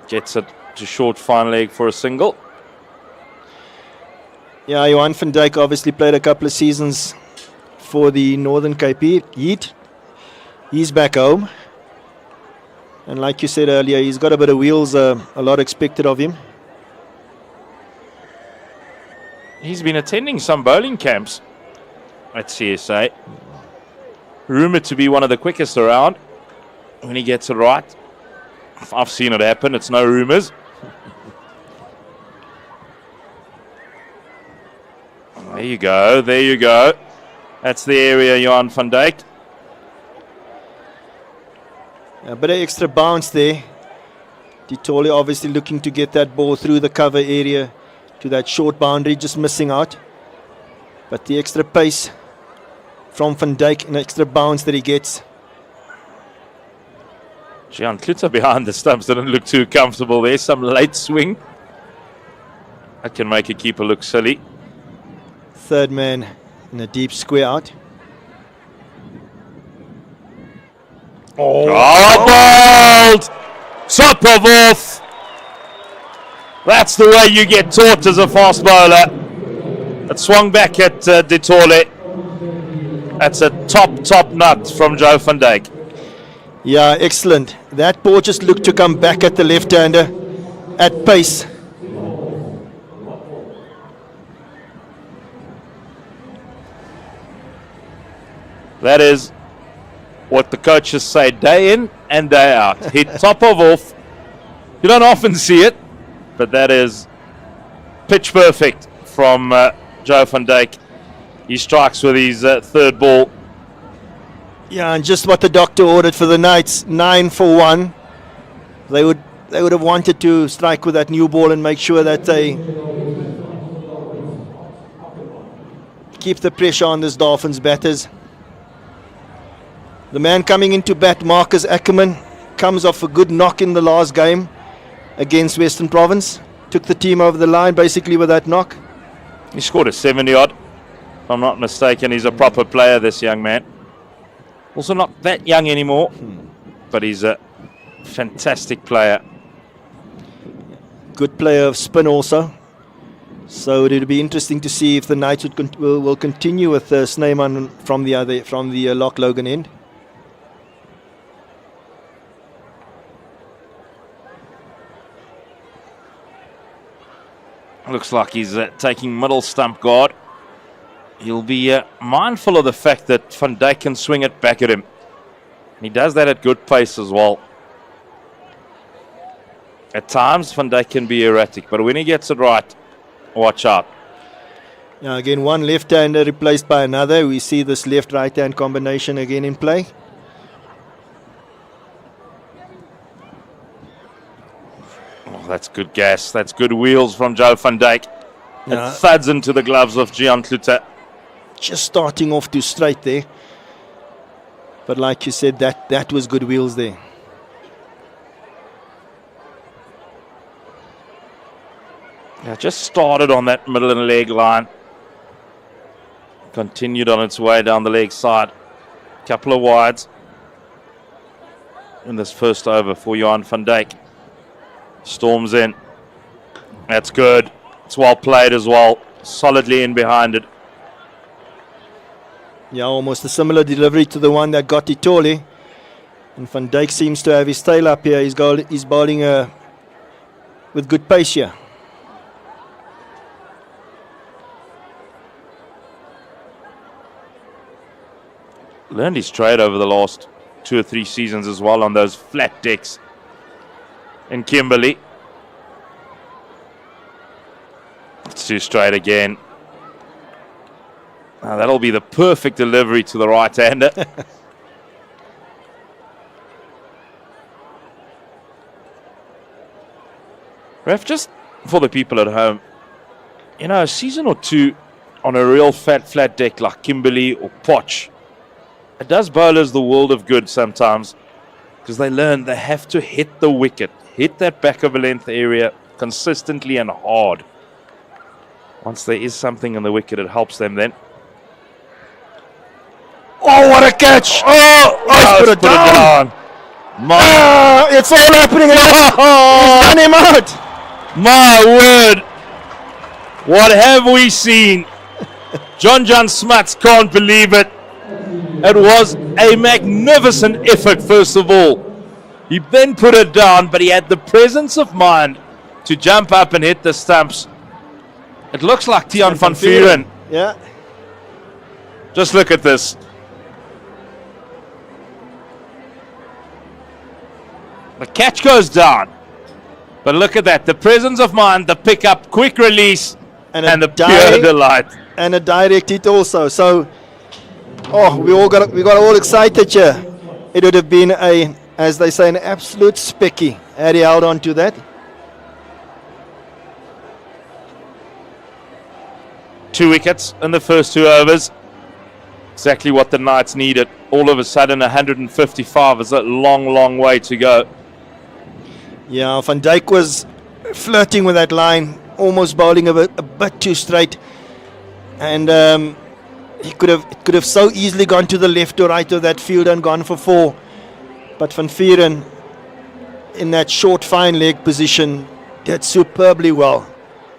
Gets it to short fine leg for a single. Yeah, Johan van Dijk obviously played a couple of seasons for the Northern Cape Heat. He's back home. And like you said earlier, he's got a bit of wheels, a lot expected of him. He's been attending some bowling camps at CSA. Rumoured to be one of the quickest around when he gets it right. I've seen it happen, it's no rumours. There you go, there you go. That's the area, Johan van Dijk. A bit of extra bounce there. Ditole obviously looking to get that ball through the cover area to that short boundary, just missing out. But the extra pace from Van Dijk and extra bounce that he gets. Gian Klute behind the stumps didn't look too comfortable there. Some late swing. That can make a keeper look silly. Third man in a deep square out. Bowled! Top of off! That's the way you get taught as a fast bowler. It swung back at Ditole. That's a top nut from Joe van Dijk. Yeah, excellent. That ball just looked to come back at the left-hander at pace. That is what the coaches say day in and day out. Hit top of off. You don't often see it, but that is pitch perfect from Joe van Dijk. He strikes with his third ball. Yeah, and just what the doctor ordered for the Knights, 9 for 1. They would have wanted to strike with that new ball and make sure that they keep the pressure on this Dolphins batters. The man coming into bat, Marcus Ackerman, comes off a good knock in the last game against Western Province. Took the team over the line basically with that knock. He scored a 70-odd, if I'm not mistaken. He's a proper player, this young man. Also not that young anymore, but he's a fantastic player. Good player of spin also. So it'll be interesting to see if the Knights will continue with Snyman from the Loch Logan end. Looks like he's taking middle stump guard. He'll be mindful of the fact that Van Dijk can swing it back at him. He does that at good pace as well. At times, Van Dijk can be erratic, but when he gets it right, watch out. Now again, one left-hander replaced by another. We see this left-right-hand combination again in play. Oh, that's good gas. That's good wheels from Joe van Dijk. Yeah. It thuds into the gloves of Gian Klute. Just starting off too straight there. But like you said, that was good wheels there. Yeah, just started on that middle and leg line. Continued on its way down the leg side. Couple of wides in this first over for Johan van Dijk. Storms in. That's good. It's well played as well. Solidly in behind it. Yeah, almost a similar delivery to the one that got Itole. And Van Dijk seems to have his tail up here. He's bowling with good pace here. Learned his trade over the last 2 or 3 seasons as well on those flat decks in Kimberley. It's too straight again. Now that'll be the perfect delivery to the right-hander. Ref, just for the people at home, you know, a season or two on a real flat deck like Kimberley or Potch, it does bowlers the world of good sometimes, because they learn they have to hit the wicket, hit that back of a length area consistently and hard. Once there is something in the wicket, it helps them then. Oh, what a catch! Oh, put it down. It's all happening. He's run him out. My word! What have we seen? John Smuts can't believe it. It was a magnificent effort, first of all. He then put it down, but he had the presence of mind to jump up and hit the stumps. It looks like Tiaan van Vuuren. Yeah. Just look at this. The catch goes down. But look at that. The presence of mind, the pickup, quick release, and the pure delight. And a direct hit also. So, we got all excited here. It would have been as they say, an absolute specky had he held on to that. Two wickets in the first 2 overs. Exactly what the Knights needed. All of a sudden, 155 is a long way to go. Yeah, Van Dijk was flirting with that line, almost bowling a bit too straight, and it could have so easily gone to the left or right of that field and gone for 4. But Van Vuuren, in that short fine leg position, did superbly well.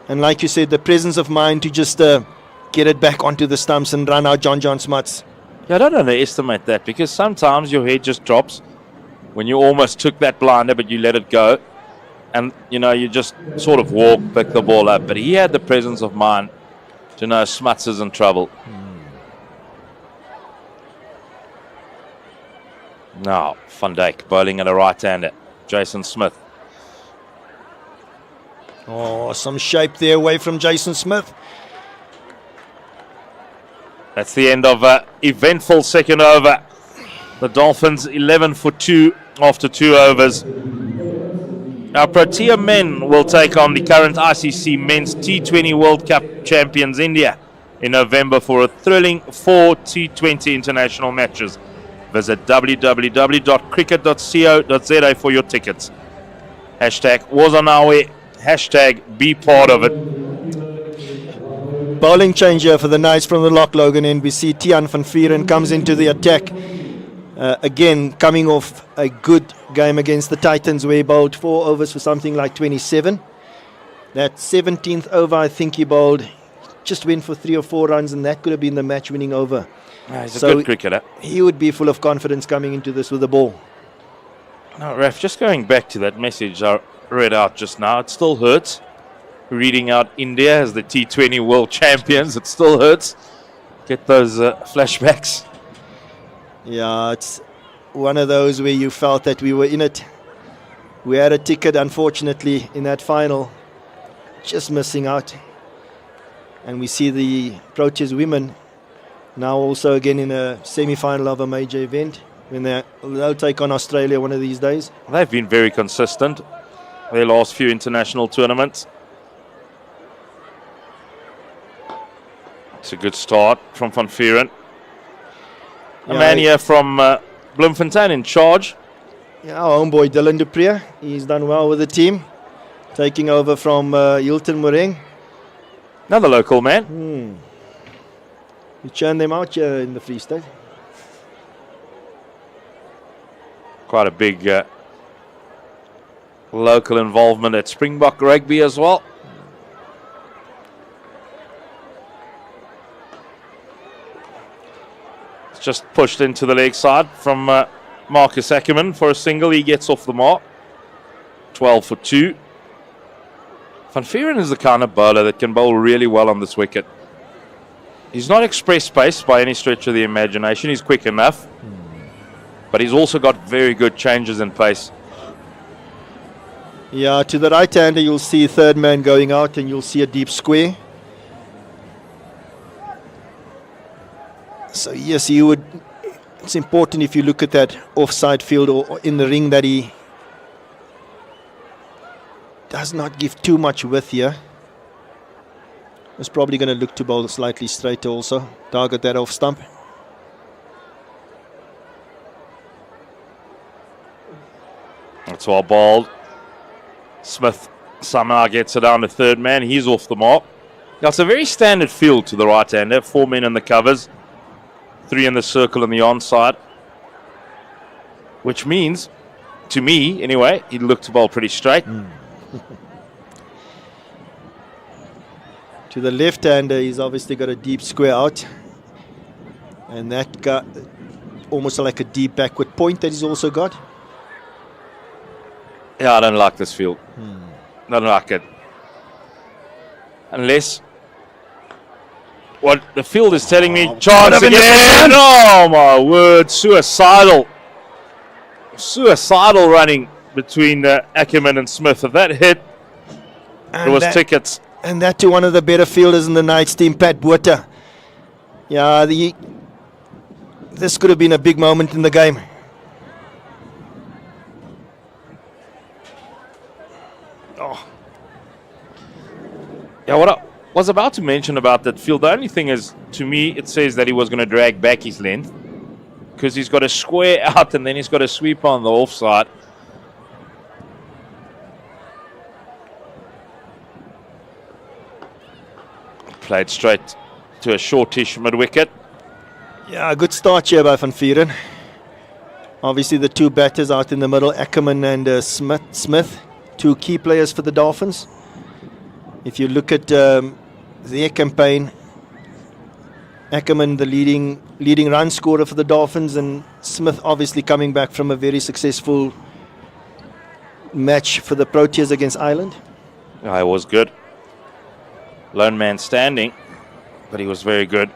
And like you said, the presence of mind to just get it back onto the stumps and run out John Smuts. Yeah, I don't underestimate that, because sometimes your head just drops when you almost took that blinder, but you let it go. And, you know, you just sort of walk, pick the ball up. But he had the presence of mind to know Smuts is in trouble. Now, Van Dijk bowling at a right-hander. Jason Smith. Oh, some shape there away from Jason Smith. That's the end of an eventful second over. The Dolphins 11 for 2 after 2 overs. Our Protea men will take on the current ICC Men's T20 World Cup champions India in November for a thrilling 4 T20 international matches. Visit www.cricket.co.za for your tickets. Hashtag was on our way. Hashtag be part of it. Bowling changer for the Knights from the lock, Logan NBC. Tiaan van Vuuren comes into the attack. Again, coming off a good game against the Titans, where he bowled 4 overs for something like 27. That 17th over, I think he bowled, just went for 3 or 4 runs, and that could have been the match-winning over. He's a good cricketer. He would be full of confidence coming into this with the ball. Now, Raf, just going back to that message I read out just now, it still hurts. Reading out India as the T20 world champions, it still hurts. Get those flashbacks. Yeah, it's one of those where you felt that we were in it. We had a ticket, unfortunately, in that final, just missing out. And we see the Proteas women now also again in a semi-final of a major event, when they'll take on Australia one of these days. They've been very consistent their last few international tournaments. It's a good start from Van Vuuren. A man here from Bloemfontein in charge. Yeah, our homeboy Dylan Dupree. He's done well with the team, taking over from Hilton Moreng. Another local man. We churned them out here in the Free State. Quite a big local involvement at Springbok Rugby as well. Just pushed into the leg side from Marcus Ackerman for a single. He gets off the mark. 12 for 2. Van Vuuren is the kind of bowler that can bowl really well on this wicket. He's not express pace by any stretch of the imagination. He's quick enough. But he's also got very good changes in pace. Yeah, to the right-hander, you'll see third man going out and you'll see a deep square. So, yes, he would. It's important if you look at that offside field or in the ring that he does not give too much width here. He's probably going to look to bowl slightly straighter also. Target that off stump. That's well bowled. Smith somehow gets it down to third man. He's off the mark. Now, it's a very standard field to the right-hander. 4 men in the covers. 3 in the circle on the onside. Which means, to me anyway, he'd look to bowl pretty straight. To the left-hander, he's obviously got a deep square out. And that got almost like a deep backward point that he's also got. Yeah, I don't like this field. Don't like it. Unless what the field is telling me, chance again. Oh my word, suicidal running between Ackerman and Smith. If that hit, And it was that- tickets. And that to one of the better fielders in the Knights team, Pat Botha. Yeah, this could have been a big moment in the game. Yeah, what I was about to mention about that field, the only thing is, to me, it says that he was going to drag back his length because he's got a square out and then he's got a sweep on the offside. Played straight to a shortish mid-wicket. Yeah, a good start here by Van Vuuren. Obviously, the two batters out in the middle, Ackerman and Smith, two key players for the Dolphins. If you look at their campaign, Ackerman, the leading run scorer for the Dolphins, and Smith obviously coming back from a very successful match for the Proteas against Ireland. Yeah, it was good. Lone man standing, but he was very good.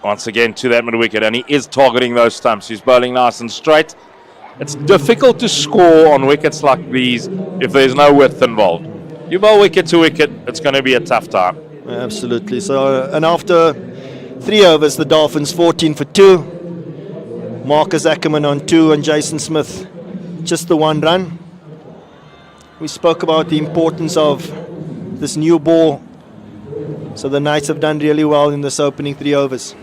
Once again to that mid-wicket, and he is targeting those stumps. He's bowling nice and straight. It's difficult to score on wickets like these if there's no width involved. You bowl wicket to wicket, it's going to be a tough time. Absolutely. So, and after 3 overs, the Dolphins 14 for 2. Marcus Ackerman on 2 and Jason Smith just the 1 run. We spoke about the importance of this new ball. So the Knights have done really well in this opening 3 overs.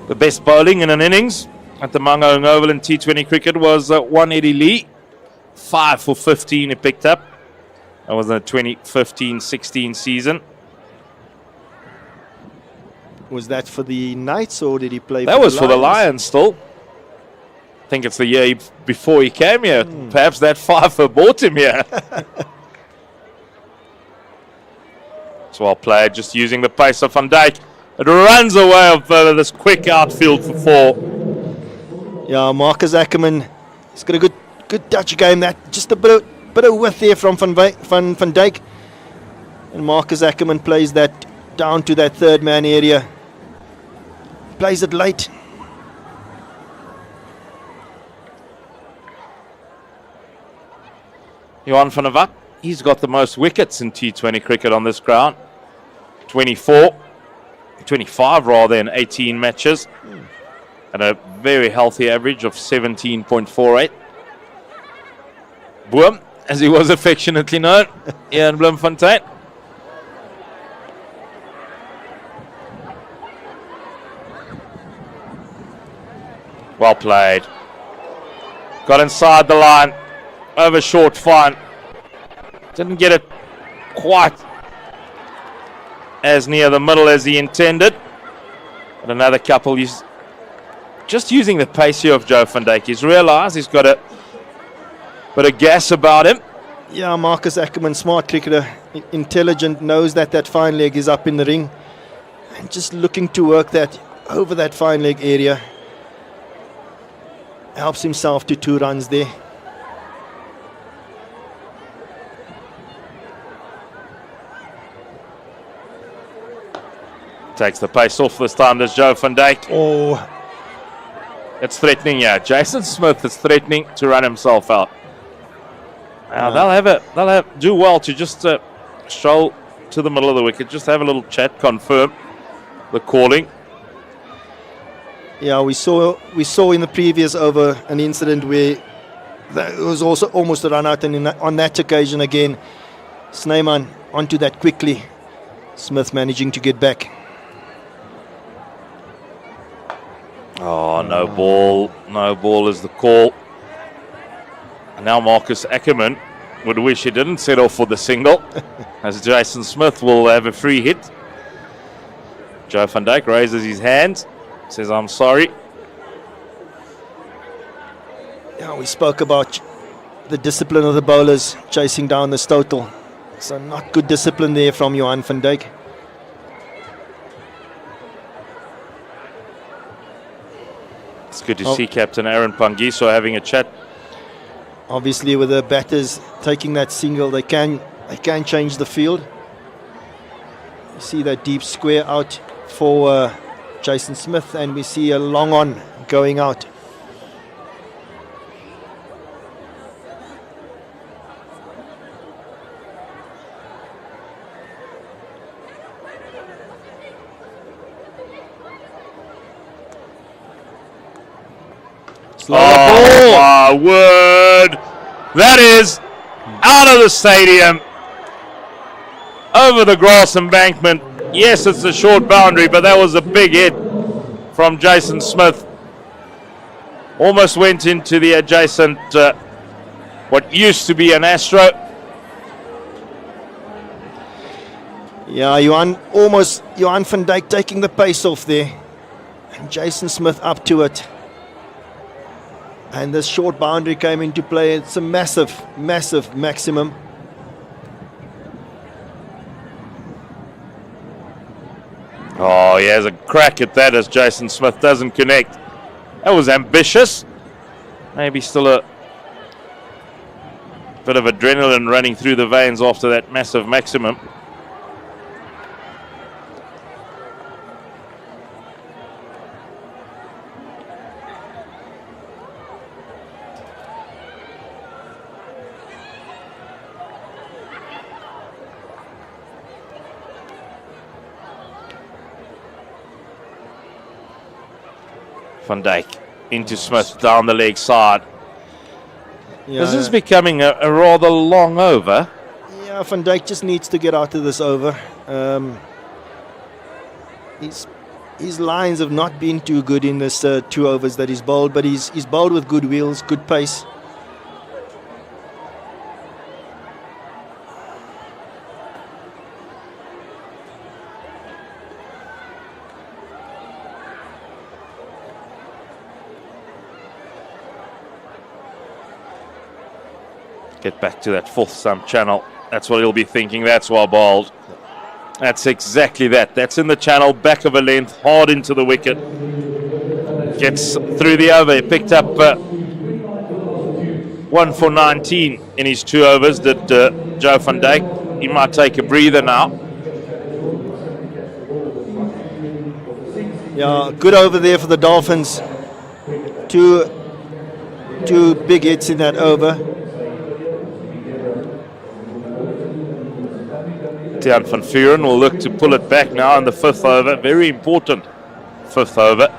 The best bowling in an innings at the Mangaung Oval in T20 cricket was one Eddie Lee. 5 for 15 he picked up. That was the 2015-16 season. Was that for the Knights or did he play That for was the for the Lions? Lions still. I think it's the year before he came here. Perhaps that 5 bought him here. It's well played, just using the pace of Van Dijk. It runs away of this quick outfield for 4. Yeah, Marcus Ackerman, he's got a good touch game. That just a bit of width there from Van Dijk, and Marcus Ackerman plays that down to that third man area. Plays it late. Johan van der Walt, he's got the most wickets in T20 cricket on this ground. 25 rather in 18 matches. And a very healthy average of 17.48. Boom, as he was affectionately known here in Bloemfontein. Well played. Got inside the line. Over short, fine. Didn't get it quite as near the middle as he intended. But another couple. He's just using the pace here of Joe van Dijk. He's realised he's got a bit of gas about him. Yeah, Marcus Ackerman, smart cricketer, intelligent, knows that fine leg is up in the ring. And just looking to work that over that fine leg area. Helps himself to 2 runs there. Takes the pace off this time, does Joe van Dijk. Oh, It's threatening, yeah. Jason Smith is threatening to run himself out. Now they'll do well to just stroll to the middle of the wicket, just have a little chat, confirm the calling. yeah, we saw in the previous over an incident where it was also almost a run out, and on that occasion again, Snyman onto that quickly. Smith managing to get back. Oh, no ball is the call. And now Marcus Ackerman would wish he didn't set off for the single, as Jason Smith will have a free hit. Joe van Dijk raises his hand, says, I'm sorry. Yeah, we spoke about the discipline of the bowlers chasing down this total. So not good discipline there from Johan van Dijk. It's good to see Captain Aaron Pangiso having a chat. Obviously, with the batters taking that single, they can change the field. You see that deep square out for Jason Smith, and we see a long on going out. Oh my word! That is out of the stadium, over the grass embankment. Yes, it's a short boundary, but that was a big hit from Jason Smith. Almost went into the adjacent, what used to be an Astro. Yeah, Johan van Dijk taking the pace off there, and Jason Smith up to it. And this short boundary came into play. It's a massive, massive maximum. Oh, he has a crack at that as Jason Smith doesn't connect. That was ambitious. Maybe still a bit of adrenaline running through the veins after that massive maximum. Van Dijk into Smith down the leg side. Yeah, This is becoming a rather long over. yeah, Van Dijk just needs to get out of this over. His lines have not been too good in this 2 overs that he's bowled, but he's bowled with good wheels, good pace. Get back to that 4th stump channel. That's what he'll be thinking. That's well bowled. That's exactly that. That's in the channel, back of a length, hard into the wicket. Gets through the over. He picked up 1 for 19 in his 2 overs, did Joe van Dijk. He might take a breather now. Yeah, good over there for the Dolphins. Two big hits in that over. Tiaan van Vuren will look to pull it back now in the 5th over. Very important 5th over.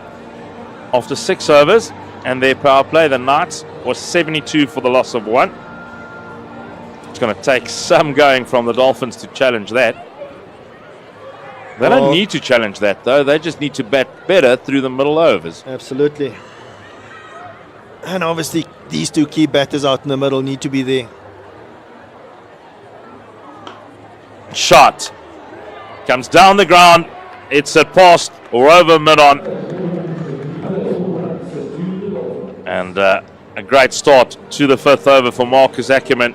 After 6 overs and their power play, the Knights was 72 for the loss of 1. It's going to take some going from the Dolphins to challenge that. They don't need to challenge that, though. They just need to bat better through the middle overs. Absolutely. And obviously, these 2 key batters out in the middle need to be there. Shot comes down the ground. It's at past or over mid-on, and a great start to the 5th over for Marcus Ackerman.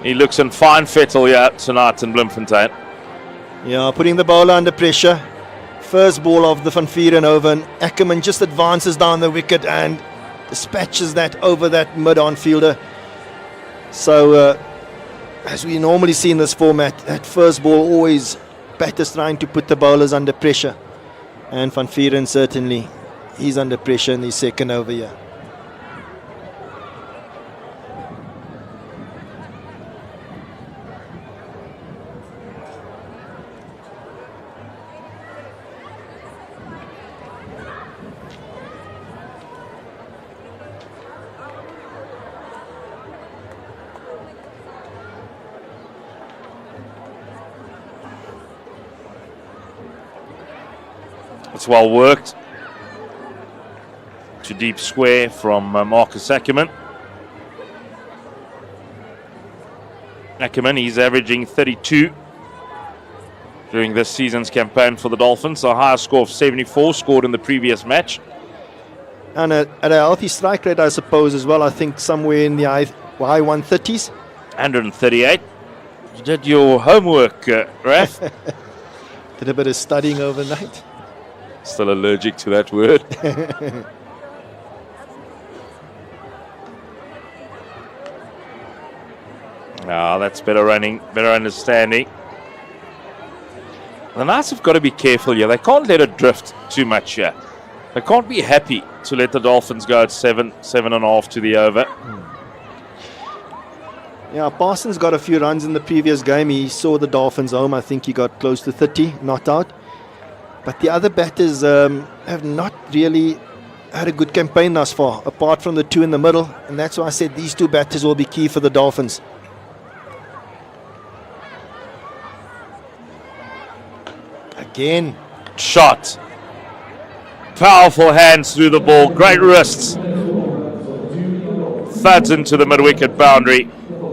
He looks in fine fettle here tonight in Bloemfontein. Yeah, putting the bowler under pressure. First ball of the Van Vuuren over, and Ackerman just advances down the wicket and dispatches that over that mid-on fielder. So, as we normally see in this format, that first ball always batters trying to put the bowlers under pressure. And Van Vuuren certainly, he's under pressure in his second over here. It's well worked. To deep square from Marcus Ackerman. Ackerman, he's averaging 32 during this season's campaign for the Dolphins. A higher score of 74 scored in the previous match. And at a healthy strike rate, I suppose, as well. I think somewhere in the high 130s. 138. You did your homework, Raf. Did a bit of studying overnight. Still allergic to that word. That's better running, better understanding. The Knights have got to be careful here. They can't let it drift too much here. They can't be happy to let the Dolphins go at 7.5 to the over. Yeah, Parsons got a few runs in the previous game. He saw the Dolphins home. I think he got close to 30, not out. But the other batters have not really had a good campaign thus far, apart from the two in the middle. And that's why I said these two batters will be key for the Dolphins. Again. Shot. Powerful hands through the ball. Great wrists. Thuds into the mid-wicket boundary.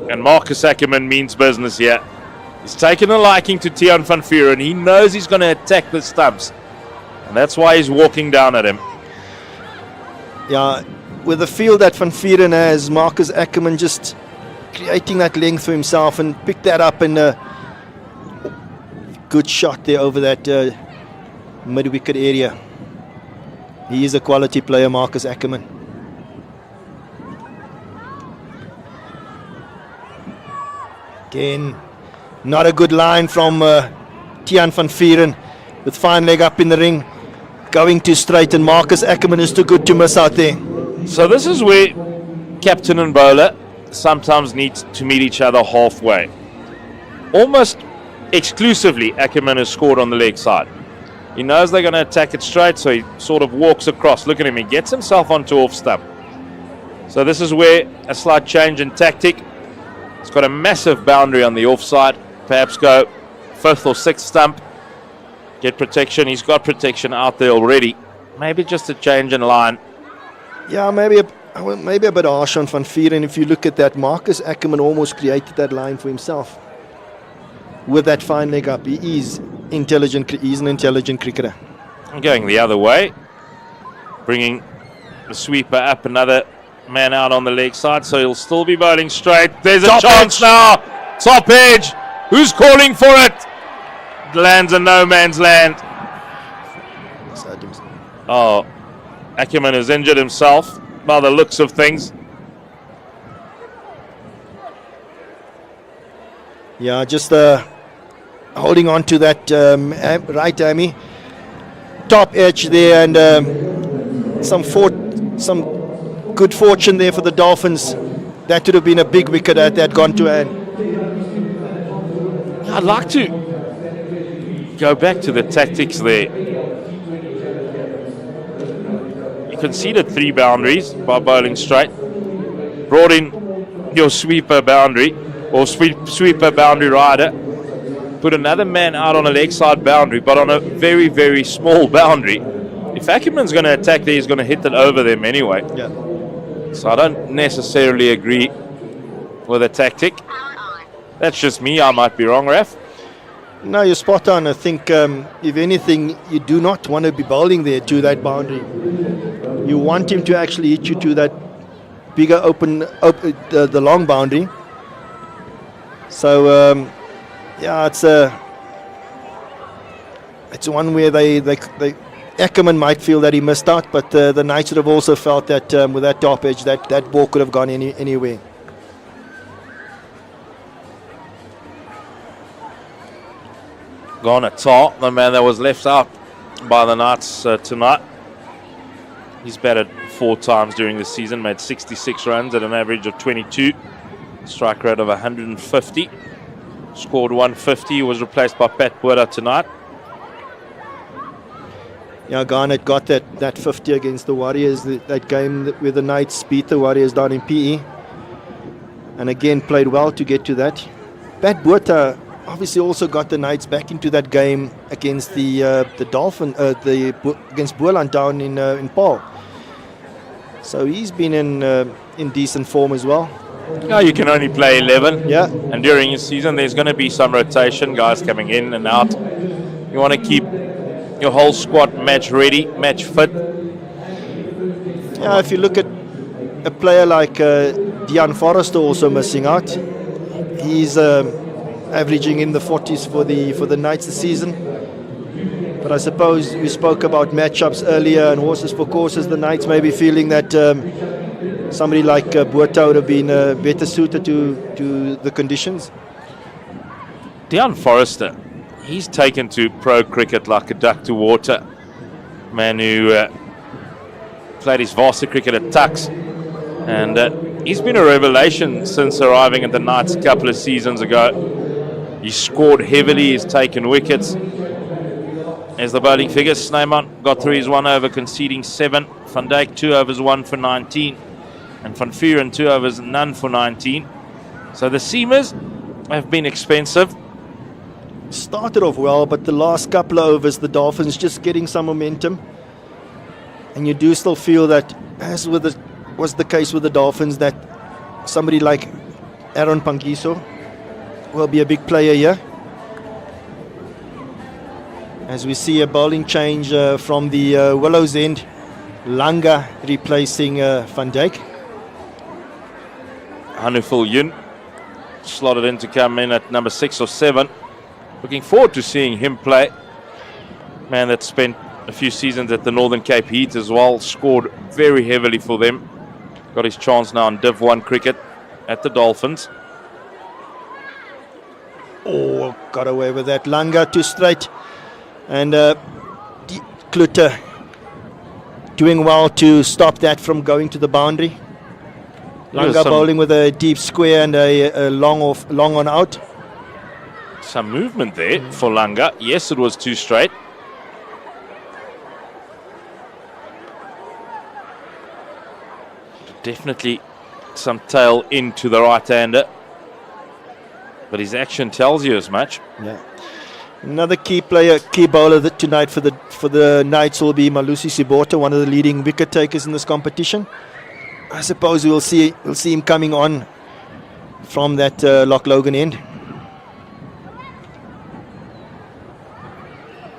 And Marcus Ackerman means business here. He's taken a liking to Tiaan van Vuuren. He knows he's going to attack the stumps. And that's why he's walking down at him. Yeah, with the field that Van Vuuren has, Marcus Ackerman just creating that length for himself and picked that up in a good shot there over that mid-wicket area. He is a quality player, Marcus Ackerman. Again, not a good line from Tiaan van Vuuren with fine leg up in the ring, going too straight, and Marcus Ackerman is too good to miss out there. So this is where captain and bowler sometimes need to meet each other halfway. Almost exclusively, Ackerman has scored on the leg side. He knows they're going to attack it straight, so he sort of walks across. Look at him, he gets himself onto off stump. So this is where a slight change in tactic. It's got a massive boundary on the offside. Perhaps go 5th or 6th stump. Get protection. He's got protection out there already. Maybe just a change in line. Yeah, maybe a bit harsh on Van Vuuren. If you look at that, Marcus Ackerman almost created that line for himself. With that fine leg up, he's intelligent. He's an intelligent cricketer. I'm going the other way. Bringing the sweeper up, another man out on the leg side, so he'll still be bowling straight. There's a chance now. Top edge. Who's calling for it? Lands in no man's land. Oh, Ackerman has injured himself by the looks of things. Yeah, just holding on to that right hammy. Top edge there, and some good fortune there for the Dolphins. That would have been a big wicket had that gone to hand. I'd like to go back to the tactics there. You conceded 3 boundaries by bowling straight. Brought in your sweeper boundary, or sweeper boundary rider. Put another man out on a leg side boundary, but on a very, very small boundary. If Ackerman's going to attack there, he's going to hit it over them anyway. Yeah. So I don't necessarily agree with the tactic. That's just me. I might be wrong, Raf. No, you're spot on. I think, if anything, you do not want to be bowling there to that boundary. You want him to actually hit you to that bigger the long boundary. So, yeah, it's one where they Ackerman might feel that he missed out, but the Knights would have also felt that with that top edge, that ball could have gone anywhere. Gone at tar, the man that was left out by the Knights tonight. He's batted 4 times during the season, made 66 runs at an average of 22, strike rate of 150, scored 150, was replaced by Pat Botha tonight. Yeah, Garnett got that 50 against the Warriors, that game where the Knights beat the Warriors down in PE. And again, played well to get to that. Pat Botha obviously also got the Knights back into that game against the Dolphins, against Boland down in Paul. So he's been in decent form as well. Yeah, you can only play 11. Yeah. And during the season, there's going to be some rotation, guys coming in and out. You want to keep your whole squad match ready, match fit. Yeah, if you look at a player like Dean Forrester also missing out. He's averaging in the 40s for the Knights this season. But I suppose we spoke about matchups earlier and horses for courses. The Knights may be feeling that somebody like Botha would have been better suited to the conditions. Dean Forrester, he's taken to pro cricket like a duck to water. Man who played his varsity cricket at Tucks. And he's been a revelation since arriving at the Knights a couple of seasons ago. He's scored heavily, he's taken wickets. As the bowling figures, Snyman got through his 1 over, conceding 7. Van Dijk 2 overs, 1 for 19. And Van Vuren 2 overs, none for 19. So the seamers have been expensive. Started off well, but the last couple of overs, the Dolphins just getting some momentum. And you do still feel that, as was the case with the Dolphins, that somebody like Aaron Pangiso will be a big player here. As we see a bowling change from the Willows end, Langa replacing Van Dijk. Hanuful Yun slotted in to come in at number 6 or 7. Looking forward to seeing him play. Man that spent a few seasons at the Northern Cape Heat as well, scored very heavily for them. Got his chance now in Div 1 cricket at the Dolphins. Oh, got away with that. Langa too straight. And Kluter doing well to stop that from going to the boundary. Langa bowling with a deep square and a long on out. Some movement there for Langa. Yes, it was too straight. Definitely some tail into the right-hander. But his action tells you as much. Yeah. Another key bowler tonight for the Knights will be Malusi Sibota, one of the leading wicket takers in this competition. I suppose we'll see him coming on from that Loch Logan end.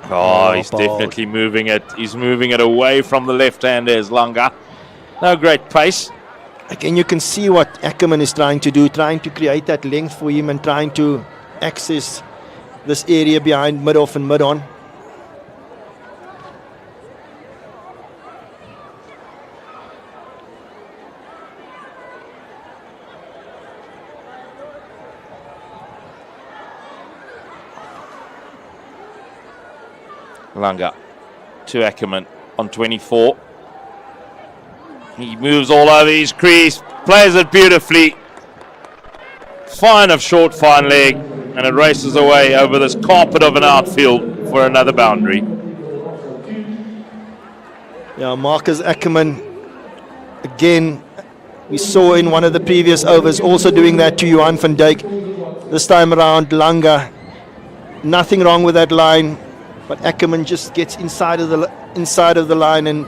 Oh, he's definitely moving it. He's moving it away from the left-hander as Langa. No great pace. Again, you can see what Ackerman is trying to do, trying to create that length for him and trying to access this area behind mid-off and mid-on. Langa to Ackerman on 24. He moves all over his crease, plays it beautifully. Fine of short, fine leg, and it races away over this carpet of an outfield for another boundary. Yeah, Marcus Ackerman, again, we saw in one of the previous overs, also doing that to Johan van Dijk. This time around, Langa, nothing wrong with that line, but Ackerman just gets inside of the line and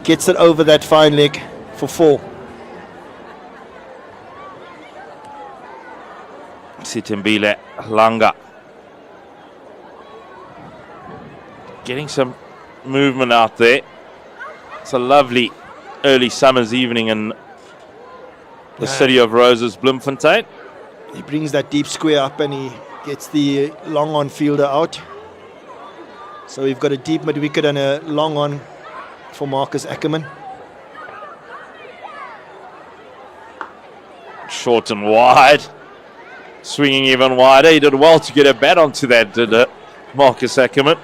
gets it over that fine leg for 4. Sitimbile Langa getting some movement out there. It's a lovely early summer's evening in the city of Roses, Bloemfontein. He brings that deep square up and he gets the long on fielder out. So we've got a deep mid wicket and a long on for Marcus Ackerman. Short and wide. Swinging even wider. He did well to get a bat onto that, did Marcus Ackerman.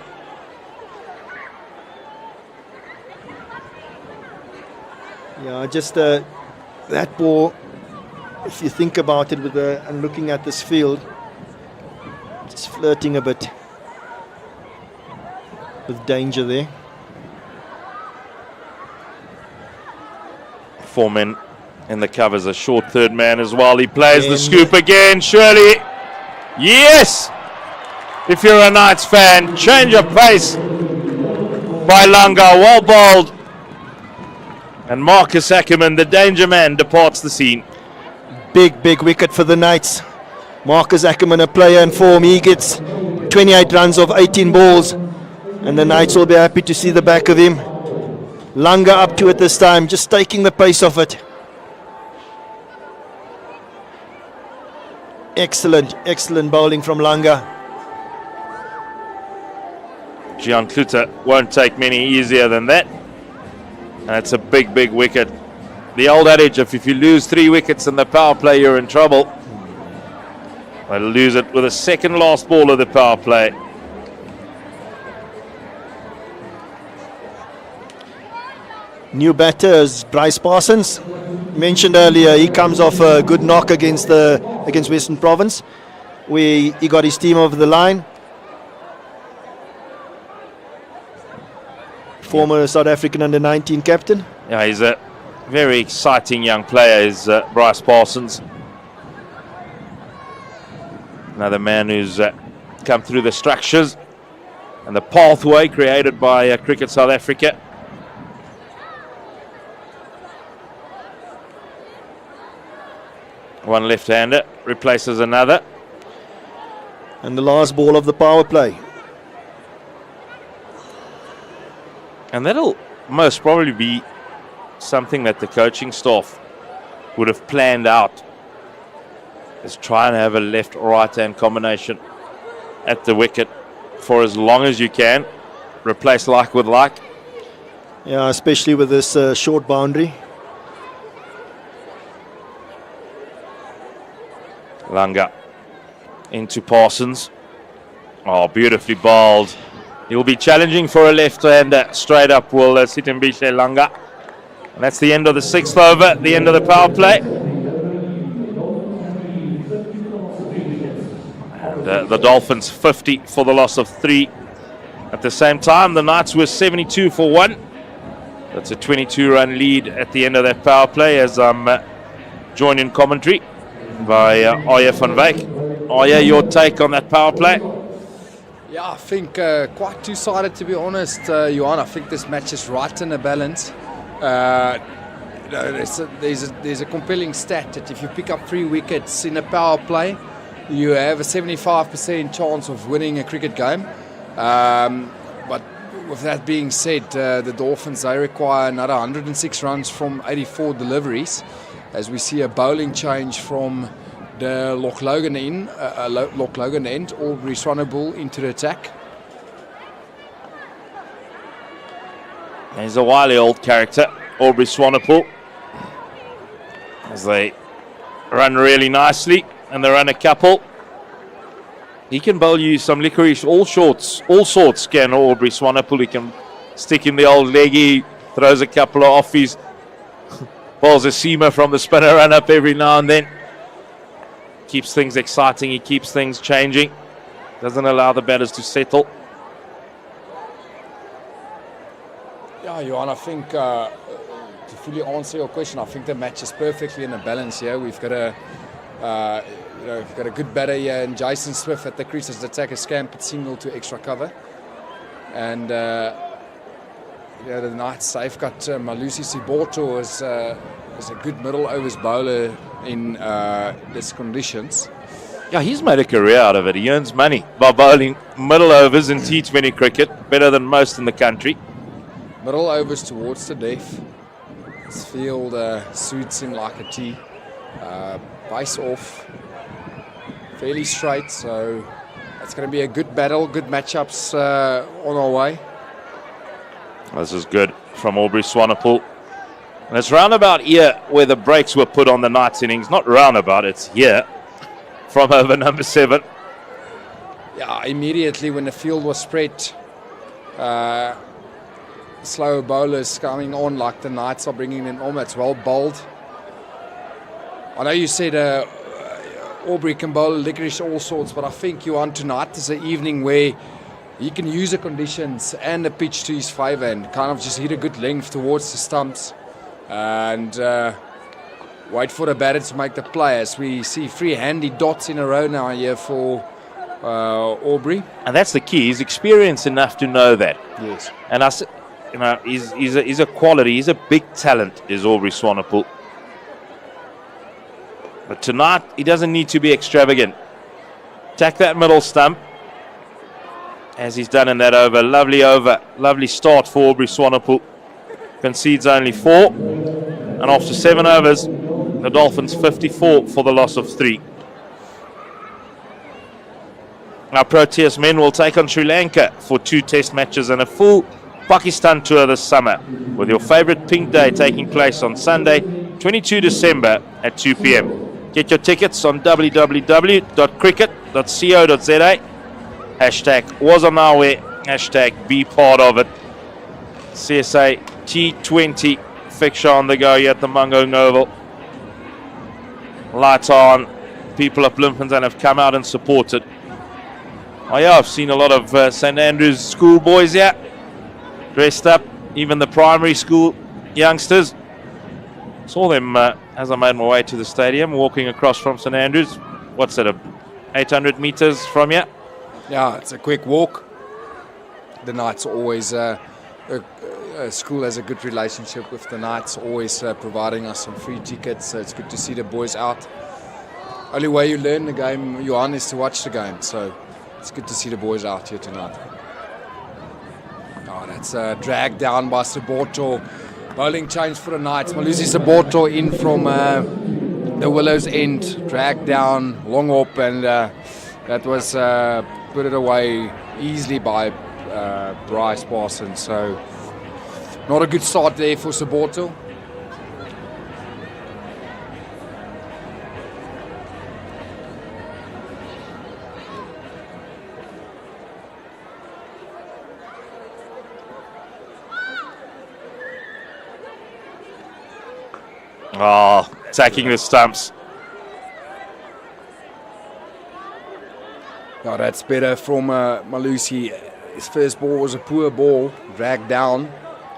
Yeah, just that ball, if you think about it and looking at this field, just flirting a bit with danger there. 4 men in the covers, a short third man as well. He plays the scoop again, surely. Yes! If you're a Knights fan, change of pace by Langa, well bowled. And Marcus Ackerman, the danger man, departs the scene. Big wicket for the Knights. Marcus Ackerman, a player in form. He gets 28 runs off 18 balls. And the Knights will be happy to see the back of him. Langa up to it this time, just taking the pace off it. Excellent bowling from Langa. Gian Kluter won't take many easier than that. And it's a big wicket. The old adage of if you lose 3 wickets in the power play, you're in trouble. They'll lose it with the second last ball of the power play. New batter is Bryce Parsons. Mentioned earlier, he comes off a good knock against Western Province, where he got his team over the line. Former South African under-19 captain. Yeah, he's a very exciting young player, is Bryce Parsons. Another man who's come through the structures and the pathway created by Cricket South Africa. One left-hander replaces another. And the last ball of the power play. And that'll most probably be something that the coaching staff would have planned out, is try and have a left-right-hand combination at the wicket for as long as you can. Replace like with like. Yeah, especially with this short boundary. Langa into Parsons. Oh, beautifully bowled. He'll be challenging for a left-hander. Straight up will Sitembishe Langa. And that's the end of the 6th over, the end of the power play. And the Dolphins 50 for the loss of 3. At the same time, the Knights were 72 for 1. That's a 22-run lead at the end of that power play, as I'm joined in commentary by Arya van Wyk. Arya, your take on that power play? Yeah, I think quite two-sided, to be honest, Johan. I think this match is right in a balance. There's a compelling stat that if you pick up 3 wickets in a power play, you have a 75% chance of winning a cricket game. But with that being said, the Dolphins, they require another 106 runs from 84 deliveries, as we see a bowling change from the Loch Logan end, Aubrey Swanepoel into the attack. He's a wily old character, Aubrey Swanepoel, as they run really nicely, and they run a couple. He can bowl you some licorice, all sorts can Aubrey Swanepoel. He can stick in the old leggy, throws a couple of offies, bowls a seamer from the spinner run up every now and then. Keeps things exciting, he keeps things changing, doesn't allow the batters to settle. Yeah, Johan, I think to fully answer your question, I think the match is perfectly in a balance here. We've got a we've got a good batter here, and Jason Swift at the crease as the attacker scampered single to extra cover. And the Knights, they've got Malusi Siboto as a good middle overs bowler in these conditions. Yeah, he's made a career out of it. He earns money by bowling middle overs in T20 cricket, better than most in the country. Middle overs towards the death. His field suits him like a T. Base off, fairly straight, so It's going to be a good battle, good matchups on our way. This is good from Aubrey Swanepoel. And it's roundabout here where the breaks were put on the Knights innings. Not roundabout, it's here from over number 7. Yeah, immediately when the field was spread, slow bowlers coming on like the Knights are bringing them on. That's well bowled. I know you said Aubrey can bowl licorice all sorts, but I think tonight is an evening where he can use the conditions and the pitch to his favour and kind of just hit a good length towards the stumps and wait for the batter to make the play. As we see 3 handy dots in a row now here for Aubrey. And that's the key. He's experienced enough to know that. Yes. And he's a quality. He's a big talent, is Aubrey Swanepoel. But tonight, he doesn't need to be extravagant. Attack that middle stump, as he's done in that over. Lovely start for Aubrey Swanepoel. Concedes only 4. And after 7 overs, the Dolphins 54 for the loss of 3. Our Proteas men will take on Sri Lanka for 2 test matches and a full Pakistan tour this summer, with your favourite pink day taking place on Sunday, 22 December at 2 p.m. Get your tickets on www.cricket.co.za. Hashtag was on our way. Hashtag be part of it. CSA T20 fixture on the go here at the Mangaung Oval. Lights on. People at Bloemfontein have come out and supported. Oh yeah, I've seen a lot of St Andrews schoolboys here, dressed up, even the primary school youngsters. Saw them as I made my way to the stadium, walking across from St Andrews. What's that, 800 metres from here? Yeah, it's a quick walk. The Knights always, school has a good relationship with the Knights, always providing us some free tickets. So it's good to see the boys out. Only way you learn the game, Johan, is to watch the game. So it's good to see the boys out here tonight. Oh, that's dragged down by Siboto. Bowling change for the Knights. Malusi Siboto in from the Willows end. Dragged down, long hop, and that was put it away easily by Bryce Parsons. So not a good start there for Siboto. Oh, attacking the stumps. Yeah, that's better from Malusi. His first ball was a poor ball, dragged down.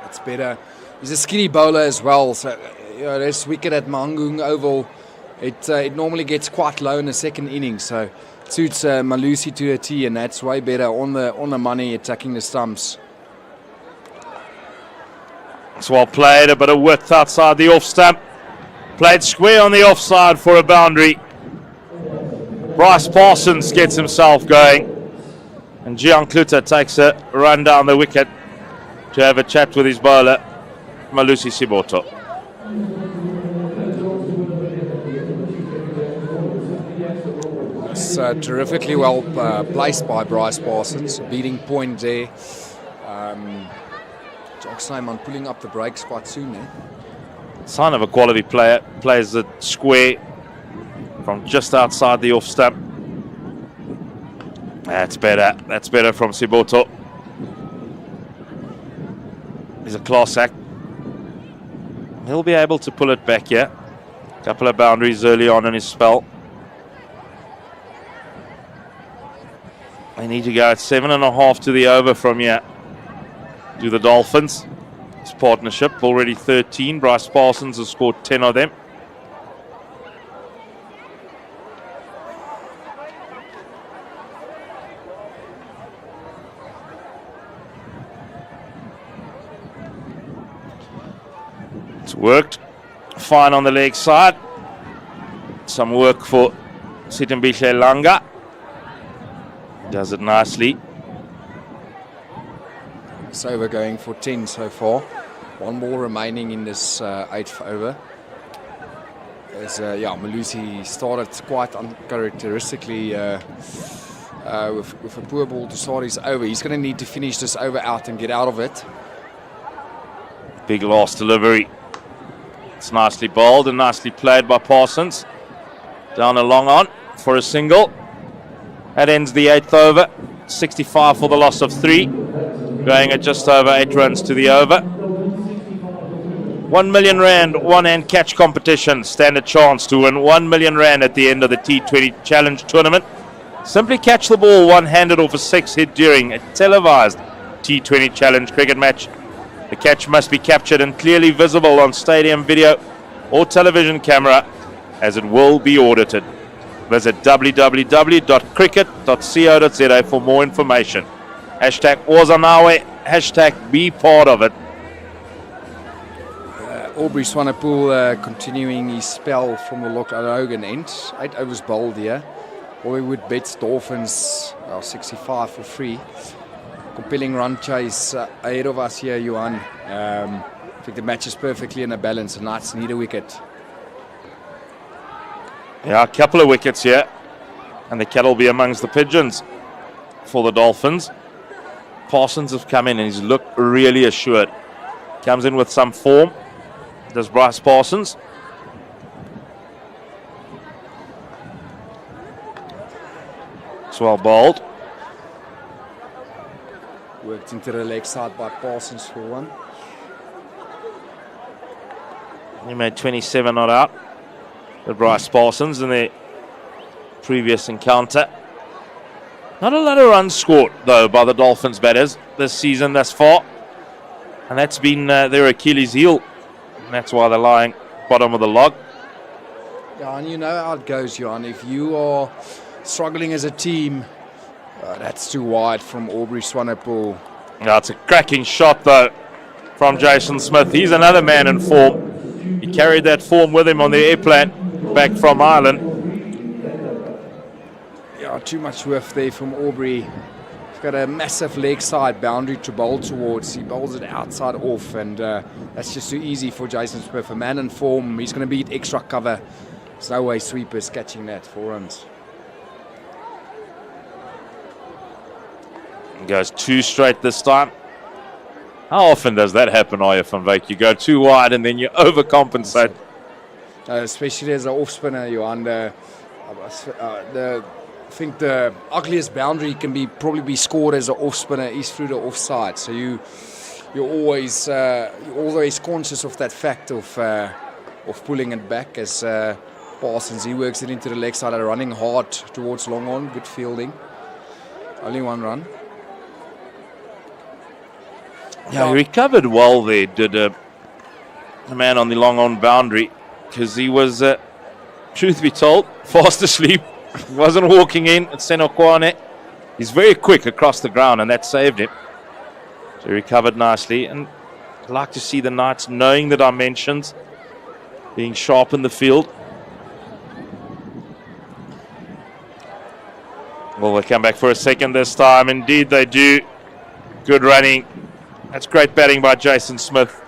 That's better. He's a skinny bowler as well. So, this wicket at Mangaung Oval, it normally gets quite low in the second innings. So it suits Malusi to a T, and that's way better on the money, attacking the stumps. It's well played, a bit of width outside the off stump. Played square on the offside for a boundary. Bryce Parsons gets himself going. And Gian Kluter takes a run down the wicket to have a chat with his bowler, Malusi Siboto. It's terrifically well placed by Bryce Parsons. A beating point there. Jock Snyman pulling up the brakes quite soon there. Sign of a quality player. Plays the square from just outside the off stump. That's better. That's better from Siboto. He's a class act. He'll be able to pull it back here. A couple of boundaries early on in his spell. They need to go at 7.5 to the over from here. Do the Dolphins. His partnership already 13. Bryce Parsons has scored 10 of them. It's worked fine on the leg side. Some work for Sitembishe Langa. Does it nicely. So we're going for 10 so far. One ball remaining in this 8th over. As Malusi started quite uncharacteristically with a poor ball to start his over. He's going to need to finish this over out and get out of it. Big last delivery. It's nicely bowled and nicely played by Parsons. Down a long on for a single. That ends the 8th over. 65 for the loss of 3. Going at just over 8 runs to the over. 1 million rand one-hand catch competition. Stand a chance to win 1 million rand at the end of the T20 Challenge tournament. Simply catch the ball one-handed off a 6 hit during a televised T20 Challenge cricket match. The catch must be captured and clearly visible on stadium video or television camera, as it will be audited. Visit www.cricket.co.za for more information. Hashtag was on our way. Hashtag be part of it. Aubrey Swanepoel continuing his spell from the Logan end. 8 overs bowled here. Hollywoodbets Dolphins 65 for free. Compelling run chase ahead of us here, Johan. I think the match is perfectly in a balance. The Knights need a wicket. Yeah, a couple of wickets here. And the cat will be amongst the pigeons for the Dolphins. Parsons has come in and he's looked really assured. Comes in with some form. Does Bryce Parsons. It's well bowled. Worked into the leg side by Parsons for 1. He made 27 not out. The Bryce Parsons in the previous encounter. Not a lot of runs scored, though, by the Dolphins batters this season thus far. And that's been their Achilles heel. And that's why they're lying bottom of the log. Yeah, and you know how it goes, Johan. If you are struggling as a team, that's too wide from Aubrey Swanepoel. Yeah, it's a cracking shot, though, from Jason Smith. He's another man in form. He carried that form with him on the airplane back from Ireland. Yeah, too much whiff there from Aubrey. He's got a massive leg side boundary to bowl towards. He bowls it outside off, and that's just too easy for Jason Smith. A man in form, he's going to beat extra cover. There's no way sweepers catching that. 4 runs. Goes 2 straight this time. How often does that happen, Aya van Wyk? You go too wide and then you overcompensate. Especially as an off-spinner, Johan. I think the ugliest boundary can probably be scored as an off-spinner is through the offside. So you're always conscious of that fact of pulling it back. As Parsons, he works it into the leg side, running hard towards long on. Good fielding. Only 1 run. Yeah, he recovered well there, did the man on the long on boundary, because he was, truth be told, fast asleep. He wasn't walking in at Senokwane. He's very quick across the ground, and that saved him. So he recovered nicely, and I'd like to see the Knights knowing the dimensions, being sharp in the field. Will they come back for a second this time? Indeed they do. Good running. That's great batting by Jason Smith.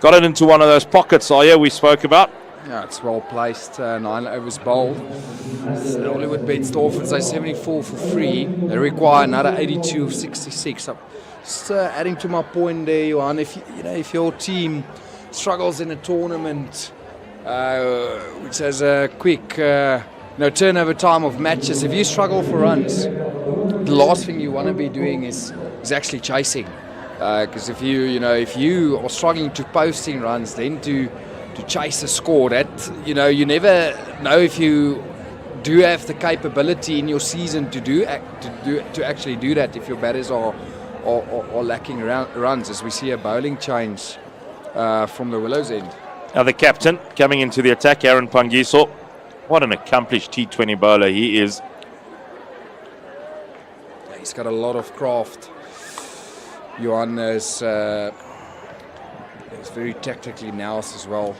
Got it into one of those pockets, we spoke about. Yeah, it's well placed. 9 overs bowled. Hollywoodbets Dolphins are 74 for free. They require another 82 of 66. Just adding to my point there, Johan, if your team struggles in a tournament which has a quick turnover time of matches, if you struggle for runs, the last thing you want to be doing is actually chasing. Because if you are struggling to posting runs, then to chase a score, that you never know if you do have the capability in your season to actually do that. If your batters are lacking runs, as we see a bowling change from the Willows end. Now the captain coming into the attack, Aaron Pangiso. What an accomplished T20 bowler he is. He's got a lot of craft. Johan is very tactically nous as well.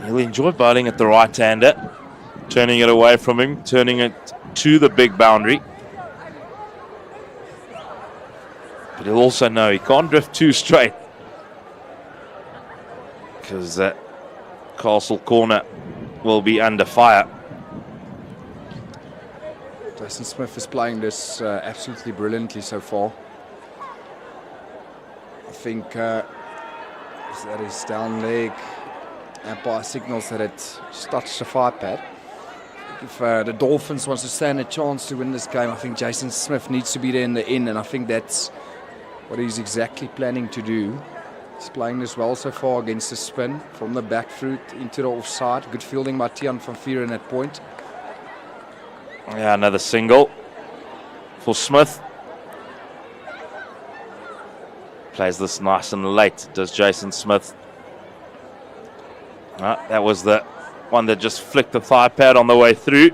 He'll enjoy bowling at the right-hander, turning it away from him, turning it to the big boundary. But he'll also know he can't drift too straight, because that Castle corner will be under fire. Jason Smith is playing this absolutely brilliantly so far. I think that is down leg. Umpire signals that it touched the fire pad. If the Dolphins wants to stand a chance to win this game, I think Jason Smith needs to be there in the end, and I think that's what he's exactly planning to do. He's playing this well so far against the spin from the back foot into the offside. Good fielding by Tian van Vuuren at point. Yeah, another single for Smith. Plays this nice and late, does Jason Smith. That was the one that just flicked the thigh pad on the way through.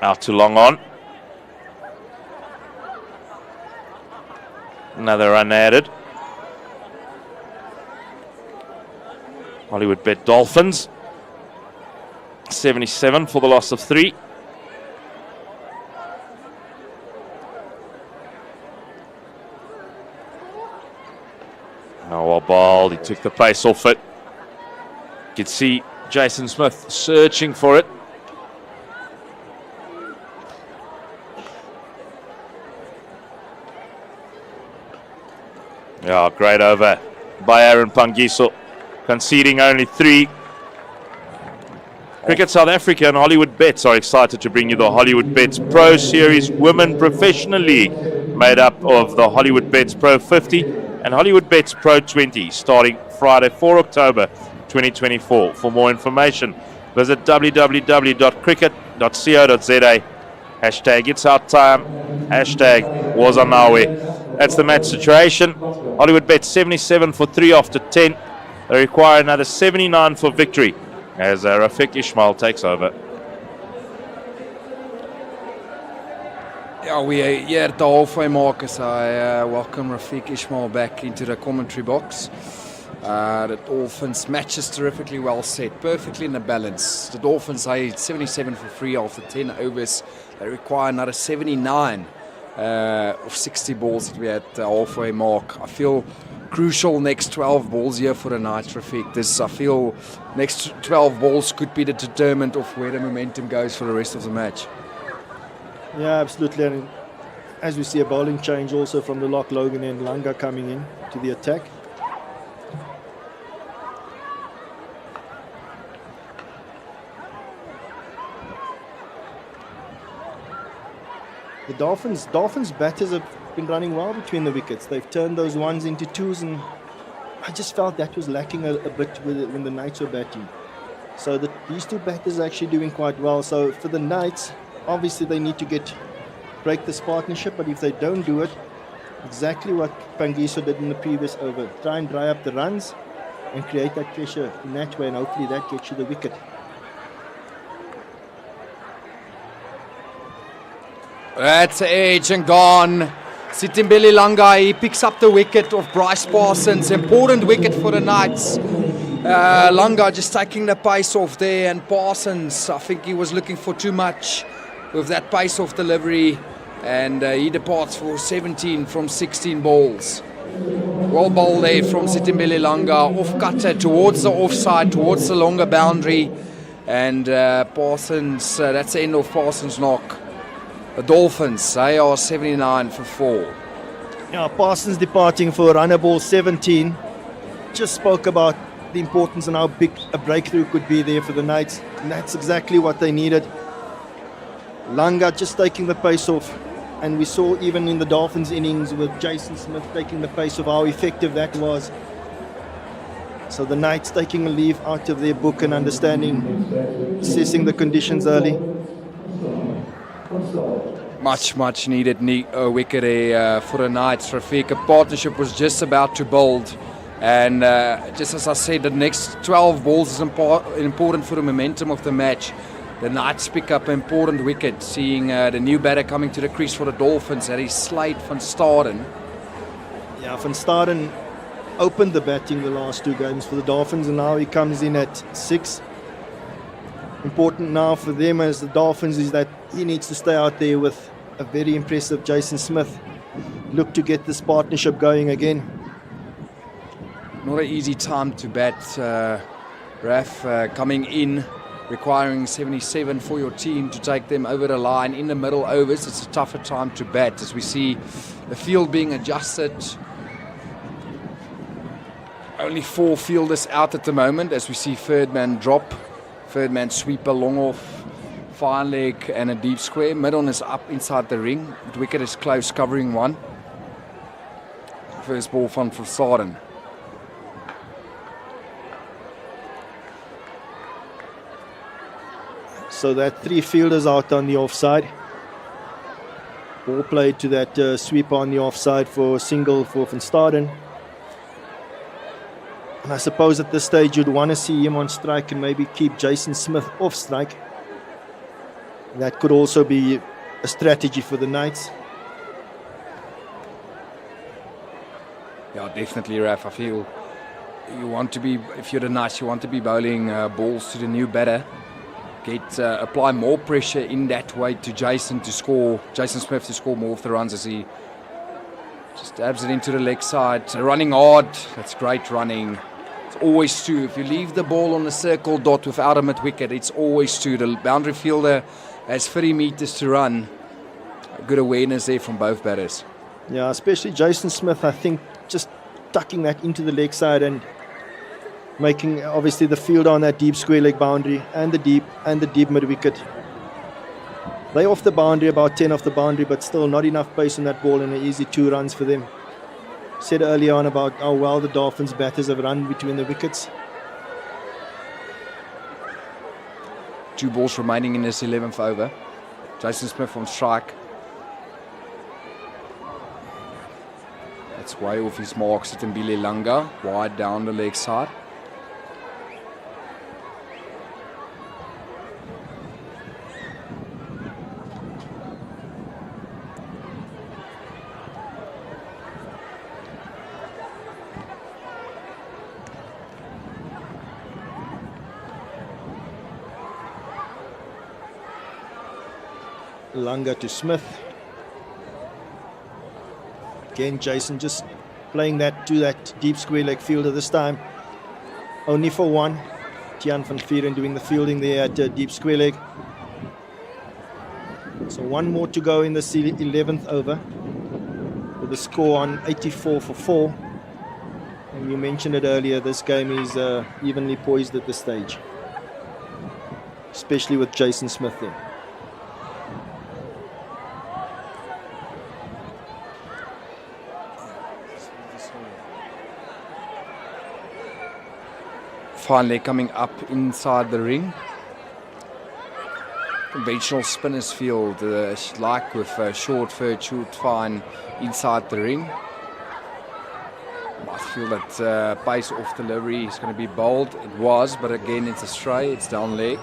Out to long on. Another run added. Hollywoodbet Dolphins. 77 for the loss of 3. Oh, well bowled. He took the pace off it. You could see Jason Smith searching for it. Yeah, great over by Aaron Pangiso, conceding only 3. Cricket South Africa and Hollywoodbets are excited to bring you the Hollywoodbets Pro Series Women Professional League, made up of the Hollywoodbets Pro 50 and Hollywoodbets Pro 20, starting Friday, 4 October 2024. For more information, visit www.cricket.co.za. Hashtag it's our time. Hashtag was on our way. That's the match situation. Hollywoodbets 77 for 3 after 10. They require another 79 for victory as Rafiq Ismail takes over. Yeah, we are here at the halfway mark as I welcome Rafiq Ismail back into the commentary box. The Dolphins match is terrifically well set, perfectly in the balance. The Dolphins are 77 for 3 after 10 overs. They require another 79 of 60 balls that we at the halfway mark. I feel crucial next 12 balls here for the night, Rafiq. I feel next 12 balls could be the determinant of where the momentum goes for the rest of the match. Yeah, absolutely. And as we see a bowling change also from the lock, Logan and Langa coming in to the attack. The Dolphins batters have been running well between the wickets. They've turned those ones into twos, and I just felt that was lacking a bit when the Knights were batting. So these two batters are actually doing quite well. So for the Knights, obviously they need to break this partnership, but if they don't do it, exactly what Pangiso did in the previous over, try and dry up the runs and create that pressure in that way, and hopefully that gets you the wicket. That's edge and gone. Sitimbili Langa, he picks up the wicket of Bryce Parsons. Important wicket for the Knights. Langa just taking the pace off there, and Parsons, I think he was looking for too much with that pace off delivery, and he departs for 17 from 16 balls. Well bowled there from Sitimbili Langa, off cutter towards the offside, towards the longer boundary, and Parsons, that's the end of Parsons' knock. The Dolphins, they are 79 for 4. Yeah, Parsons departing for a runner ball 17. Just spoke about the importance and how big a breakthrough could be there for the Knights, and that's exactly what they needed. Langa just taking the pace off, and we saw even in the Dolphins innings with Jason Smith taking the pace off how effective that was. So the Knights taking a leaf out of their book and understanding, assessing the conditions early. Much needed wicket for the Knights. Rafiq, a partnership was just about to build, and just as I said, the next 12 balls is important for the momentum of the match. The Knights pick up an important wicket, seeing the new batter coming to the crease for the Dolphins. That is Slade van Staden. Yeah, van Staden opened the batting the last 2 games for the Dolphins, and now he comes in at 6. Important now for them as the Dolphins is that he needs to stay out there with a very impressive Jason Smith. Look to get this partnership going again. Not an easy time to bat, Raf, coming in, requiring 77 for your team to take them over the line. In the middle overs, it's a tougher time to bat as we see the field being adjusted. Only 4 fielders out at the moment as we see third man drop, third man sweep a long off, fine leg and a deep square. Mid-on is up inside the ring. The wicket is close, covering one. First ball from Verstappen. So that 3 fielders out on the offside. Ball played to that sweeper on the offside for a single for Van Staden. And I suppose at this stage you'd want to see him on strike and maybe keep Jason Smith off strike. That could also be a strategy for the Knights. Yeah, definitely, Raf. I feel you want to be, if you're the Knights, you want to be bowling balls to the new batter. Apply more pressure in that way to Jason Smith to score more of the runs as he just stabs it into the leg side. Running hard, that's great running. It's always 2. If you leave the ball on the circle dot without a mid-wicket, it's always 2. The boundary fielder has 30 meters to run. Good awareness there from both batters. Yeah, especially Jason Smith, I think, just tucking that into the leg side and making obviously the field on that deep square leg boundary and the deep mid wicket. They off the boundary, about 10 off the boundary, but still not enough pace on that ball and an easy 2 runs for them. Said earlier on about how well the Dolphins batters have run between the wickets. 2 balls remaining in this 11th over. Jason Smith on strike. That's way off his mark. Sitembile Langa wide down the leg side. Langa to Smith. Again, Jason just playing that to that deep square leg fielder this time. Only for 1. Tiaan van Vieren doing the fielding there at deep square leg. So 1 more to go in this 11th over with the score on 84 for 4. And you mentioned it earlier, this game is evenly poised at this stage, especially with Jason Smith there. Finally coming up inside the ring. Conventional spinners field, like with short fur, short fine inside the ring. I feel that pace off delivery is going to be bold. It was, but again it's a stray, it's down leg.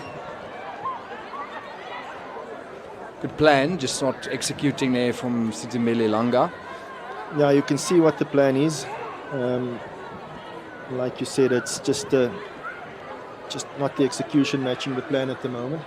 Good plan, just not executing there from Sitembile Langa. Yeah, you can see what the plan is. Like you said, it's just not the execution matching the plan at the moment.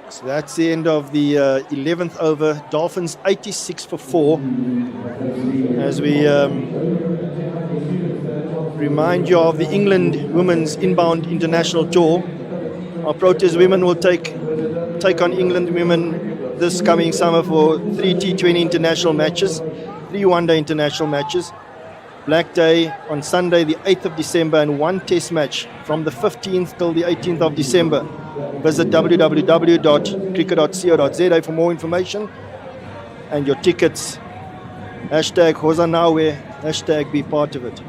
So that's the end of the 11th over. Dolphins 86 for 4. As we remind you of the England Women's Inbound International Tour. Our Proteas women will take on England women this coming summer for 3 T20 international matches, 3 one-day international matches. Black Day on Sunday the 8th of December and 1 test match from the 15th till the 18th of December. Visit www.cricket.co.za for more information and your tickets. #Hosanawe, #be part of it.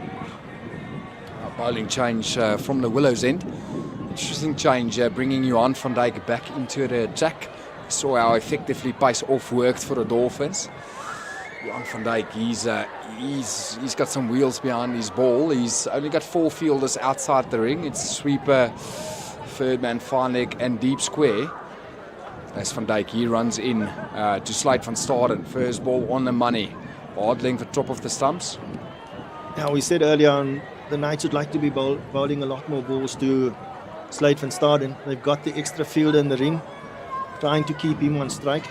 Bowling change from the Willows end. Interesting change, bringing Johan van Dijk back into the attack. Saw how effectively pace off worked for the Dolphins. Johan van Dijk, he's got some wheels behind his ball. He's only got 4 fielders outside the ring. It's sweeper, third man, fine leg and deep square. As van Dijk, he runs in to Slate van Staden. First ball on the money. Hard length at top of the stumps. Now, we said earlier on, the Knights would like to be bowling a lot more balls to Slade van Staden. They've got the extra fielder in the ring, trying to keep him on strike.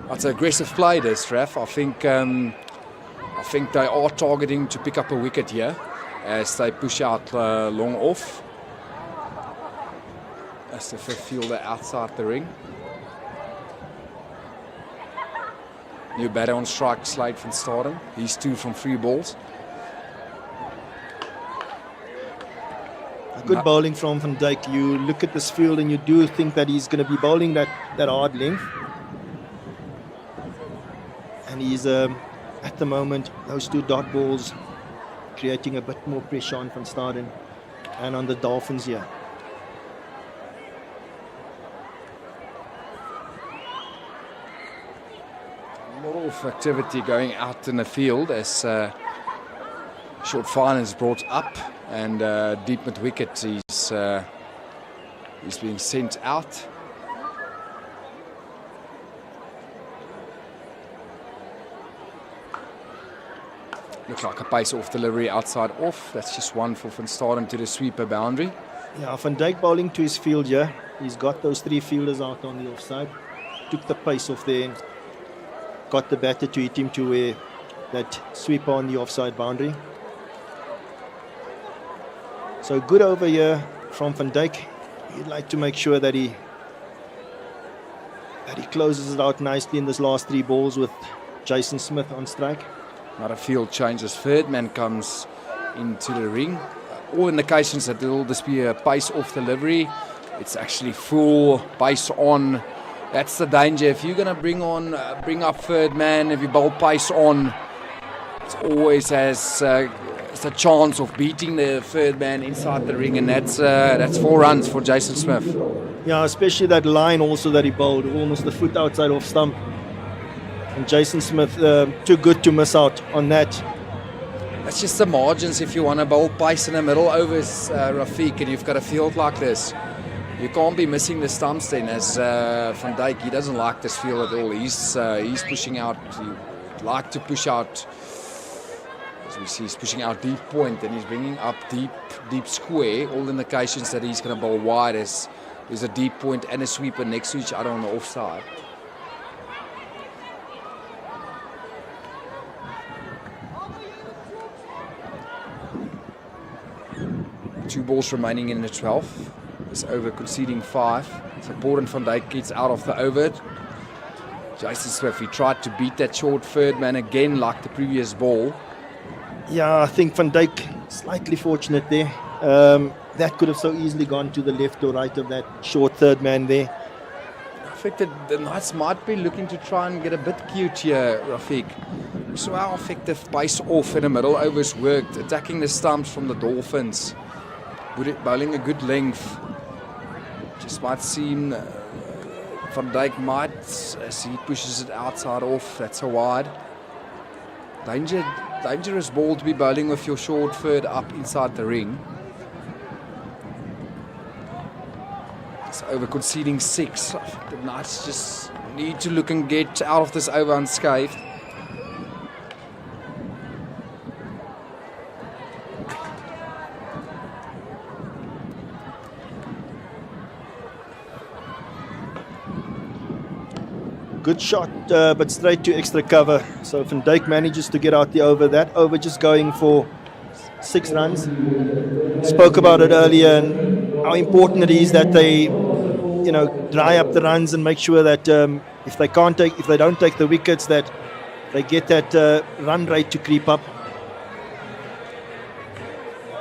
That's an aggressive play, this, Raf. I think they are targeting to pick up a wicket here as they push out long off. That's the fifth fielder outside the ring. New batter on strike, Slade van Staden. He's 2 from 3 balls. Good bowling from Van Dijk. You look at this field and you do think that he's going to be bowling that hard length. And he's, at the moment, those 2 dot balls creating a bit more pressure on Van Staden and on the Dolphins here. A lot of activity going out in the field as short fine is brought up. And deep mid wicket, he's being sent out. Looks like a pace off delivery outside off. That's just 1 for Van Staden to the sweeper boundary. Yeah, Van Dijk bowling to his field here. He's got those 3 fielders out on the offside. Took the pace off there. Got the batter to hit him to where that sweeper on the offside boundary. So good over here from Van Dijk. He'd like to make sure that he closes it out nicely in this last 3 balls with Jason Smith on strike. Not a field change as third man comes into the ring. All indications that there will just be a pace off delivery. It's actually full pace on. That's the danger. If you're going to bring up third man, if you bowl pace on, it always has a chance of beating the third man inside the ring, and that's 4 runs for Jason Smith. Yeah, especially that line also that he bowled, almost a foot outside off stump. And Jason Smith, too good to miss out on that. That's just the margins if you want to bowl pace in the middle overs, Rafiq, and you've got a field like this. You can't be missing the stumps then, as Van Dijk, he doesn't like this field at all. He's pushing out, he'd like to push out. As we see, he's pushing out deep point and he's bringing up deep square. All indications that he's going to bowl wide as there's a deep point and a sweeper next to each other on the offside. Two balls remaining in the 12th. This over conceding 5. It's important Van Dijk gets out of the over. Jason Smith, he tried to beat that short third man again like the previous ball. Yeah, I think Van Dijk slightly fortunate there. That could have so easily gone to the left or right of that short third man there. I think that the Knights might be looking to try and get a bit cute here, Rafiq. So how effective pace off in the middle overs worked, attacking the stumps from the Dolphins. Bowling a good length. Just might seem Van Dijk might, as he pushes it outside off, that's a wide. Dangerous ball to be bowling with your short third up inside the ring. It's over conceding 6. I think the Knights just need to look and get out of this over unscathed. Good shot, but straight to extra cover. So Van Dijk manages to get out the over. That over just going for 6 runs. Spoke about it earlier and how important it is that they, dry up the runs and make sure that if they don't take the wickets, that they get that run rate to creep up.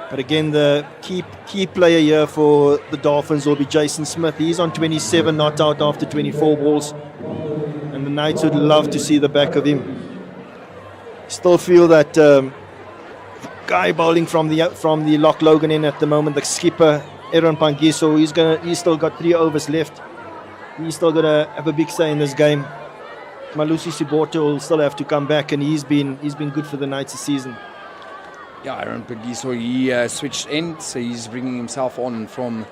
But again, the key player here for the Dolphins will be Jason Smith. He's on 27, not out after 24 balls. And the Knights would love to see the back of him. Still feel that the guy bowling from the Loch Logan end at the moment, the skipper, Aaron Pangiso, he's still got 3 overs left. He's still got to have a big say in this game. Malusi Sibote will still have to come back, and he's been good for the Knights this season. Yeah, Aaron Pangiso, he switched ends, so he's bringing himself on from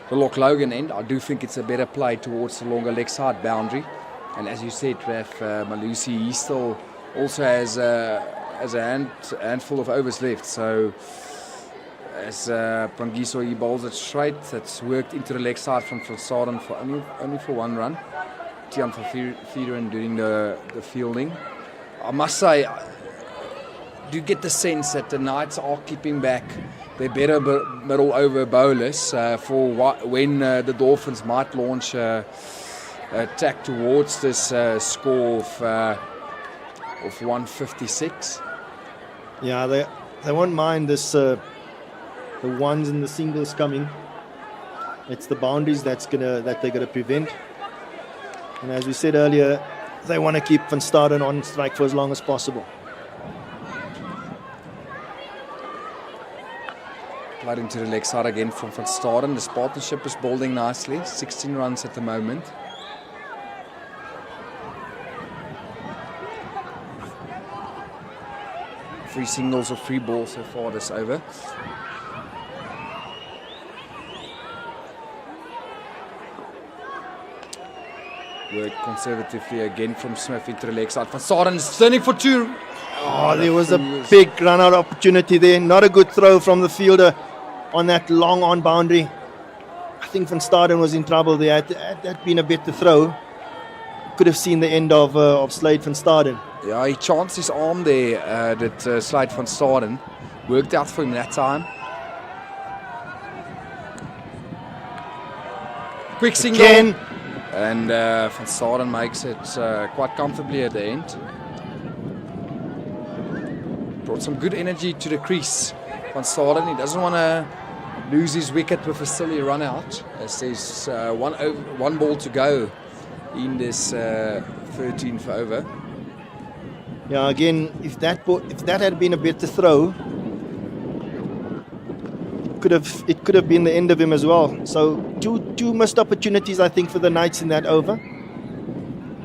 the Loch Logan end. I do think it's a better play towards the longer leg side boundary. And as you said, Raf, Malusi, he still also has a handful of overs left. So as Pangiso, he bowls it straight. It's worked into the leg side from Van Staden for only for 1 run. Tian van Vieren doing the fielding. I must say, I do get the sense that the Knights are keeping back their better middle over bowlers for when the Dolphins might launch attack towards this score of 156. Yeah, they won't mind this. The ones and the singles coming. It's the boundaries that they're gonna prevent. And as we said earlier, they want to keep Van Staden on strike for as long as possible. Played into the leg side again from Van Staden. This partnership is bowling nicely. 16 runs at the moment. Three singles or 3 balls so far this over. Work conservatively again from Smith into the leg side. Van Staden is turning for 2. Oh, there was a big run-out opportunity there. Not a good throw from the fielder on that long on boundary. I think Van Staden was in trouble there. Had that been a better throw, could have seen the end of Slade Van Staden. Yeah, he chanced his arm there, that Slade Van Staden. Worked out for him that time. Quick single. Again. And Van Staden makes it quite comfortably at the end. Brought some good energy to the crease. Van Staden, he doesn't want to lose his wicket with a silly run out. As there's one ball to go in this 13th over. Yeah, again, if that had been a better throw, it could have been the end of him as well. So two missed opportunities, I think, for the Knights in that over.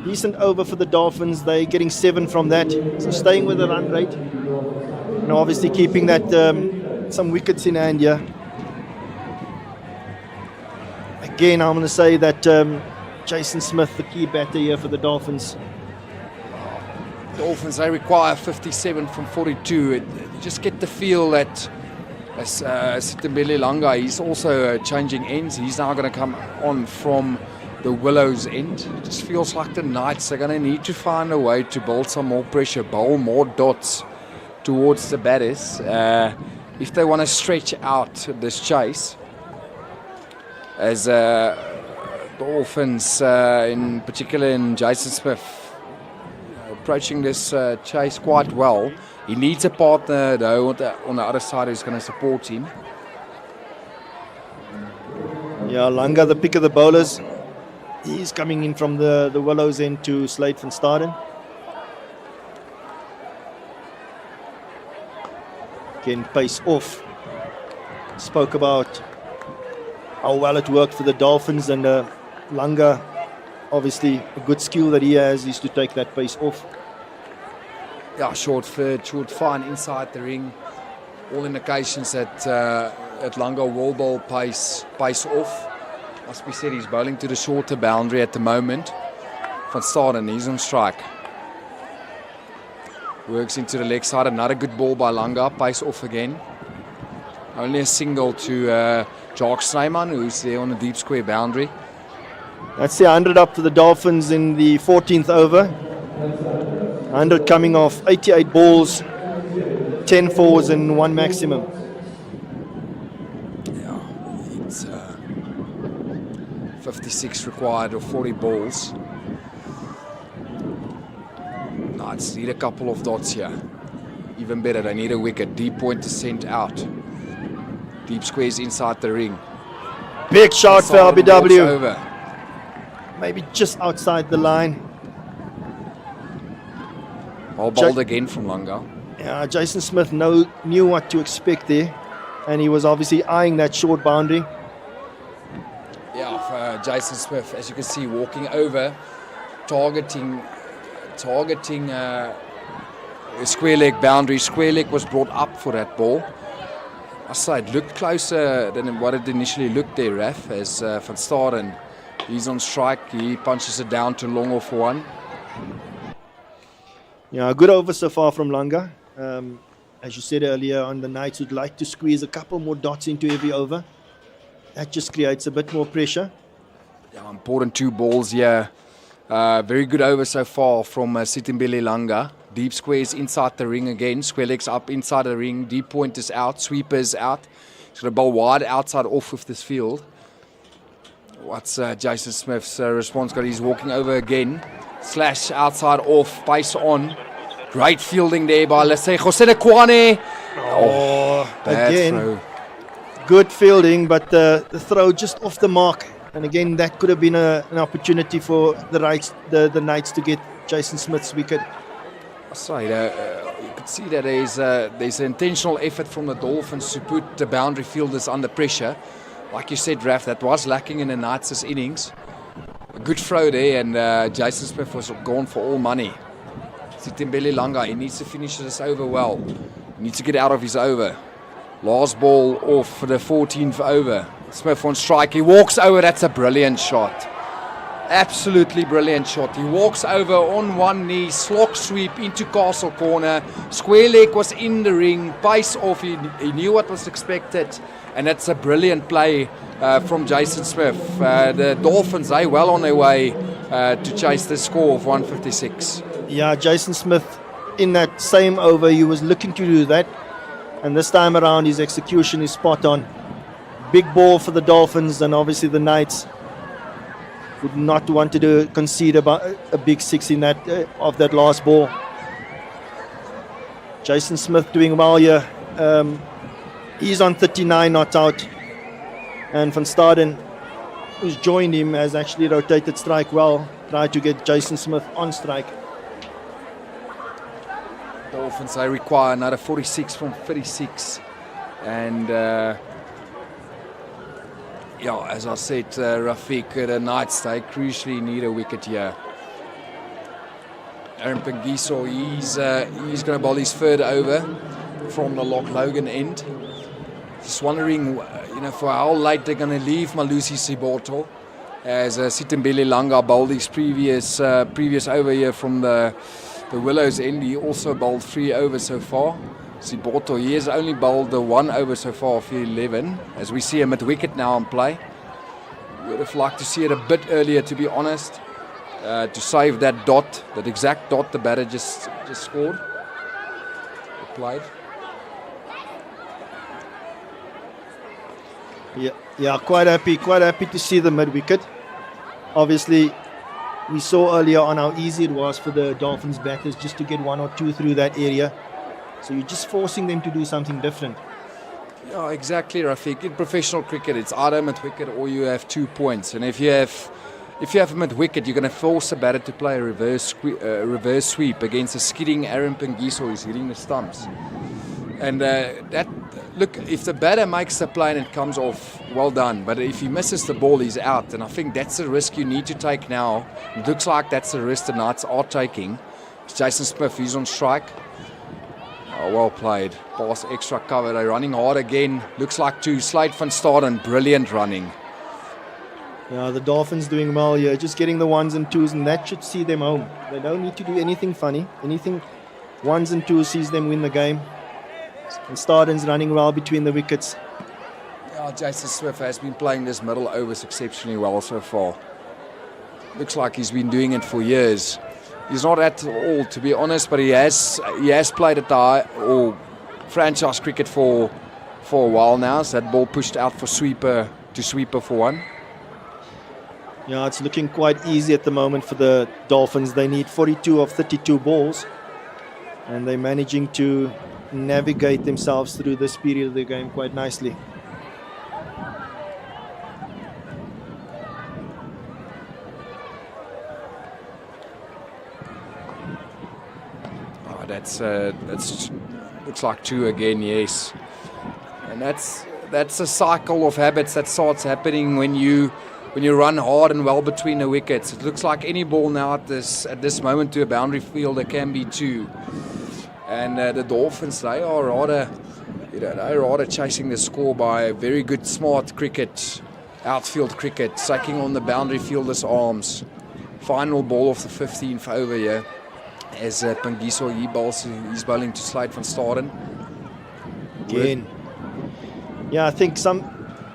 Decent over for the Dolphins. They're getting 7 from that, so staying with the run rate. And obviously keeping that some wickets in hand here. Again, I'm going to say that Jason Smith, the key batter here for the Dolphins. Dolphins, they require 57 from 42. You just get the feel that as Sitembele Langa, he's also changing ends. He's now going to come on from the Willows end. It just feels like the Knights are going to need to find a way to build some more pressure, bowl more dots towards the batters if they want to stretch out this chase. As Dolphins, in particular in Jason Smith, approaching this chase quite well. He needs a partner though on the other side who's going to support him. Yeah, Langa, the pick of the bowlers. He's coming in from the Willows end to Slade Van Staden. Again, pace off. Spoke about how well it worked for the Dolphins, and Langa, obviously a good skill that he has is to take that pace off. Yeah, short third, short fine inside the ring. All indications that Langa will bowl pace off. Must be said, he's bowling to the shorter boundary at the moment. Van Staden, he's on strike. Works into the leg side. Another good ball by Langa. Pace off again. Only a single to Jacques Snyman, who's there on the deep square boundary. That's the 100 up for the Dolphins in the 14th over. 100 coming off 88 balls, 10 fours and 1 maximum. Yeah, it's 56 required of 40 balls. Knights need a couple of dots here. Even better, they need a wicket. Deep point is sent out. Deep squares inside the ring. Big shot for LBW. Over. Maybe just outside the line. All bowled again from Langa. Yeah, Jason Smith knew what to expect there, and he was obviously eyeing that short boundary. Yeah, for Jason Smith, as you can see, walking over, targeting a square leg boundary. Square leg was brought up for that ball. I say it looked closer than what it initially looked there, Raf, as Van Staden, he's on strike. He punches it down to long off 1. Yeah, a good over so far from Langa. as you said earlier on, the Knights would like to squeeze a couple more dots into every over. That just creates a bit more pressure. Yeah, important 2 balls here. Very good over so far from Sitimbele Langa. Deep squares inside the ring again. Square legs up inside the ring. Deep pointers out. Sweepers out. He's got a ball wide outside off of this field. What's Jason Smith's response got? He's walking over again. Slash outside off. Pace on. Great fielding there by Jose Kwane. Bad again. throw. Good fielding, but the throw just off the mark. And again, that could have been an opportunity for the Knights to get Jason Smith's wicket. Sorry, you could see that there's an intentional effort from the Dolphins to put the boundary fielders under pressure. Like you said, Raf, that was lacking in the Knights' innings. A good throw there, and Jason Smith was gone for all money. Sitimbele Langa, he needs to finish this over well. He needs to get out of his over. Last ball off for the 14th over. Smith on strike. He walks over. That's a brilliant shot. Absolutely brilliant shot. He walks over on one knee, slog sweep into Castle corner. Square leg was in the ring. Pace off. He knew what was expected. And that's a brilliant play from Jason Smith. The Dolphins, they well on their way to chase the score of 156. Yeah, Jason Smith in that same over, he was looking to do that. And this time around, his execution is spot on. Big ball for the Dolphins, and obviously the Knights would not want to concede about a big 6 in that of that last ball. Jason Smith doing well here. He's on 39 not out, and Van Staden, who's joined him, has actually rotated strike well, tried to get Jason Smith on strike. Dolphins, they require another 46 from 36, and as I said, Rafiq, the Knights, they crucially need a wicket here. Aaron Pengiso, he's going to bowl his third over from the Loch Logan end. Just wondering, for how late they're going to leave Malusi Siboto, as Sitimbele Langa bowled his previous over here from the Willows end. He also bowled 3 overs so far. Siboto, he has only bowled the 1 over so far for 11, as we see him at wicket now on play. Would have liked to see it a bit earlier, to be honest, to save that dot, that exact dot the batter just scored. Played. Yeah, quite happy to see the mid-wicket. Obviously, we saw earlier on how easy it was for the Dolphins batters just to get 1 or 2 through that area. So you're just forcing them to do something different. Yeah, exactly, Rafiq. In professional cricket, it's either mid-wicket or you have 2 points. And if you have a mid-wicket, you're going to force a batter to play a reverse sweep against a skidding Aaron Pengiso who's hitting the stumps. And look, if the batter makes the play and it comes off, well done. But if he misses the ball, he's out. And I think that's the risk you need to take now. It looks like that's the risk the Knights are taking. It's Jason Smith, he's on strike. Oh, well played. Pass extra cover. They're running hard again. Looks like 2. Slade van Staden, brilliant running. Yeah, the Dolphins doing well here. Just getting the 1s and 2s, and that should see them home. They don't need to do anything funny. Anything 1s and 2s sees them win the game. And Staden's running well between the wickets. Yeah, Jason Smith has been playing this middle overs exceptionally well so far. Looks like he's been doing it for years. He's not at all, to be honest, but he has played at the franchise cricket for a while now. So that ball pushed out for sweeper for 1. Yeah, it's looking quite easy at the moment for the Dolphins. They need 42 of 32 balls, and they're managing to navigate themselves through this period of the game quite nicely. That's looks like 2 again, yes. And that's a cycle of habits that starts happening when you run hard and well between the wickets. It looks like any ball now at this moment to a boundary fielder can be 2. And the Dolphins, they are rather chasing the score by very good, smart cricket, outfield cricket, sucking on the boundary fielder's arms. Final ball of the 15th over here. As Pengiso, he's bowling to Slade van Staden. again. Yeah, I think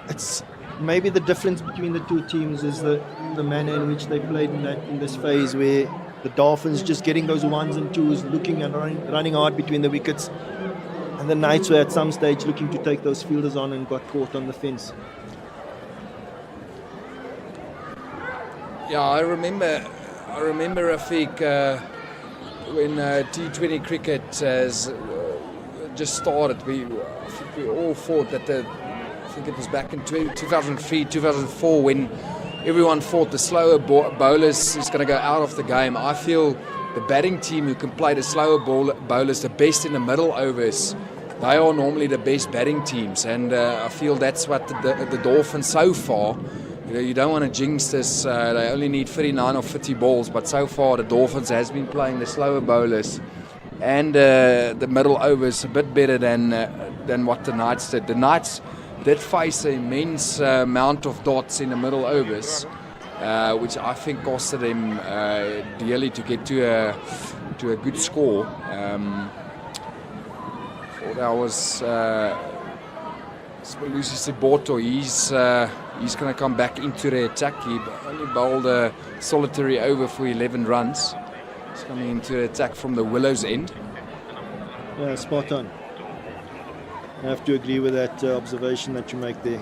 it's maybe the difference between the two teams is the manner in which they played in this phase, where the Dolphins just getting those ones and twos, looking and running hard between the wickets, and the Knights were at some stage looking to take those fielders on and got caught on the fence. Yeah, I remember Rafiq, when T20 cricket has just started. We all thought that I think it was back in 2003, 2004 when everyone thought the slower bowlers is going to go out of the game. I feel the batting team who can play the slower bowlers, the best in the middle overs, they are normally the best batting teams, and I feel that's what the Dolphins so far. You don't want to jinx this. They only need 39 or 50 balls, but so far the Dolphins has been playing the slower bowlers and the middle overs a bit better than what the Knights did. The Knights did face an immense amount of dots in the middle overs, which I think costed them dearly to get to a good score. Thought that was Malusi Siboto. He's going to come back into the attack. He only bowled a solitary over for 11 runs. He's coming into the attack from the Willows end. Yeah, spot on. I have to agree with that observation that you make there.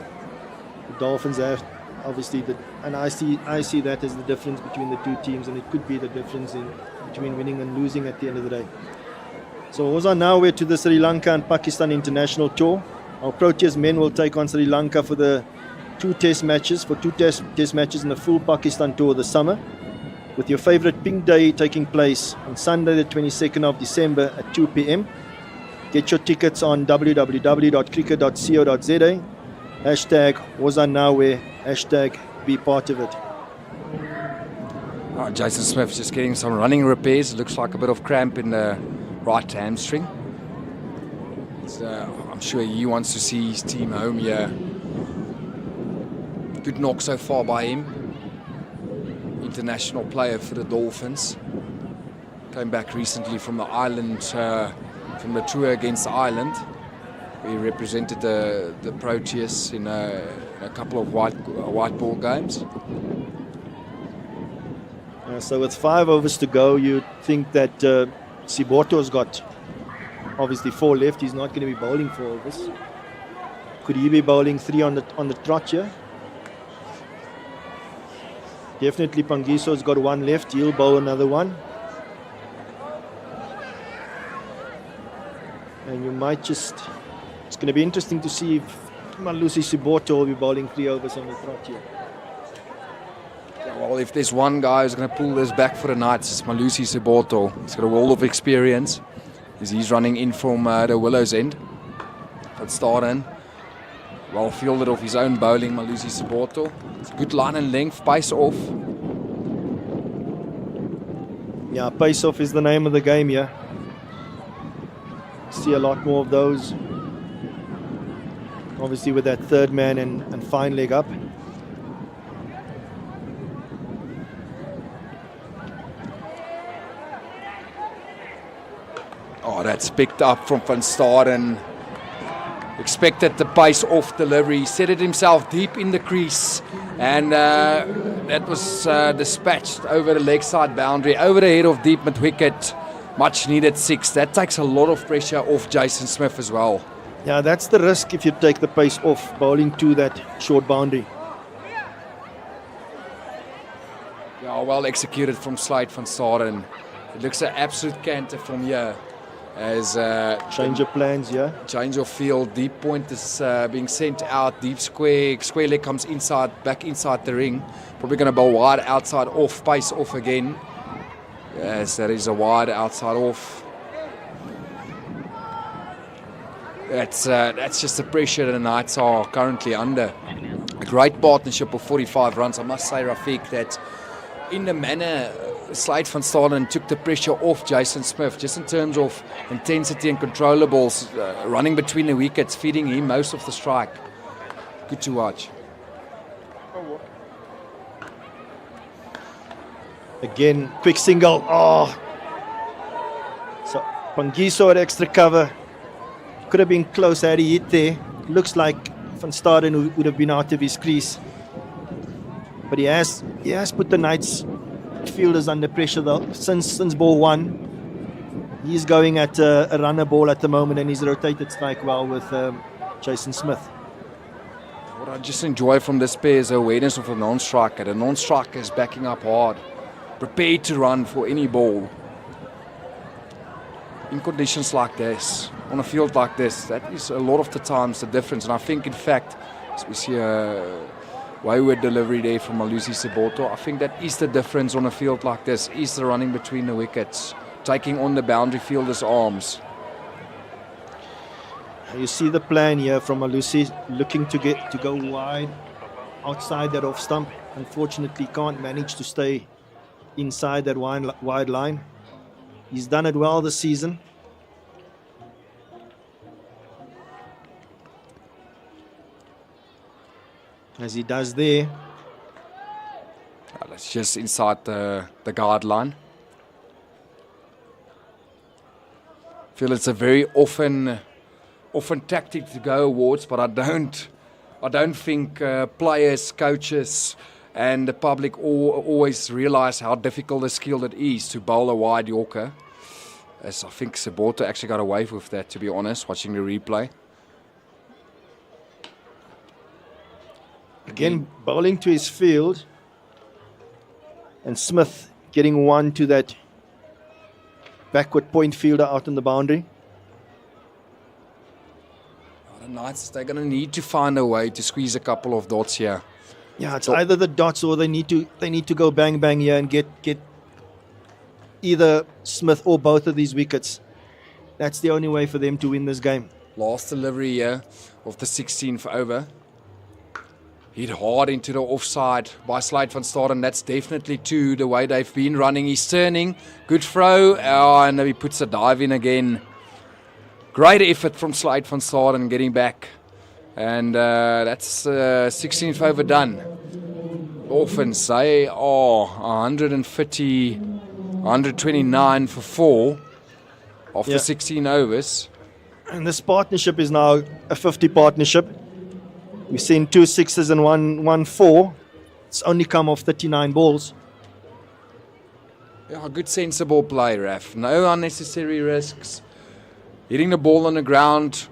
The Dolphins have obviously, and I see that as the difference between the two teams, and it could be the difference between winning and losing at the end of the day. So Ozan, now we're to the Sri Lanka and Pakistan international tour. Our Proteas men will take on Sri Lanka for the two test matches in the full Pakistan tour this summer, with your favorite pink day taking place on Sunday the 22nd of December at 2 p.m. Get your tickets on www.cricket.co.za, #WazanNawe, #be part of it. Jason Smith just getting some running repairs. It looks like a bit of cramp in the right hamstring. I'm sure he wants to see his team home here. Good knock so far by him. International player for the Dolphins. Came back recently from the island, from the tour against Ireland. We represented the Proteas in a couple of white ball games. So with 5 overs to go, you'd think that Siboto's got obviously 4 left. He's not going to be bowling 4 overs. Could he be bowling 3 on the trot here? Definitely Pangiso's got 1 left. He'll bowl another one. And you might just... It's going to be interesting to see if Malusi Siboto will be bowling 3 overs on the trot here. Yeah, well, if there's one guy who's going to pull this back for the Knights, it's Malusi Siboto. He's got a world of experience. He's running in from the Willows end. Let's start in. Well fielded off his own bowling, Malusi Siboto. It's a good line and length, pace off. Yeah, pace off is the name of the game here. See a lot more of those. Obviously with that third man and fine leg up. Oh, that's picked up from Van Staden. Expected the pace off delivery. Set it himself deep in the crease. And that was dispatched over the leg side boundary, over the head of deep mid wicket. Much needed 6. That takes a lot of pressure off Jason Smith as well. Yeah, that's the risk if you take the pace off, bowling to that short boundary. Yeah, well executed from Slade Van Staden. It looks an absolute canter from here. As change of plans, yeah. Change of field. Deep point is being sent out. Deep square leg comes back inside the ring. Probably going to bowl wide outside off. Pace off again. Yes, that is a wide outside off. That's just the pressure that the Knights are currently under. A great partnership of 45 runs. I must say, Rafiq, that in the manner Slade Van Staden took the pressure off Jason Smith, just in terms of intensity and controllables, running between the wickets, feeding him most of the strike. Good to watch. Again, quick single. Oh, so Pangiso at extra cover. Could have been close had he hit there. Looks like Van Staden would have been out of his crease. But he has put the Knights fielders under pressure though. Since ball one, he's going at a runner ball at the moment, and he's rotated strike well with Jason Smith. What I just enjoy from this pair is the awareness of a non-striker. The non-striker is backing up hard, prepared to run for any ball. In conditions like this, on a field like this, that is a lot of the times the difference. And I think, in fact, as we see a wayward delivery there from Malusi Seboto, I think that is the difference on a field like this, is the running between the wickets, taking on the boundary fielder's arms. You see the plan here from Malusi, looking to go wide outside that off stump. Unfortunately, can't manage to stay inside that wide line. He's done it well this season. As he does there. That's just inside the guideline. I feel it's a very often tactic to go awards, but I don't think players, coaches, and the public always realise how difficult a skill it is to bowl a wide Yorker. As I think Seboto actually got away with that, to be honest, watching the replay. Again, bowling to his field, and Smith getting one to that backward point fielder out on the boundary. The Knights, they're going to need to find a way to squeeze a couple of dots here. Yeah, it's either the dots or they need to go bang bang here and get either Smith or both of these wickets. That's the only way for them to win this game. Last delivery here of the 16th over. Hit hard into the offside by Slade van Staden. That's definitely to the way they've been running. He's turning. Good throw. And he puts a dive in again. Great effort from Slade van Staden getting back. And that's 16th over done. Dolphins, they are 150, 129 for 4 after 16 overs. And this partnership is now a 50 partnership. We've seen 2 sixes and one 4. It's only come off 39 balls. Yeah, good sensible play, Raf. No unnecessary risks. Hitting the ball on the ground,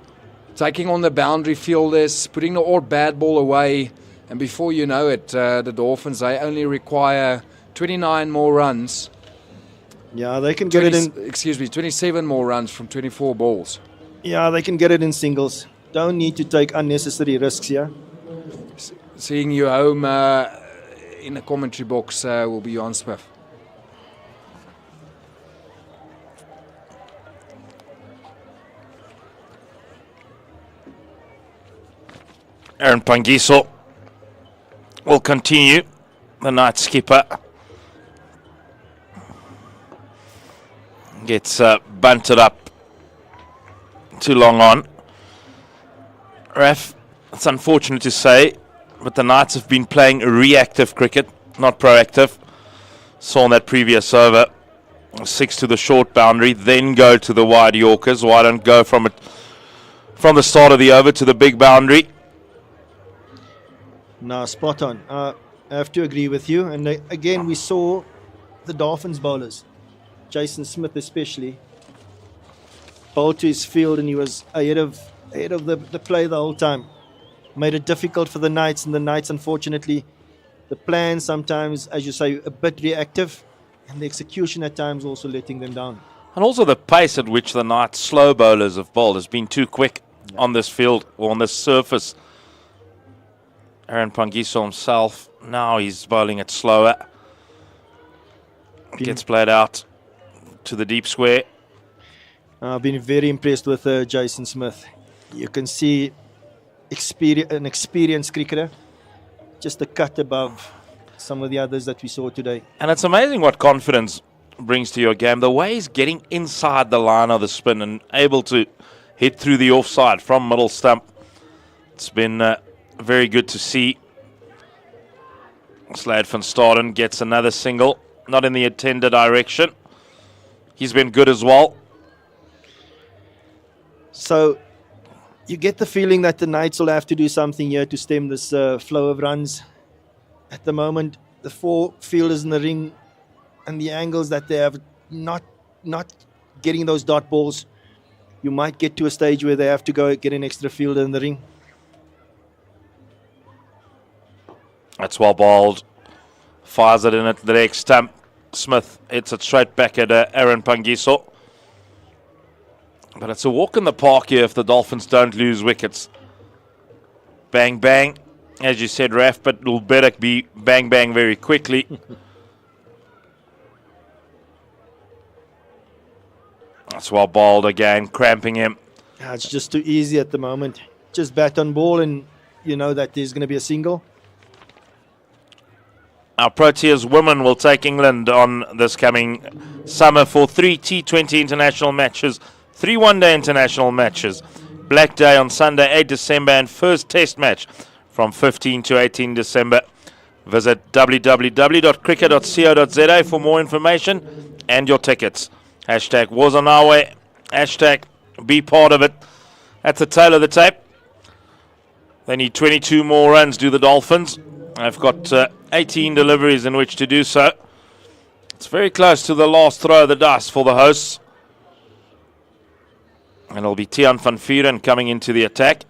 taking on the boundary fielders, putting the odd bad ball away. And before you know it, the Dolphins, they only require 29 more runs. Yeah, they can get it in. 27 more runs from 24 balls. Yeah, they can get it in singles. Don't need to take unnecessary risks here. Seeing you home in the commentary box will be Johan Smith. Aaron Pangiso will continue, the night skipper. Gets bunted up too long on. Raf, it's unfortunate to say, but the Knights have been playing reactive cricket, not proactive. Saw in that previous over, 6 to the short boundary, then go to the wide Yorkers. Why don't go from the start of the over to the big boundary? No, spot on. I have to agree with you. And again, we saw the Dolphins bowlers, Jason Smith especially, bowl to his field, and he was ahead of the play the whole time. Made it difficult for the Knights, and the Knights, unfortunately, the plan sometimes, as you say, a bit reactive, and the execution at times also letting them down. And also the pace at which the Knights slow bowlers have bowled has been too quick on this field or on this surface. Aaron Pangiso himself, now he's bowling it slower. Gets played out to the deep square. I've been very impressed with Jason Smith. You can see an experienced cricketer, just a cut above some of the others that we saw today. And it's amazing what confidence brings to your game. The way he's getting inside the line of the spin and able to hit through the offside from middle stump. It's been very good to see. Slade van Staden gets another single, not in the intended direction. He's been good as well. So You get the feeling that the Knights will have to do something here to stem this flow of runs. At the moment, the 4 fielders in the ring and the angles that they have not getting those dot balls, you might get to a stage where they have to go get an extra fielder in the ring. That's well bowled. Fires it in at the leg stump. Smith hits it straight back at Aaron Pangiso. But it's a walk in the park here if the Dolphins don't lose wickets. Bang, bang. As you said, Raf, but it'll better be bang, bang very quickly. That's well bowled again, cramping him. It's just too easy at the moment. Just bat on ball and you know that there's going to be a single. Our Proteas women will take England on this coming summer for 3 T20 international matches, 3 one-day international matches. Black Day on Sunday, 8 December, and first test match from 15 to 18 December. Visit www.cricket.co.za for more information and your tickets. Hashtag Wars on Our Way. Hashtag be part of it. At the tail of the tape, they need 22 more runs, do the Dolphins. I've got 18 deliveries in which to do so. It's very close to the last throw of the dice for the hosts. And it'll be Tiaan van Vuren coming into the attack.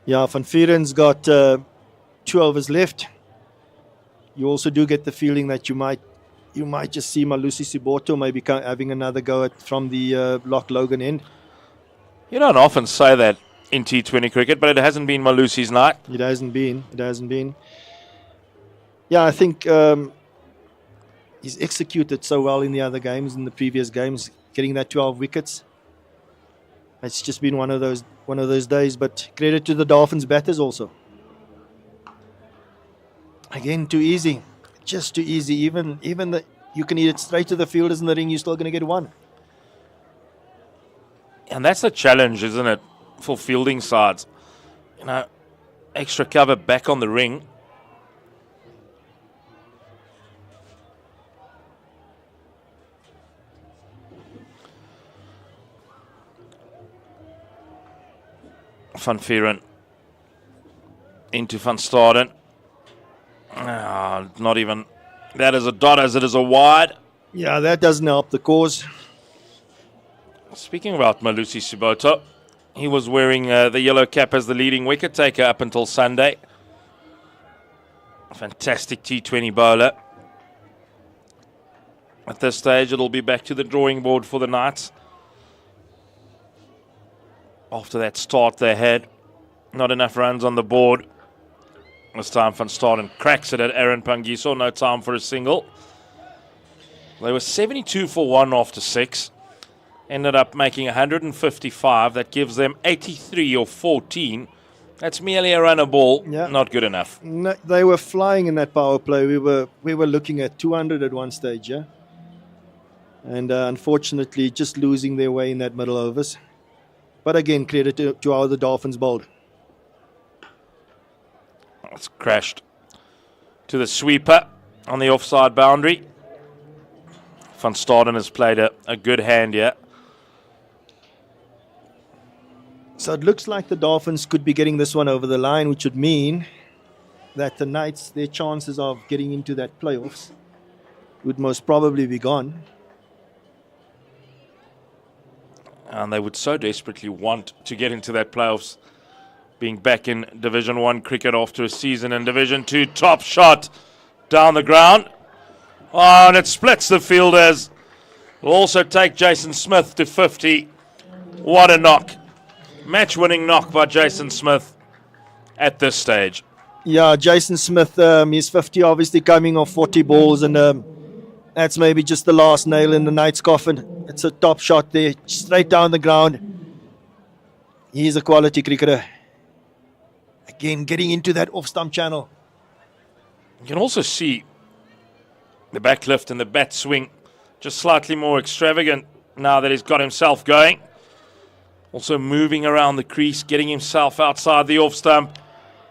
Yeah, Van Vuren's got 2 overs left. You also do get the feeling that you might just see Malusi Siboto maybe having another go from the Loch Logan end. You don't often say that in T20 cricket, but it hasn't been Malusi's night. It hasn't been. Yeah, I think he's executed so well in the other games, in the previous games, getting that 12 wickets. It's just been one of those days, but credit to the Dolphins batters also. Again, too easy. Just too easy. Even you can hit it straight to the fielders in the ring, you're still going to get 1. And that's the challenge, isn't it, for fielding sides? You know, extra cover back on the ring. Van Vuren into Van Staden. Not even that is a dot as it is a wide. Yeah, that doesn't help the cause. Speaking about Malusi Siboto, he was wearing the yellow cap as the leading wicket taker up until Sunday. Fantastic T20 bowler. At this stage, it'll be back to the drawing board for the Knights. After that start they had, not enough runs on the board. This time Van Staden cracks it at Aaron Pangiso, no time for a single. They were 72 for 1 after 6. Ended up making 155. That gives them 83 or 14. That's merely a run a ball. Yeah. Not good enough. No, they were flying in that power play. We were looking at 200 at one stage, yeah. And unfortunately, just losing their way in that middle overs. But again, credit to how the Dolphins bowled. It's crashed to the sweeper on the offside boundary. Van Staden has played a good hand here. So it looks like the Dolphins could be getting this one over the line, which would mean that the Knights, their chances of getting into that playoffs would most probably be gone. And they would so desperately want to get into that playoffs, being back in Division 1 cricket after a season in Division 2. Top shot down the ground. Oh, and it splits the fielders. Will also take Jason Smith to 50. What a knock. Match-winning knock by Jason Smith at this stage. Yeah, Jason Smith, he's 50, obviously coming off 40 balls, and that's maybe just the last nail in the Knights' coffin. It's a top shot there, straight down the ground. He's a quality cricketer. Again, getting into that off-stump channel. You can also see the back lift and the bat swing just slightly more extravagant now that he's got himself going. Also moving around the crease, getting himself outside the off-stump.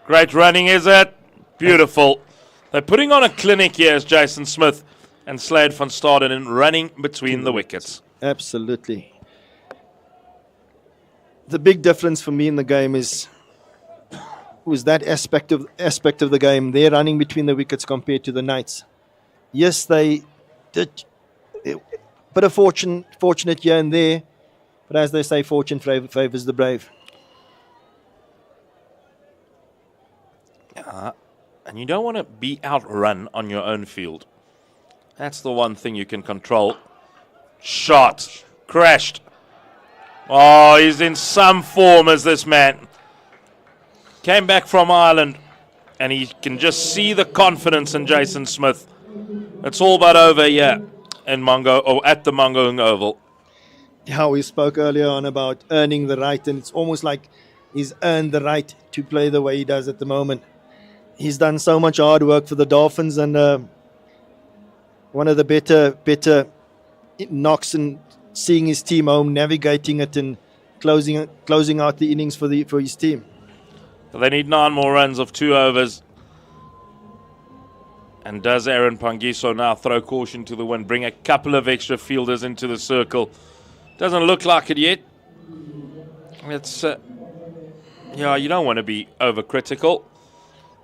Great running, is it? Beautiful. They're putting on a clinic here as Jason Smith and Slade van Staden in running between the wickets. Absolutely. the big difference for me in the game was that aspect of the game. They're running between the wickets compared to the Knights. Yes, they did a bit of fortunate here and there, but as they say, fortune favors the brave. And you don't want to be outrun on your own field. That's the one thing you can control. Shot. Crashed. Oh, he's in some form as this man. Came back from Ireland, and he can just see the confidence in Jason Smith. It's all but over here in at the Mangaung Oval. Yeah, we spoke earlier on about earning the right, and it's almost like he's earned the right to play the way he does at the moment. He's done so much hard work for the Dolphins, and one of the better knocks and seeing his team home, navigating it, and closing out the innings for his team. So they need 9 more runs of 2 overs. And does Aaron Pangiso now throw caution to the wind, bring a couple of extra fielders into the circle? Doesn't look like it yet. It's you don't want to be overcritical.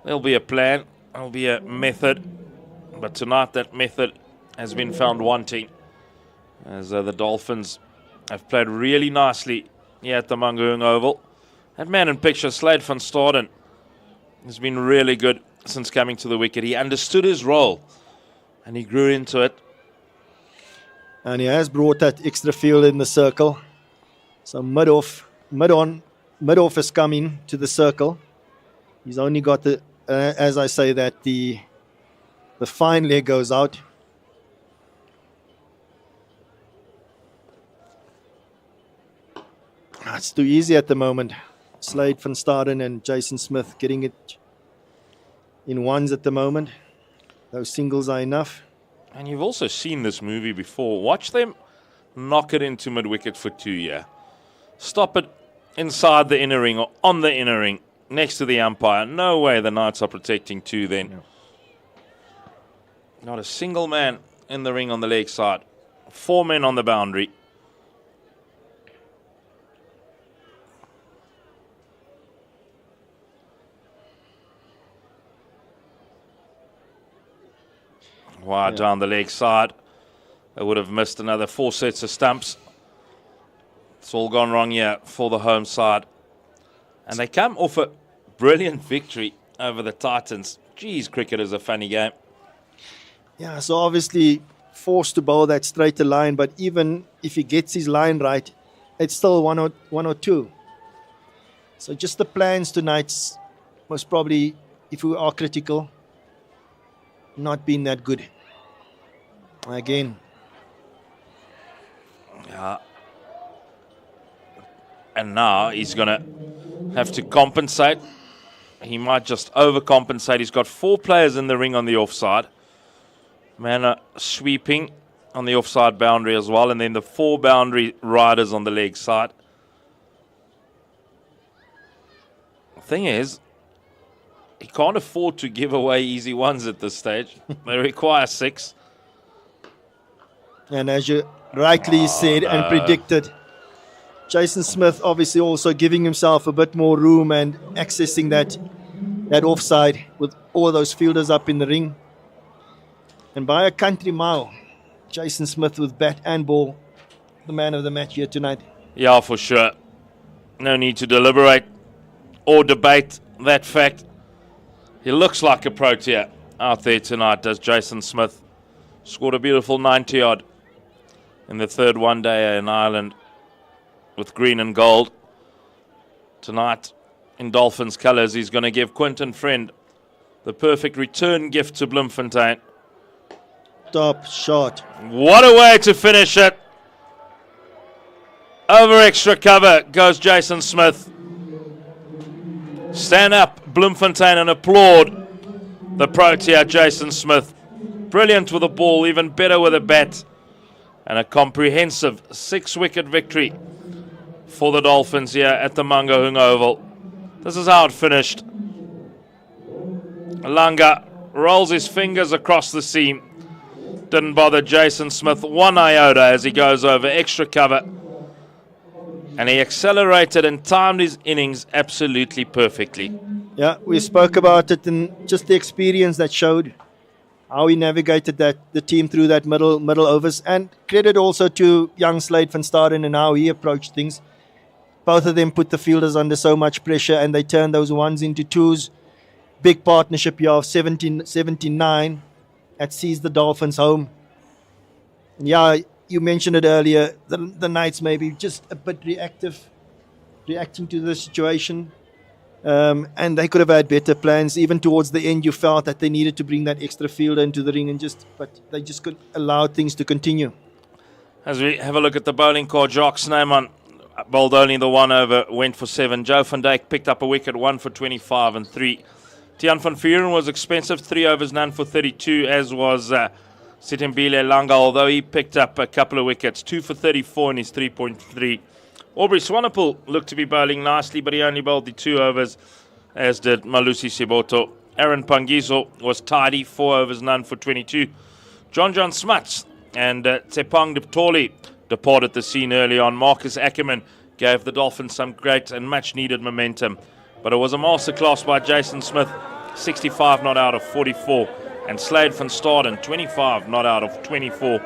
There'll be a plan, there'll be a method, but tonight that method has been found wanting, as the Dolphins have played really nicely here at the Mangaung Oval. That man in picture, Slade van Staden, has been really good since coming to the wicket. He understood his role, and he grew into it. And he has brought that extra field in the circle. So mid-off has come in to the circle. He's only got as I say that, the fine leg goes out. It's too easy at the moment. Slade van Staden and Jason Smith getting it in ones at the moment. Those singles are enough. And you've also seen this movie before. Watch them knock it into mid-wicket for 2 here. Stop it inside the inner ring or on the inner ring next to the umpire. No way the Knights are protecting 2 then. No. Not a single man in the ring on the leg side. 4 men on the boundary. Wide down the leg side. They would have missed another 4 sets of stumps. It's all gone wrong here for the home side. And they come off a brilliant victory over the Titans. Geez, cricket is a funny game. Yeah, so obviously forced to bowl that straighter line, but even if he gets his line right, it's still one or two. So just the plans tonight's most probably, if we are critical, not been that good. Again. Yeah. And now he's going to have to compensate. He might just overcompensate. He's got 4 players in the ring on the offside. Manor sweeping on the offside boundary as well. And then the 4 boundary riders on the leg side. The thing is, he can't afford to give away easy ones at this stage. They require 6. And as you rightly said and predicted, Jason Smith obviously also giving himself a bit more room and accessing that offside with all those fielders up in the ring. And by a country mile, Jason Smith with bat and ball, the man of the match here tonight. Yeah, for sure. No need to deliberate or debate that fact. He looks like a Protea out there tonight, does Jason Smith. Scored a beautiful 90-odd in the 3rd one-day in Ireland with green and gold. Tonight, in Dolphins colours, he's going to give Quinton Friend the perfect return gift to Bloemfontein. Top shot. What a way to finish it. Over extra cover goes Jason Smith. Stand up, Bloemfontein, and applaud the Protea, Jason Smith. Brilliant with a ball, even better with a bat. And a comprehensive 6-wicket victory for the Dolphins here at the Mangaung Oval. This is how it finished. Langa rolls his fingers across the seam. Didn't bother Jason Smith one iota as he goes over extra cover. And he accelerated and timed his innings absolutely perfectly. Yeah, we spoke about it and just the experience that showed how he navigated the team through that middle overs, and credit also to young Slade van Staden and how he approached things. Both of them put the fielders under so much pressure and they turned those ones into twos. Big partnership here of 79 that sees the Dolphins home. And yeah, you mentioned it earlier, the Knights maybe just a bit reacting to the situation. And they could have had better plans. Even towards the end, you felt that they needed to bring that extra fielder into the ring, but they just couldn't allow things to continue. As we have a look at the bowling core, Jock Snyman bowled only the 1 over, went for 7. Joe van Dijk picked up a wicket, 1 for 25 and 3. Tiaan van Vuren was expensive, 3 overs, none for 32, as was Sitembile Langa, although he picked up a couple of wickets, 2 for 34 in his 3.3. Aubrey Swanepoel looked to be bowling nicely, but he only bowled the 2 overs, as did Malusi Siboto. Aaron Pangiso was tidy, 4 overs, none for 22. John Smuts and Tsepang Diptoli departed the scene early on. Marcus Ackerman gave the Dolphins some great and much needed momentum, but it was a masterclass by Jason Smith, 65 not out of 44, and Slade van Staden, 25 not out of 24.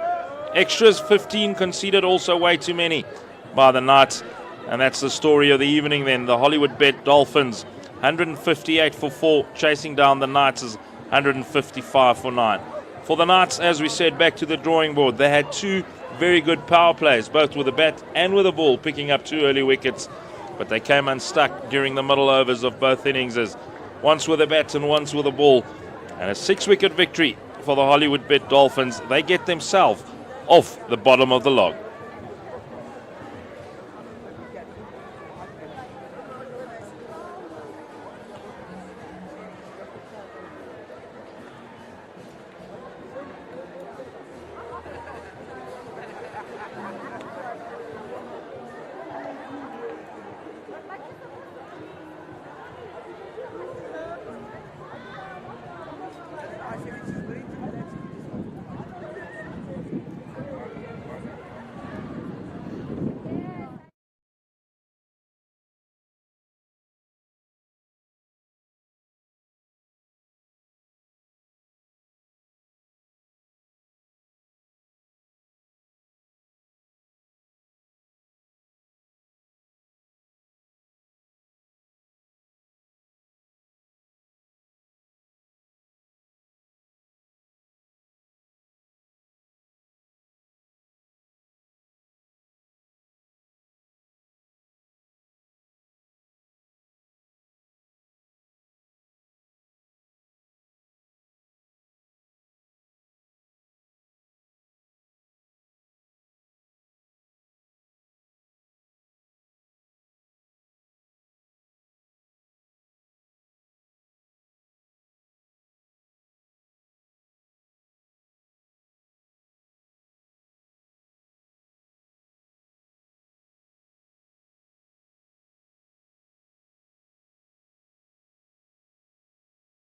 Extras 15 conceded, also way too many by the Knights, and that's the story of the evening then. The Hollywoodbet Dolphins 158 for 4, chasing down the Knights' 155 for 9. For the Knights, as we said, back to the drawing board. They had 2 very good power plays, both with a bat and with a ball, picking up 2 early wickets, but they came unstuck during the middle overs of both innings, once with a bat and once with a ball. And a 6-wicket victory for the Hollywoodbet Dolphins. They get themselves off the bottom of the log.